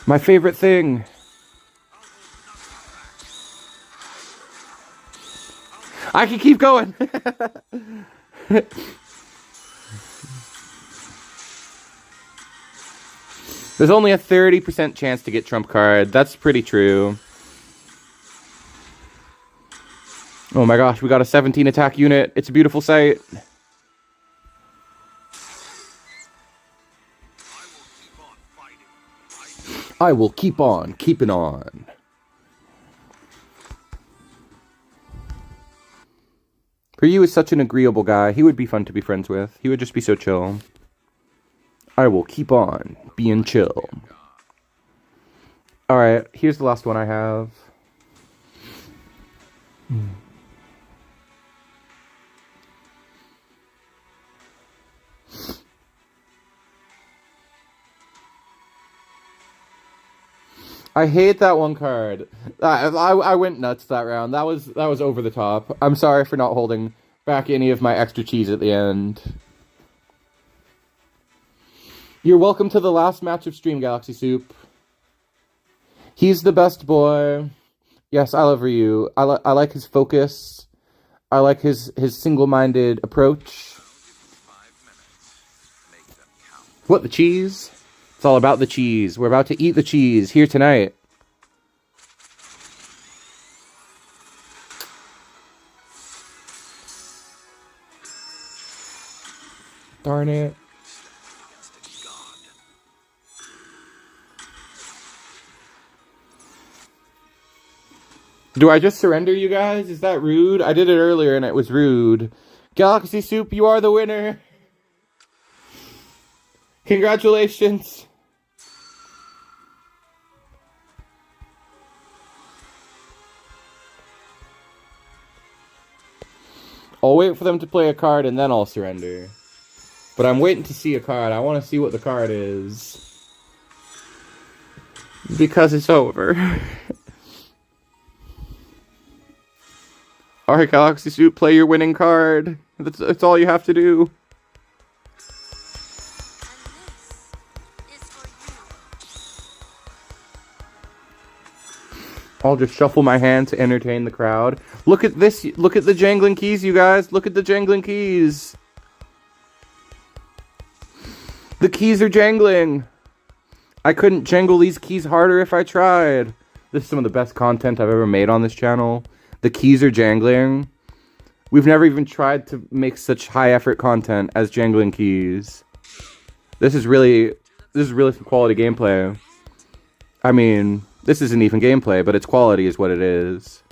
My favorite thing. I can keep going. There's only a 30% chance to get trump card. That's pretty true. Oh my gosh, we got a 17 attack unit. It's a beautiful sight. I will keep on keeping on. Ryu is such an agreeable guy. He would be fun to be friends with. He would just be so chill. I will keep on being chill. Alright, here's the last one I have. I hate that one card. I went nuts that round. That was over the top. I'm sorry for not holding back any of my extra cheese at the end. You're welcome to the last match of Stream, Galaxy Soup. He's the best boy. Yes, I love Ryu. I like his focus. I like his single-minded approach. What, the cheese? It's all about the cheese. We're about to eat the cheese here tonight. Darn it. Do I just surrender, you guys? Is that rude? I did it earlier and it was rude. Galaxy Soup, you are the winner. Congratulations. I'll wait for them to play a card and then I'll surrender. But I'm waiting to see a card. I want to see what the card is. Because it's over. Alright, Galaxy Soup, play your winning card. That's all you have to do. I'll just shuffle my hand to entertain the crowd. Look at this. Look at the jangling keys, you guys. Look at the jangling keys. The keys are jangling. I couldn't jangle these keys harder if I tried. This is some of the best content I've ever made on this channel. The keys are jangling. We've never even tried to make such high-effort content as jangling keys. This is really some quality gameplay. I mean, this isn't even gameplay, but its quality is what it is.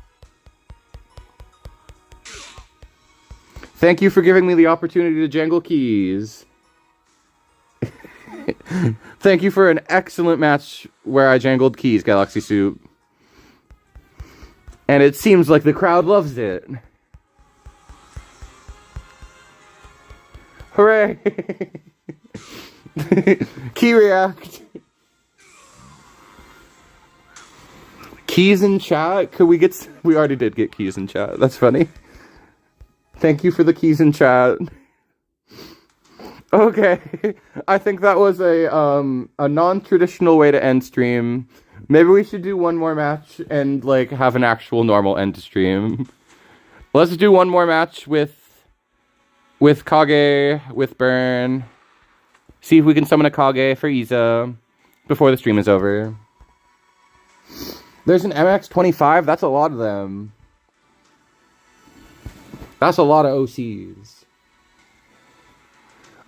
Thank you for giving me the opportunity to jangle keys. Thank you for an excellent match where I jangled keys, Galaxy Soup. And it seems like the crowd loves it. Hooray! Key react. Keys in chat? Could we get... We already did get keys in chat. That's funny. Thank you for the keys in chat. Okay. I think that was a non-traditional way to end stream. Maybe we should do one more match and, like, have an actual normal end to stream. Let's do one more match with Kage, with Burn. See if we can summon a Kage for Iza before the stream is over. There's an MX-25. That's a lot of them. That's a lot of OCs.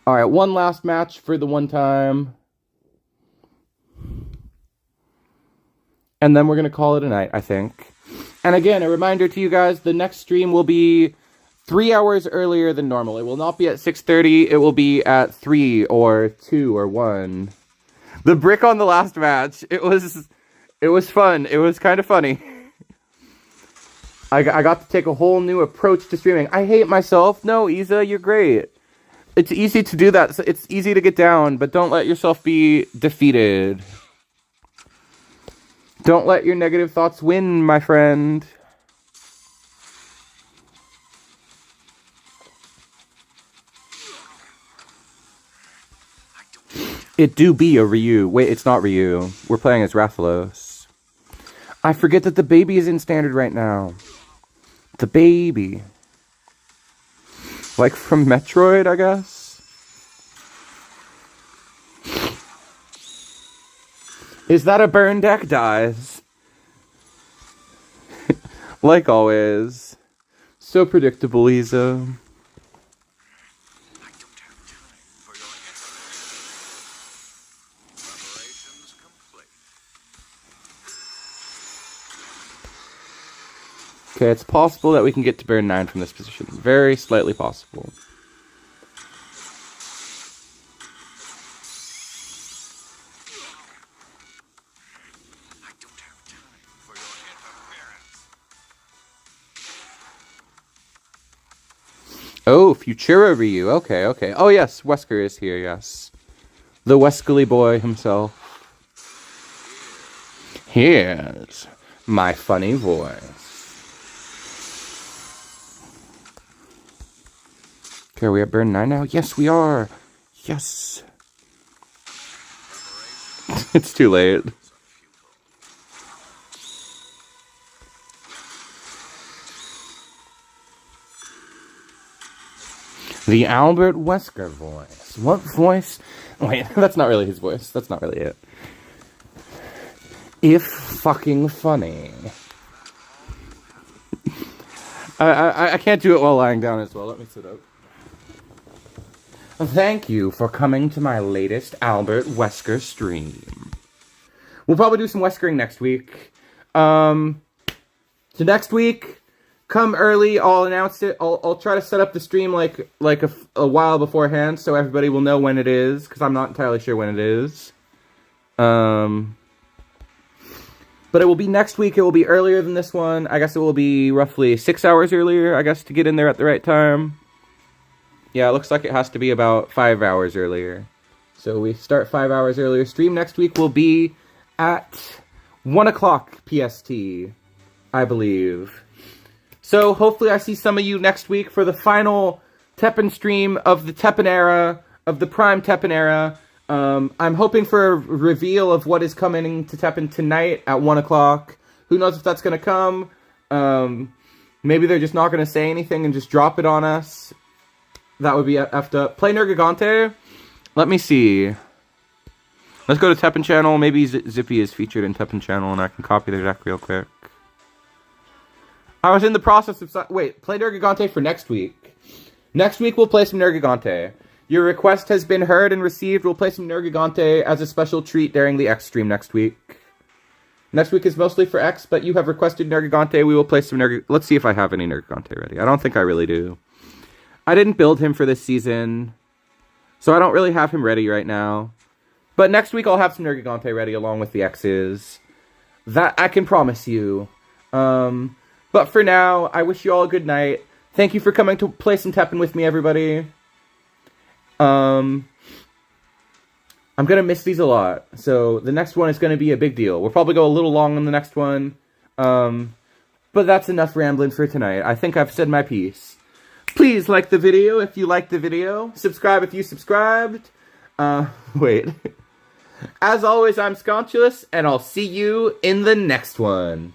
Alright, one last match for the one time. And then we're going to call it a night, I think. And again, a reminder to you guys, the next stream will be 3 hours earlier than normal. It will not be at 6:30. It will be at 3 or 2 or 1. The brick on the last match. It was fun. It was kind of funny. I got to take a whole new approach to streaming. I hate myself. No, Iza, you're great. It's easy to do that. It's easy to get down, but don't let yourself be defeated. Don't let your negative thoughts win, my friend. It do be a Ryu. Wait, it's not Ryu. We're playing as Rathalos. I forget that the baby is in standard right now. The baby. Like from Metroid, I guess? Is that a burn deck dies? Like always. So predictable, Iza. Okay, it's possible that we can get to burn 9 from this position. Very slightly possible. Oh, Futura Ryu. Okay, okay. Oh, yes, Wesker is here, yes. The Weskerly boy himself. Here's my funny voice. Okay, are we at burn 9 now? Yes, we are. Yes. It's too late. The Albert Wesker voice. What voice? Wait, that's not really his voice. That's not really it. If fucking funny. I can't do it while lying down as well. Let me sit up. Thank you for coming to my latest Albert Wesker stream. We'll probably do some Weskering next week. So next week, come early. I'll announce it. I'll try to set up the stream like a while beforehand so everybody will know when it is, because I'm not entirely sure when it is. But it will be next week. It will be earlier than this one. I guess it will be roughly 6 hours earlier, I guess, to get in there at the right time. Yeah, it looks like it has to be about 5 hours earlier. So we start 5 hours earlier. Stream next week will be at 1 o'clock PST, I believe. So hopefully I see some of you next week for the final TEPPEN stream of the TEPPEN era, of the prime TEPPEN era. I'm hoping for a reveal of what is coming to TEPPEN tonight at 1 o'clock. Who knows if that's going to come. Maybe they're just not going to say anything and just drop it on us. That would be effed up. Play Nergigante. Let me see. Let's go to TEPPEN channel. Maybe Zippy is featured in TEPPEN channel and I can copy their deck real quick. I was in the process of... Wait, play Nergigante for next week. Next week we'll play some Nergigante. Your request has been heard and received. We'll play some Nergigante as a special treat during the X stream next week. Next week is mostly for X, but you have requested Nergigante. We will play some Nergigante. Let's see if I have any Nergigante ready. I don't think I really do. I didn't build him for this season, so I don't really have him ready right now. But next week I'll have some Nergigante ready along with the X's. That I can promise you. But for now, I wish you all a good night. Thank you for coming to play some TEPPEN with me, everybody. I'm gonna miss these a lot, so the next one is gonna be a big deal. We'll probably go a little long on the next one, but that's enough rambling for tonight. I think I've said my piece. Please like the video if you liked the video. Subscribe if you subscribed. Wait. As always, I'm Sconchulous, and I'll see you in the next one.